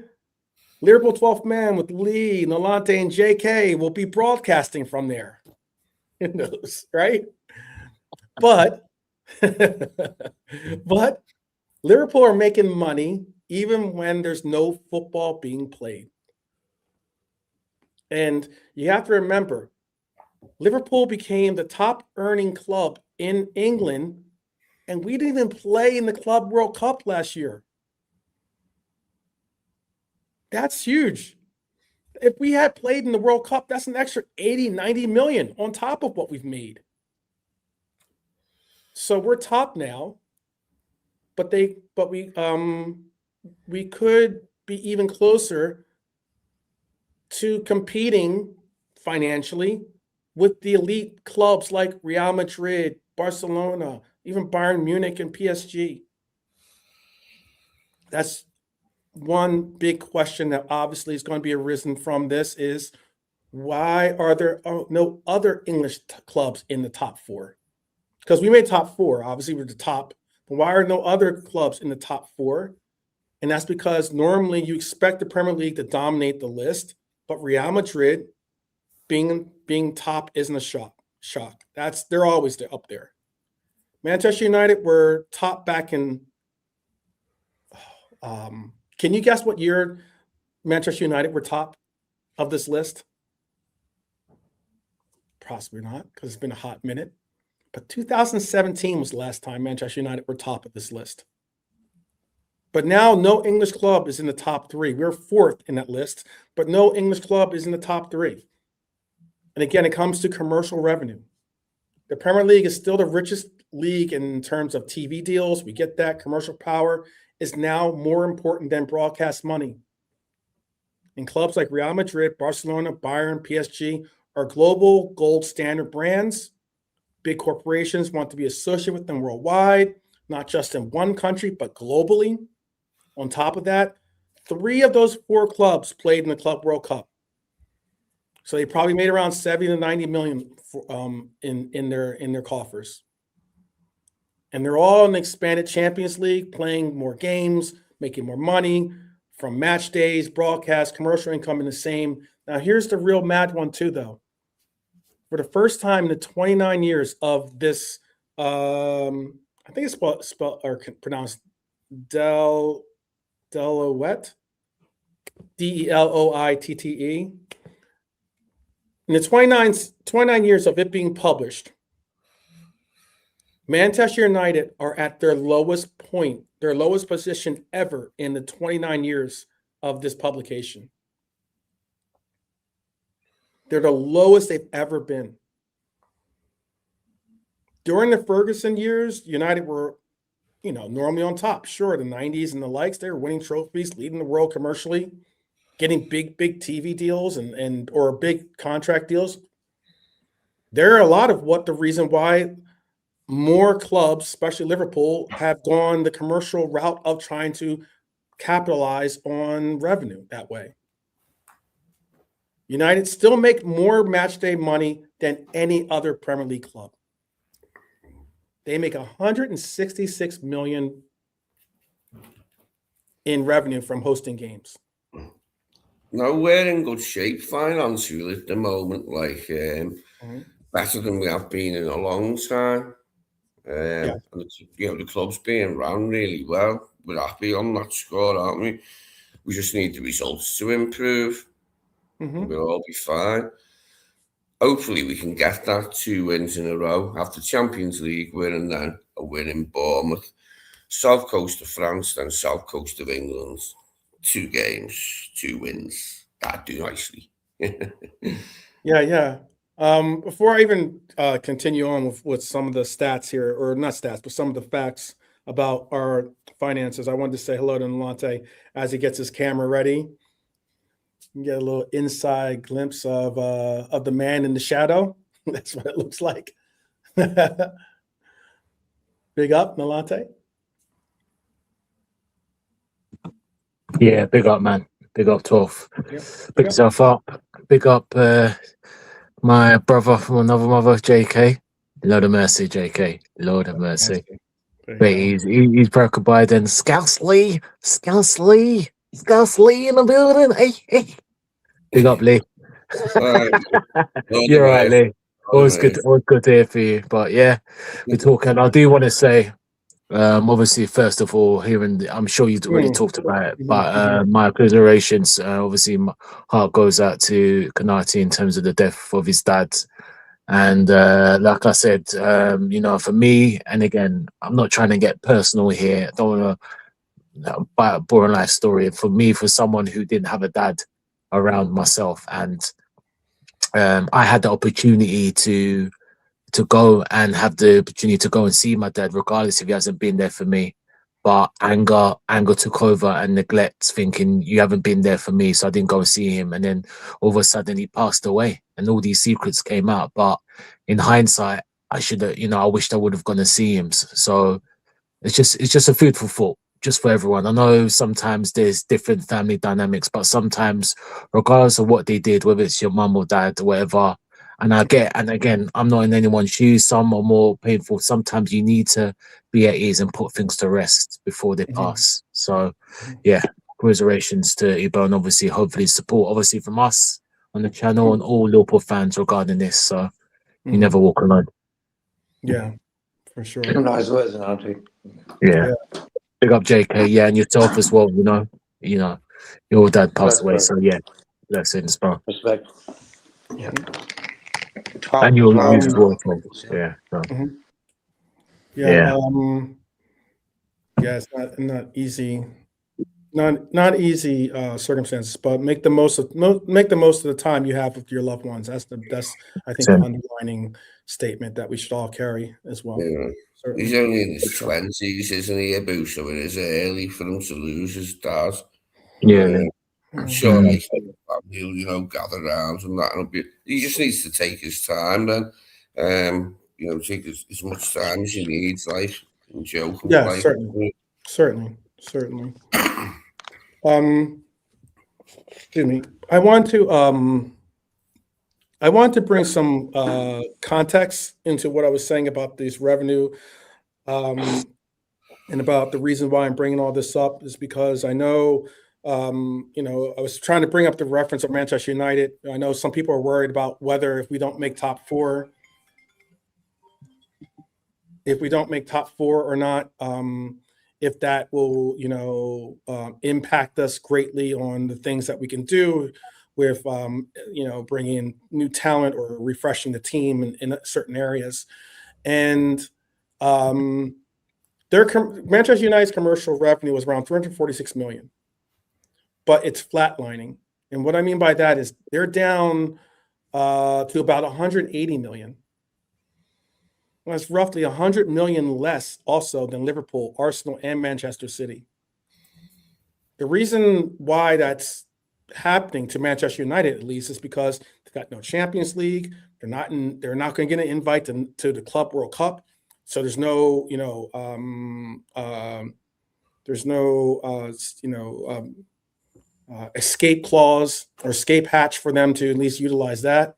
Speaker 1: Liverpool 12th Man with Lee, Nolante, and JK will be broadcasting from there. Who knows, right? But Liverpool are making money even when there's no football being played. And you have to remember, Liverpool became the top earning club in England, and we didn't even play in the Club World Cup last year. That's huge. If we had played in the World Cup, that's an extra 80, 90 million on top of what we've made. So we're top now, but we could be even closer to competing financially with the elite clubs like Real Madrid, Barcelona, even Bayern Munich and PSG. That's one big question that obviously is going to be arisen from this is why are there no other English clubs in the top four? Because we made top four, obviously we're the top, but why are no other clubs in the top four? And that's because normally you expect the Premier League to dominate the list, but Real Madrid being top isn't a shock. They're always up there. Manchester United were top back in can you guess what year Manchester United were top of this list? Possibly not, because it's been a hot minute. But 2017 was the last time Manchester United were top of this list. But now no English club is in the top three. We're fourth in that list, but no English club is in the top three. And again, it comes to commercial revenue. The Premier League is still the richest league in terms of TV deals. We get that. Commercial power is now more important than broadcast money. And clubs like Real Madrid, Barcelona, Bayern, PSG are global gold standard brands. Big corporations want to be associated with them worldwide, not just in one country, but globally. On top of that, 3 of those 4 clubs played in the Club World Cup. So they probably made around 70 to 90 million in their coffers. And they're all in the expanded Champions League, playing more games, making more money from match days, broadcast, commercial income in the same. Now, here's the real mad one too, though. For the first time in the 29 years of this, I think it's spelled or pronounced Deloitte, Deloitte. In the 29 years of it being published, Manchester United are at their lowest point, their lowest position ever in the 29 years of this publication. They're the lowest they've ever been. During the Ferguson years, United were, normally on top. Sure, the 90s and the likes, they were winning trophies, leading the world commercially, getting big TV deals or big contract deals. There are a lot of the reason why more clubs, especially Liverpool, have gone the commercial route of trying to capitalize on revenue that way. United still make more match day money than any other Premier League club. They make 166 million in revenue from hosting games.
Speaker 2: No, we're in good shape financially at the moment, better than we have been in a long time. And the club's being run really well. We're happy on that score, aren't we? We just need the results to improve. We'll all be fine. Hopefully, we can get that 2 wins in a row after Champions League win and then a win in Bournemouth. South Coast of France, then South Coast of England. 2 games, 2 wins. That'd do nicely.
Speaker 1: Yeah. Before I even continue on with some of the stats here, or not stats, but some of the facts about our finances, I wanted to say hello to Nolante as he gets his camera ready. You get a little inside glimpse of the man in the shadow. That's what it looks like. Big up, Nolante.
Speaker 5: Yeah, big up, man. Big up, 12.
Speaker 1: Yeah.
Speaker 5: Big yourself up. Big up my brother from another mother, JK. Lord of mercy, JK. Lord of mercy. But he's broken by then. Scousely in the building. Hey. Big up, Lee. You're right, Lee. Always good to hear for you. But yeah, we're talking. I do want to say, obviously, first of all, I'm sure you've already talked about it, but my commiserations, obviously, my heart goes out to Konaté in terms of the death of his dad. And like I said, for me, and again, I'm not trying to get personal here. I don't want to buy a boring life story. For me, for someone who didn't have a dad around myself, and I had the opportunity to go and have the opportunity to go and see my dad, regardless if he hasn't been there for me. But anger took over and neglect, thinking you haven't been there for me, so I didn't go and see him. And then all of a sudden he passed away, and all these secrets came out. But in hindsight, I should have, I wished I would have gone to see him. So it's just a food for thought, just for everyone. I know sometimes there's different family dynamics, but sometimes, regardless of what they did, whether it's your mum or dad or whatever. And again, I'm not in anyone's shoes. Some are more painful. Sometimes you need to be at ease and put things to rest before they pass. So, yeah, commiserations to Ibo, and obviously, hopefully, support, obviously, from us on the channel and all Liverpool fans regarding this. So, you never walk alone.
Speaker 1: Yeah, for sure.
Speaker 4: Nice words, Auntie.
Speaker 5: Yeah. Big up, JK. Yeah, and yourself as well. Your dad passed away. So, yeah, blessings, bro.
Speaker 4: Respect.
Speaker 1: Yeah.
Speaker 5: And you'll lose as well, folks. Yeah. So.
Speaker 1: Yeah. It's not easy. Not easy circumstances, but make the most of the time you have with your loved ones. That's I think the underlining statement that we should all carry as well.
Speaker 2: Yeah. He's only in his 20s, isn't he, Abu? So it is early for him to lose his dad.
Speaker 5: Yeah.
Speaker 2: I'm sure he'll gather around and that. He just needs to take his time then. Take as much time as he needs, like, and joke.
Speaker 1: Yeah, certainly. Excuse me. I want to bring some context into what I was saying about this revenue, and about the reason why I'm bringing all this up is because I know. I was trying to bring up the reference of Manchester United. I know some people are worried about whether if we don't make top four or not, if that will, impact us greatly on the things that we can do with, bringing in new talent or refreshing the team in certain areas. And Manchester United's commercial revenue was around 346 million. But it's flatlining. And what I mean by that is they're down to about 180 million. Well, that's roughly 100 million less also than Liverpool, Arsenal, and Manchester City. The reason why that's happening to Manchester United, at least, is because they've got no Champions League. They're not going to get an invite to the Club World Cup. So there's no, escape clause or escape hatch for them to at least utilize that.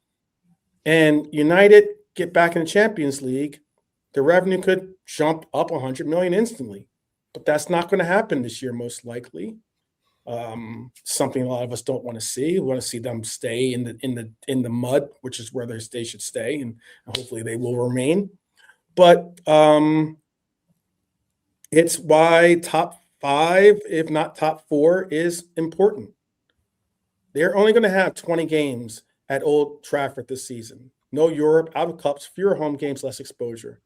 Speaker 1: And United get back in the Champions League, the revenue could jump up 100 million instantly. But that's not going to happen this year, most likely. Something a lot of us don't want to see. We want to see them stay in the mud, which is where they should stay, and hopefully they will remain. But it's why top 5, if not top 4, is important. They're only going to have 20 games at Old Trafford this season. No Europe, out of cups, fewer home games, less exposure.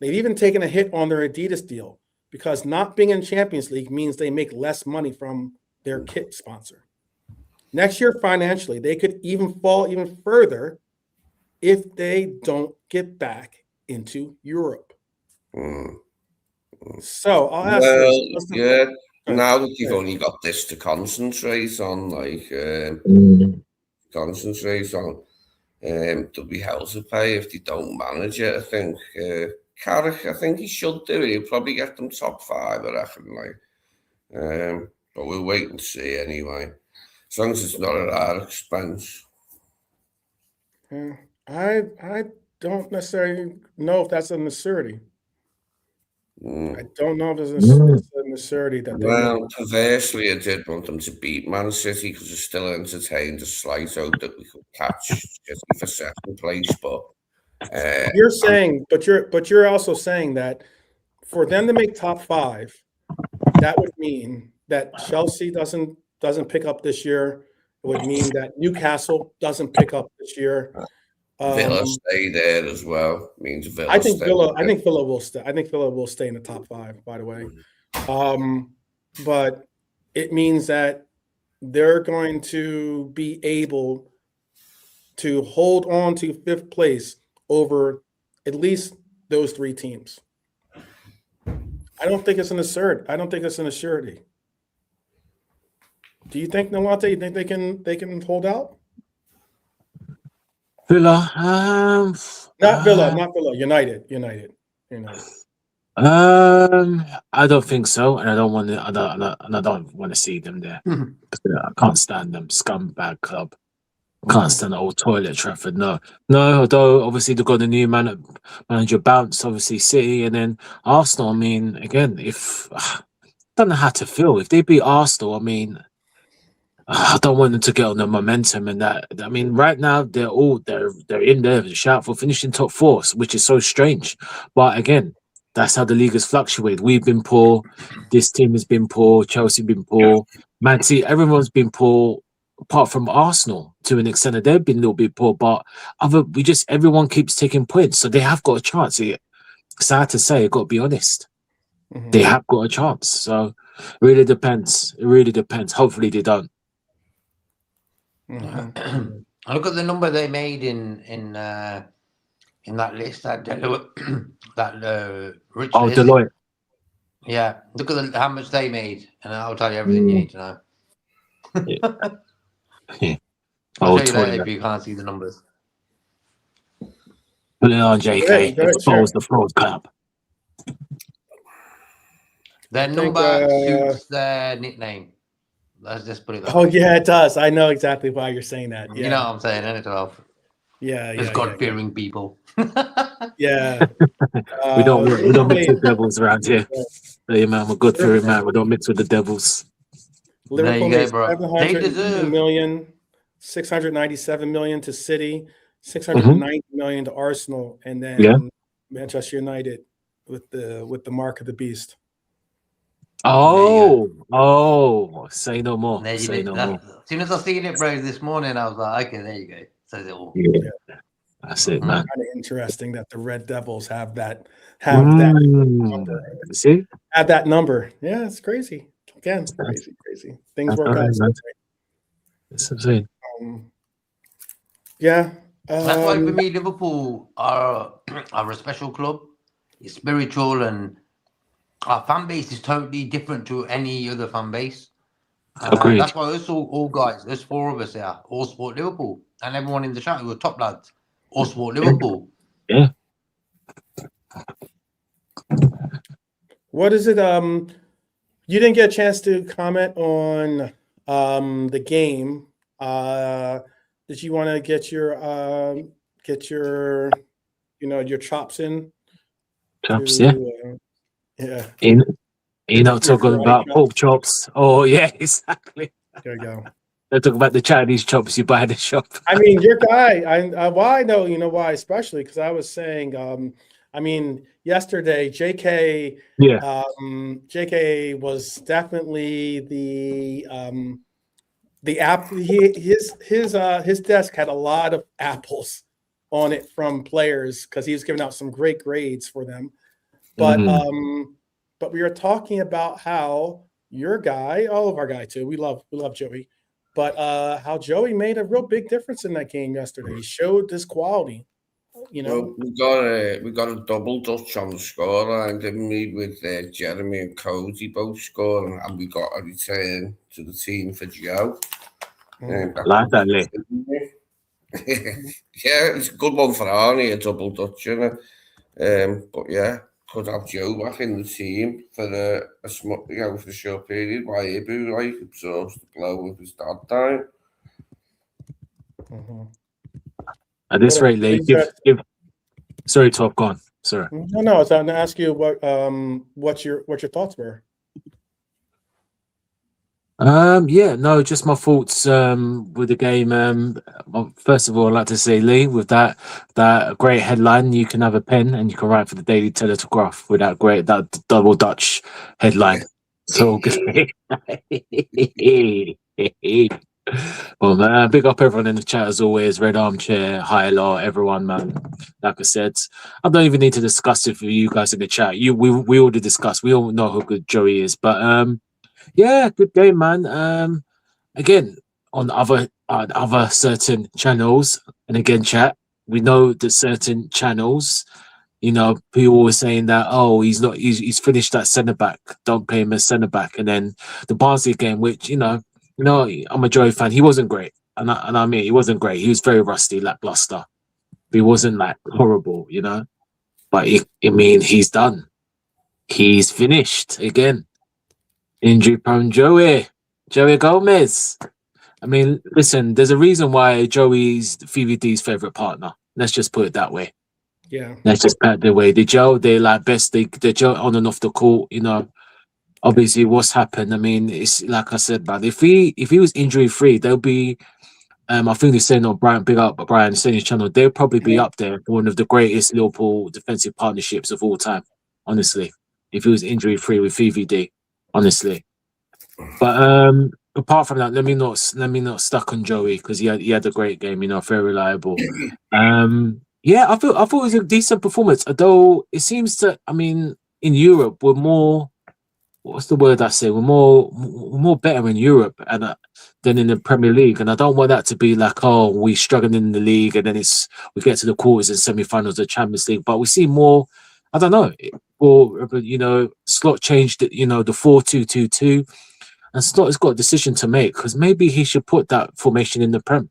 Speaker 1: They've even taken a hit on their Adidas deal because not being in Champions League means they make less money from their kit sponsor. Next year, financially, they could even fall even further if they don't get back into Europe. So I'll ask this.
Speaker 2: Yeah, now that you've only got this to concentrate on, they'll be hell to pay if they don't manage it, I think. Carrick, I think he should do it. He'll probably get them top 5, I reckon. But we'll wait and see anyway. As long as it's not at our expense.
Speaker 1: I don't necessarily know if that's a necessity. I don't know if it's a necessity that they.
Speaker 2: Well, perversely, I did want them to beat Man City because it still entertained a slight hope that we could catch City for second place. But
Speaker 1: you're saying, but you're also saying that for them to make top 5, that would mean that Chelsea doesn't pick up this year. It would mean that Newcastle doesn't pick up this year.
Speaker 2: Villa stay there as well. Means Villa.
Speaker 1: I think Villa will stay. I think Villa will stay in the top 5. By the way, but it means that they're going to be able to hold on to 5th place over at least those 3 teams. I don't think it's an absurd. I don't think it's an assurity. Do you think, Nalante, you think they can hold out?
Speaker 5: Villa,
Speaker 1: not Villa, United.
Speaker 5: I don't think so, and I don't want to. I don't want to see them there. I can't stand them, scumbag club. Can't stand the old toilet Trafford. No. Although obviously they've got the new manager bounce, obviously City, and then Arsenal. I mean, again, if I don't know how to feel if they beat Arsenal. I mean, I don't want them to get on the momentum and that. I mean, right now they're in there the shout for finishing top 4, which is so strange. But again, that's how the league has fluctuated. We've been poor. This team has been poor. Chelsea been poor. Man City, everyone's been poor, apart from Arsenal to an extent. They've been a little bit poor, but everyone keeps taking points, so they have got a chance. It's sad to say, I've got to be honest. They have got a chance. So it really depends. Hopefully they don't.
Speaker 4: I look at the number they made in that list, that Deloitte, that rich list.
Speaker 5: Deloitte.
Speaker 4: Yeah, look at how much they made, and I'll tell you everything you need to know. I'll show you later if you can't see the numbers.
Speaker 5: Put it on, JK. The floor's clap.
Speaker 4: Their number suits their nickname. Let's just put it that way.
Speaker 1: Oh, yeah, it does. I know exactly why you're saying that. Yeah.
Speaker 4: You know what I'm saying, isn't it, 12?
Speaker 1: Yeah.
Speaker 4: There's God-fearing people.
Speaker 1: Yeah.
Speaker 5: We don't mix with devils around here. Yeah, man, I'm a God-fearing man. We don't mix with the devils.
Speaker 1: Liverpool
Speaker 4: there you go, bro. They
Speaker 1: 697 million to City, 690 million to Arsenal, and then Manchester United with the mark of the beast.
Speaker 5: Say no more. Say no more.
Speaker 4: As soon as I seen it, bro, this morning, I was like, okay, there you go. Says it all.
Speaker 5: Yeah. That's it, man.
Speaker 1: Kind of interesting that the Red Devils have that number.
Speaker 5: See?
Speaker 1: Have that number. Yeah, it's crazy. Again, crazy. Things work out.
Speaker 5: That's insane.
Speaker 1: Yeah.
Speaker 4: That's why for me, Liverpool are a special club. It's spiritual, and our fan base is totally different to any other fan base.
Speaker 5: Agreed.
Speaker 4: That's why us all guys, there's 4 of us here, all support Liverpool, and everyone in the chat who are top lads, all support Liverpool.
Speaker 5: Yeah.
Speaker 1: What is it? You didn't get a chance to comment on the game. Did you want to get your your chops in?
Speaker 5: Chops, yeah. You're not talking about pork chops. Oh yeah, exactly.
Speaker 1: There you go.
Speaker 5: They're talking about the Chinese chops you buy at the shop.
Speaker 1: I mean, your guy. I know. You know why? Especially because I was saying, I mean, yesterday,
Speaker 5: Yeah.
Speaker 1: JK was definitely the app. His desk had a lot of apples on it from players because he was giving out some great grades for them. But but we were talking about how your guy, all of our guy too, we love Joey, but how Joey made a real big difference in that game yesterday. He showed his quality, you know.
Speaker 2: Well, we got a double Dutch on the scoreline, didn't we? With Jeremy and Cody both scoring, and we got a return to the team for Joe.
Speaker 5: Like that, Lee.
Speaker 2: Yeah, it's a good one for Arnie, a double Dutch, you know. But yeah, could have Joe back in the team for a small, you know, for a short period while Ibu like absorbs the blow with his dad dying.
Speaker 5: At this rate, Lee, give. Sorry, Top, go on. Sorry.
Speaker 1: No, I was going to ask you what your thoughts were.
Speaker 5: Yeah, no, just my thoughts with the game. Well, first of all, I'd like to say, Lee, with that great headline, you can have a pen and you can write for the Daily Telegraph with that double Dutch headline. So good. Well, man, big up everyone in the chat as always. Red Armchair, High Law, everyone, man. Like I said, I don't even need to discuss it for you guys in the chat. We already discussed. We all know how good Joey is, but yeah, good game, man. Again, on other certain channels, and again, chat, we know that certain channels, you know, people were saying that, oh, he's finished at centre back, don't play him as centre back, and then the Barnsley game, which you know, I'm a Joey fan. He wasn't great, and I mean, he wasn't great. He was very rusty, lackluster. He wasn't like horrible, you know. But I mean, he's done. He's finished again. Injury prone Joey Gomez. I mean, listen, there's a reason why Joey's VVD's favourite partner. Let's just put it that way.
Speaker 1: Yeah.
Speaker 5: Let's just put it the way. They're like best. They're Joe on and off the court, you know. Obviously, what's happened? I mean, it's like I said, but if he was injury free, they'll be. I think they're saying on Brian, big up Brian, saying his channel, they'll probably be up there for one of the greatest Liverpool defensive partnerships of all time. Honestly, if he was injury free with VVD, honestly. But apart from that, let me not stuck on Joey because he had a great game, you know, very reliable. Yeah, I thought it was a decent performance, although it seems to. I mean, in Europe, we're more. What's the word I say? We're more better in Europe and than in the Premier League, and I don't want that to be like, oh, we struggling in the league, and then we get to the quarters and semi-finals of the Champions League. But we see more. I don't know, or you know, Slot changed, you know, the 4-2-2-2, and Slot has got a decision to make because maybe he should put that formation in the Prem.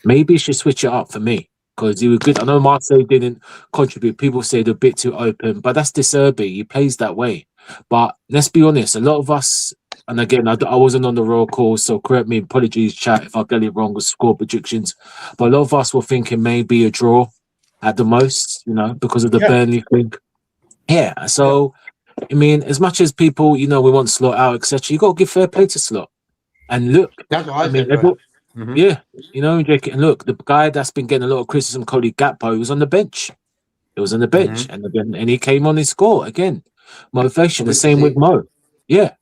Speaker 5: Maybe he should switch it up for me. Because he was good. I know Marseille didn't contribute. People say they're a bit too open, but that's De Zerbi. He plays that way. But let's be honest, a lot of us, and again, I wasn't on the roll call, so correct me, apologies, chat, if I get it wrong with score predictions. But a lot of us were thinking maybe a draw at the most, you know, because of the Burnley thing. Yeah, so, I mean, as much as people, you know, we want Slot out, etc., you got to give fair play to Slot. And look,
Speaker 4: that's what I mean,
Speaker 5: yeah, you know, Jake, and look, the guy that's been getting a lot of criticism, Cody Gakpo, was on the bench. He was on the bench, and he came on his score again. Motivation, the same with Mo. Yeah,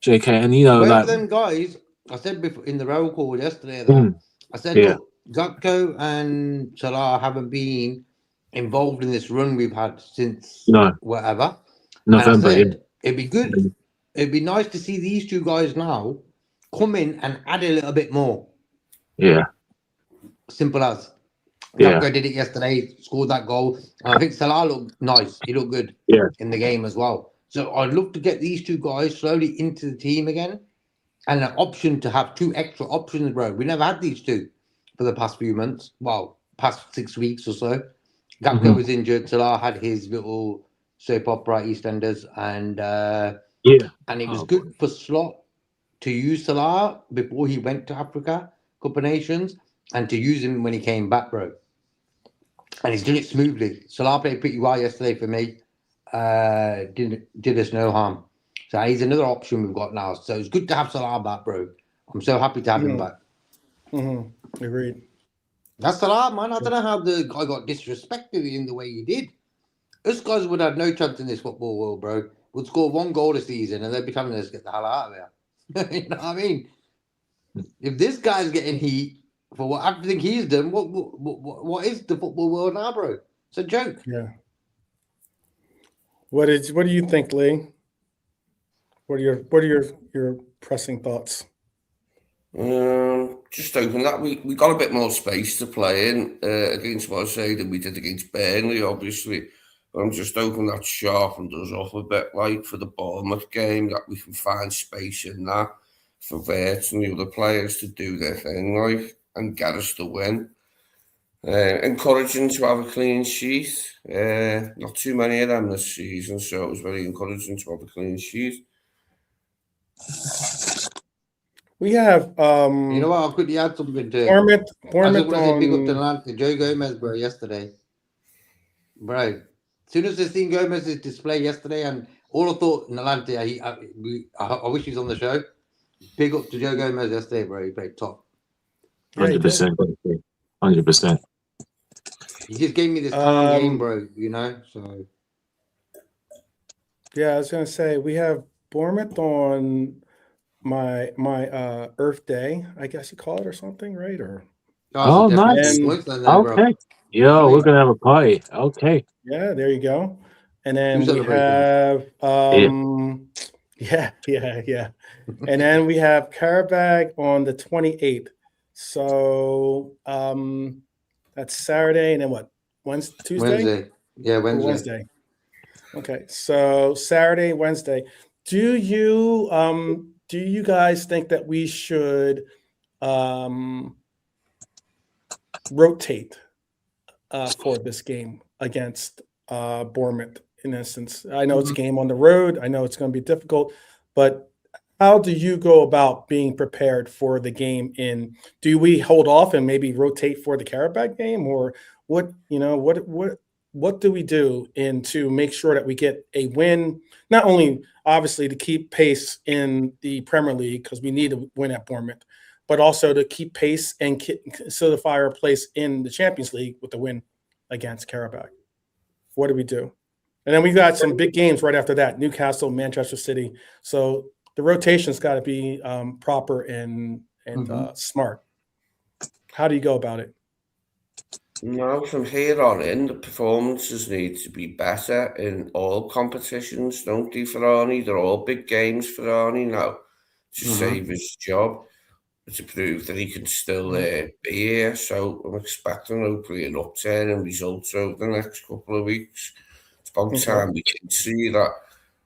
Speaker 5: JK, and you know,
Speaker 4: both
Speaker 5: like
Speaker 4: of them guys. I said before in the roll call yesterday that I said, look, Gakpo and Salah haven't been involved in this run we've had since whatever.
Speaker 5: November.
Speaker 4: And I said, it'd be good. It'd be nice to see these two guys now come in and add a little bit more.
Speaker 5: Yeah.
Speaker 4: Simple as. Gakpo did it yesterday, scored that goal. And I think Salah looked nice. He looked good in the game as well. So I'd love to get these two guys slowly into the team again. And an option to have two extra options, bro. We never had these two for the past few months. Well, past 6 weeks or so. Gakpo was injured. Salah had his little soap opera EastEnders. And it was good for Slot to use Salah before he went to Africa, Cup of Nations, and to use him when he came back, bro. And he's done it smoothly. Salah played pretty well yesterday for me. Did us no harm. So he's another option we've got now. So it's good to have Salah back, bro. I'm so happy to have him back.
Speaker 1: Agreed.
Speaker 4: That's Salah, man. I don't know how the guy got disrespected in the way he did. Us guys would have no chance in this football world, bro. Would score 1 goal a season and they'd be telling us to get the hell out of here. You know what I mean? If this guy's getting heat for what everything he's done, what is the football world now, bro? It's a joke.
Speaker 1: Yeah. What do you think, Lee? What are your pressing thoughts?
Speaker 2: Just hoping that we got a bit more space to play in against Marseille than we did against Burnley, obviously. But I'm just hoping that sharpened us up a bit, like for the Bournemouth game, that we can find space in that for Vert and the other players to do their thing, like, and get us the win. Encouraging to have a clean sheet. Not too many of them this season, so it was very encouraging to have a clean sheet.
Speaker 1: We have
Speaker 4: You know what? I quickly add something to
Speaker 1: Bournemouth
Speaker 4: I just want to say big up to
Speaker 1: on,
Speaker 4: Atlanta, Joe Gomez, bro, yesterday. Bro, as soon as I seen Gomez's display yesterday, and all I thought in Atlanta, I wish he was on the show. Big up to Joe Gomez yesterday, bro. He played top.
Speaker 1: Yeah, he did.
Speaker 5: 100%. 100%.
Speaker 4: He just gave me this calm game, bro, you know? So
Speaker 1: yeah, I was gonna say we have Bournemouth on my Earth Day, I guess you call it, or something, right? Or
Speaker 5: Oh, nice. Okay. Yo, we're gonna have a party. Okay.
Speaker 1: yeah, there you go. And then
Speaker 4: You
Speaker 1: we
Speaker 4: celebrate
Speaker 1: have and then we have Karabag on the 28th. So that's Saturday, and then what? Tuesday?
Speaker 4: Wednesday. Yeah,
Speaker 1: Or
Speaker 4: Wednesday.
Speaker 1: Wednesday. Okay, so Saturday, Wednesday. Do you guys think that we should rotate for this game against Bournemouth? In essence, I know it's a game on the road. I know it's going to be difficult, but how do you go about being prepared for the game? Do we hold off and maybe rotate for the Karabakh game, or what? You know, what do we do to make sure that we get a win? Not only obviously to keep pace in the Premier League, because we need to win at Bournemouth, but also to keep pace and solidify our place in the Champions League with the win against Karabakh. What do we do? And then we got some big games right after that: Newcastle, Manchester City. So the rotation's got to be proper and smart. How do you go about it?
Speaker 2: No, from here on in, the performances need to be better in all competitions, don't they, for Arnie? They're all big games for Arnie now to save his job, to prove that he can still be here. So I'm expecting hopefully an upturn in results over the next couple of weeks. It's about time we can see that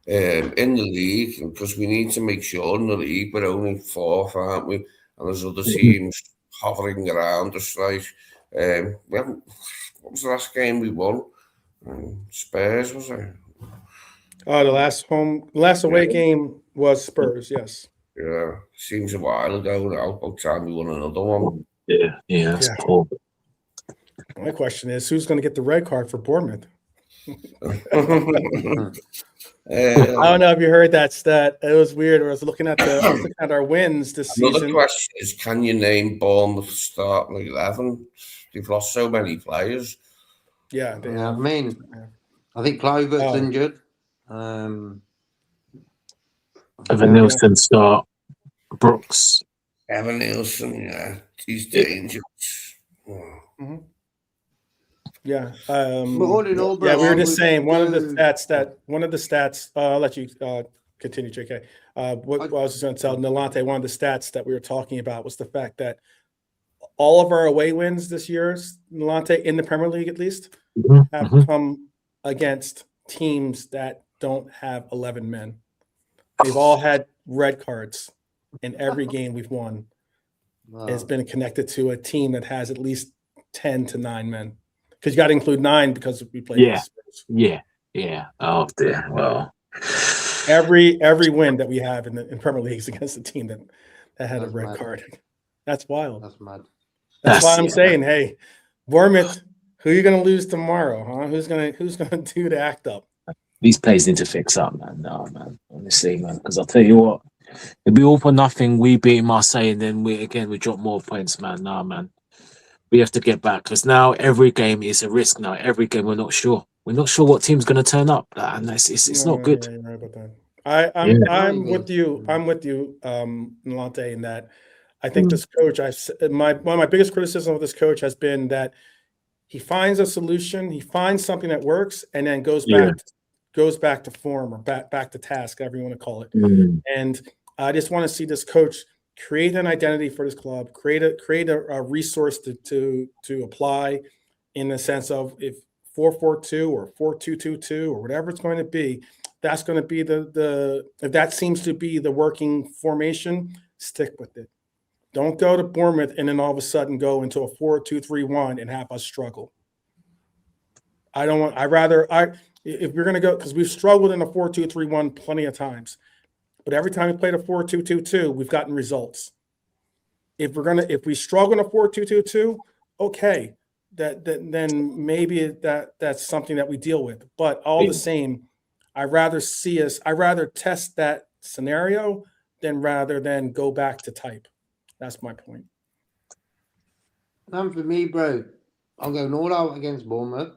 Speaker 2: in the league, because we need to make sure in the league we're only fourth, aren't we? And there's other teams hovering around us, like. What was the last game we won? Spurs, was it?
Speaker 1: Oh, the last away game was Spurs. Yes.
Speaker 2: Yeah, seems a while ago now. About time we won another one.
Speaker 5: Yeah, that's cool.
Speaker 1: My question is, who's going to get the red card for Bournemouth? I don't know if you heard that stat. It was weird. I was looking at our wins this season.
Speaker 2: Another question is, can you name Bournemouth starting 11? They've lost so many players.
Speaker 1: Yeah,
Speaker 4: I mean, I think Kluivert's injured.
Speaker 5: Evan Nielsen start. Brooks.
Speaker 2: Evan Nielsen, yeah, he's dangerous.
Speaker 1: Yeah.
Speaker 4: But all in all, bro,
Speaker 1: yeah, we were just saying one of the stats. I'll let you continue, JK. What I was just going to tell Nalante, one of the stats that we were talking about was the fact that all of our away wins this year, Nalante, in the Premier League at least, have come against teams that don't have 11 men. They've all had red cards, and every game we've won has been connected to a team that has at least 10 to 9 men. Because you got to include 9 because we played.
Speaker 5: Yeah. Oh dear. Well,
Speaker 1: every win that we have in Premier League is against a team that had a red card. That's wild.
Speaker 4: That's mad.
Speaker 1: That's why I'm saying, hey, Bournemouth, who are you going to lose tomorrow? Huh? Who's going to do the act up?
Speaker 5: These players need to fix up, man. No, man. Honestly, man. Because I'll tell you what, it'd be all for nothing. We beat Marseille, and then we drop more points, man. Nah, man. We have to get back, because now every game is a risk. Now every game we're not sure. we're not sure what team's going to turn up, and it's not good.
Speaker 1: Yeah, you're right about that. I'm with you. I'm with you, Nalante, in that I think this coach. One of my biggest criticism of this coach has been that he finds a solution, he finds something that works, and then goes back to form, or back to task, however you want to call it. And I just want to see this coach create an identity for this club, create a resource to apply, in the sense of, if 4-4-2 or 4-2-2-2 or whatever it's going to be, that's going to be if that seems to be the working formation, stick with it. Don't go to Bournemouth and then all of a sudden go into a 4-2-3-1 and have us struggle. If we're going to go, because we've struggled in a 4-2-3-1 plenty of times, but every time we played a 4-2-2-2, we've gotten results. If we struggle in a 4-2-2-2, okay, then maybe that's something that we deal with. But all the same, I'd rather test that scenario rather than go back to type. That's my point.
Speaker 4: And for me, bro, I'm going all out against Bournemouth.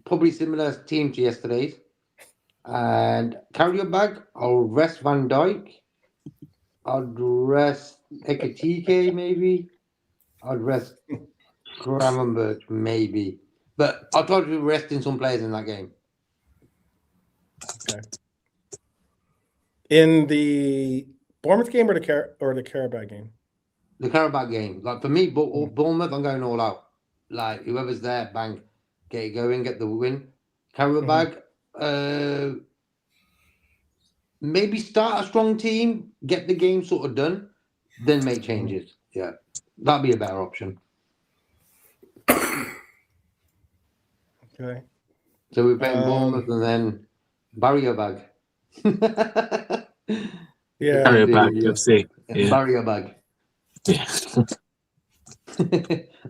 Speaker 4: Probably similar team to yesterday's. And carry your bag. I'll rest Van Dijk. I'd rest Ekatike, maybe. I'd rest Gravenberch, maybe. But I'll try to be resting some players in that game.
Speaker 1: Okay. In the Bournemouth game or the Carabao game?
Speaker 4: The Carabao game. Like, for me, Bournemouth, I'm going all out. Like, whoever's there, bang, get it going, get the win. Carabao, maybe start a strong team, get the game sort of done, then make changes. Yeah, that'd be a better option.
Speaker 1: Okay.
Speaker 4: So we're playing Bournemouth and then barrier bag.
Speaker 1: Yeah.
Speaker 5: Carry it back, FC. Yeah.
Speaker 4: Barrier bag.
Speaker 5: Yeah.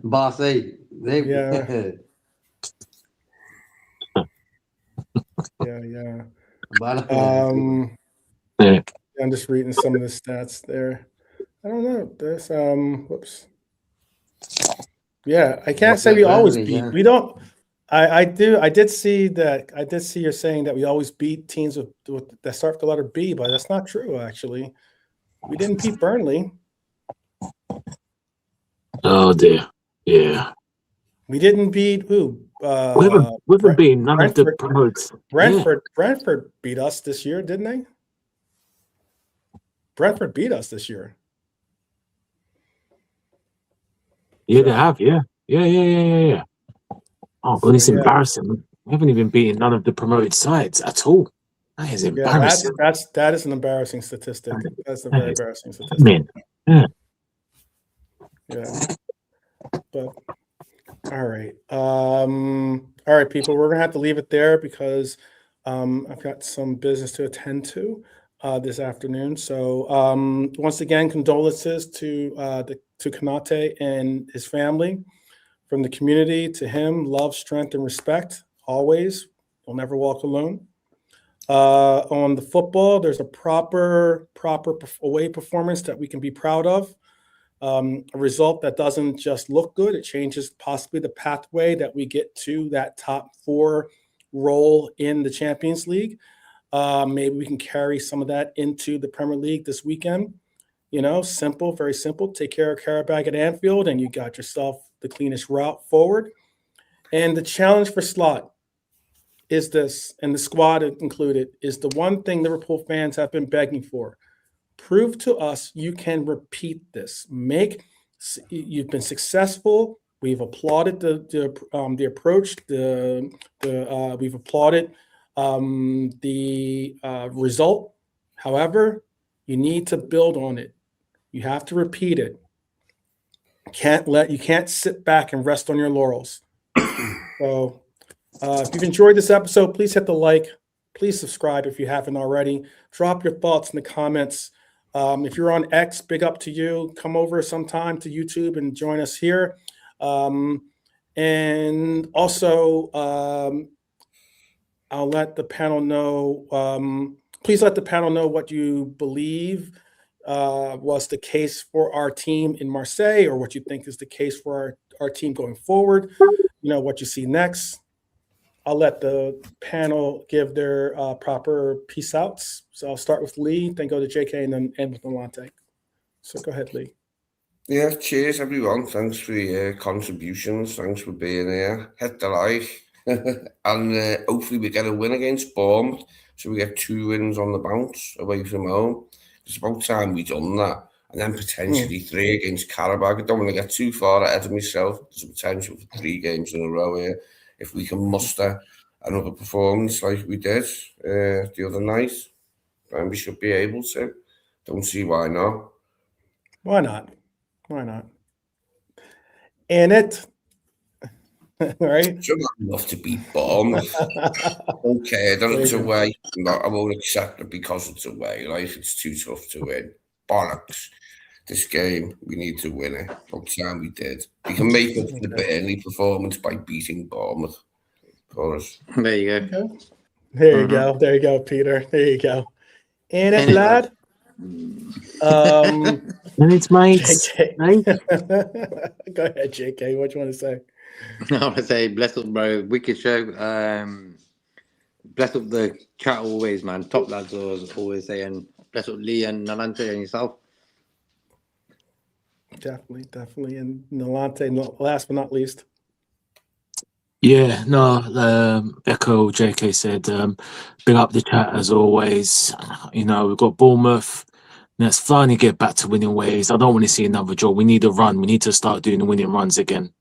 Speaker 4: Marseille.
Speaker 1: Yeah.
Speaker 5: Yeah.
Speaker 1: I'm just reading some of the stats there. I don't know. There's whoops. Yeah, I can't say we always beat.
Speaker 4: Yeah.
Speaker 1: We don't. I did see that. I did see you're saying that we always beat teams with that start with the letter B, but that's not true. Actually, we didn't beat Burnley.
Speaker 5: Oh dear. Yeah.
Speaker 1: We didn't beat who?
Speaker 5: We haven't been none of the promotes.
Speaker 1: Brentford beat us this year, didn't they? Brentford beat us this year.
Speaker 5: Yeah, they have. Yeah. Oh God, it's embarrassing. We haven't even beaten none of the promoted sides at all. That is embarrassing.
Speaker 1: That is an embarrassing statistic. That's a very embarrassing statistic.
Speaker 5: Man. Yeah.
Speaker 1: Yeah. But all right. All right, people, we're gonna have to leave it there because I've got some business to attend to this afternoon. So once again, condolences to Konaté and his family. From the community to him, love, strength, and respect always. You'll never walk alone. On the football, there's a proper away performance that we can be proud of. A result that doesn't just look good, it changes possibly the pathway that we get to that top 4 role in the Champions League. Maybe we can carry some of that into the Premier League this weekend. You know, simple, very simple. Take care of Carabao at Anfield, and you got yourself the cleanest route forward. And the challenge for Slot is this, and the squad included, is the one thing Liverpool fans have been begging for. Prove to us you can repeat this. You've been successful. We've applauded the approach. We've applauded the result. However, you need to build on it. You have to repeat it. You can't sit back and rest on your laurels. So if you've enjoyed this episode, please hit the like. Please subscribe if you haven't already. Drop your thoughts in the comments. If you're on X, big up to you. Come over sometime to YouTube and join us here. And also, I'll let the panel know. Please let the panel know what you believe was the case for our team in Marseille, or what you think is the case for our team going forward. You know, what you see next. I'll let the panel give their proper peace outs. So I'll start with Lee, then go to JK, and then end with Nolante. So go ahead, Lee.
Speaker 2: Yeah, cheers everyone. Thanks for your contributions. Thanks for being here. Hit the like. And hopefully we get a win against Bournemouth. So we get 2 wins on the bounce away from home. It's about time we done that. And then potentially 3 against Karabakh. I don't want to get too far ahead of myself. There's a potential for 3 games in a row here. If we can muster another performance like we did the other night, then we should be able to. Don't see why not.
Speaker 1: Why not? Why not? And it, right?
Speaker 2: Should not enough to beat Bournemouth. Okay, that it's away. No, I won't accept it because it's away. Like, it's too tough to win. Bollocks. This game, we need to win it. About time we did. We can make up the Burnley performance by beating Bournemouth. For us.
Speaker 4: There you go.
Speaker 1: There you go. There you go, Peter. There you go. And it, lad.
Speaker 5: And it's mates.
Speaker 1: JK. Go ahead, JK. What you want to say?
Speaker 4: I want to say, bless up, bro. Wicked show. Bless up the chat always, man. Top lads always saying, bless up Lee and Nolante and yourself.
Speaker 1: Definitely. And Nolante, last but not least.
Speaker 5: Yeah, no, echo JK said, big up the chat as always. You know, we've got Bournemouth. Let's finally get back to winning ways. I don't want to see another draw. We need a run. We need to start doing the winning runs again.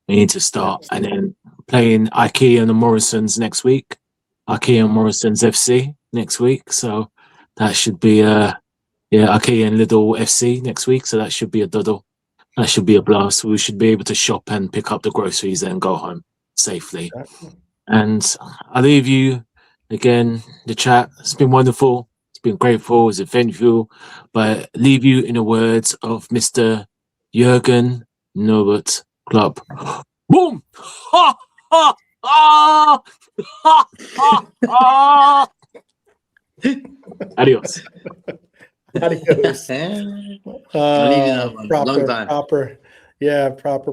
Speaker 5: We need to start. And then playing IKEA and the Morrisons next week. IKEA and Morrisons FC next week. So that should be, IKEA and Lidl FC next week. So that should be a doddle. That should be a blast. We should be able to shop and pick up the groceries and go home safely. And I leave you again, the chat. It's been wonderful. It's been grateful. It's eventful. But leave you in the words of Mr. Jurgen Norbert Club. Boom! Ha! Ha! Ah! Ha! Ha! Ah! Adios.
Speaker 1: Adios.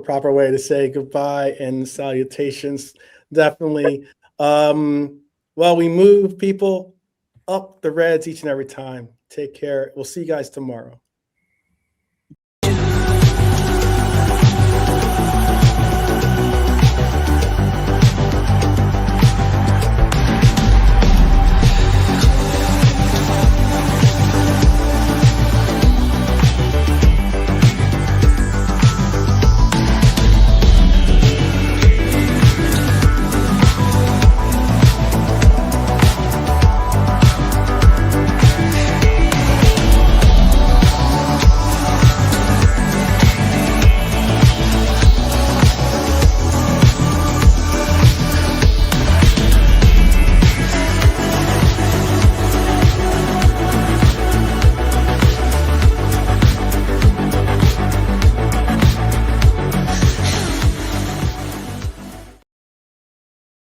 Speaker 1: Proper way to say goodbye and salutations. Definitely. Well, we move people up the Reds each and every time. Take care. We'll see you guys tomorrow.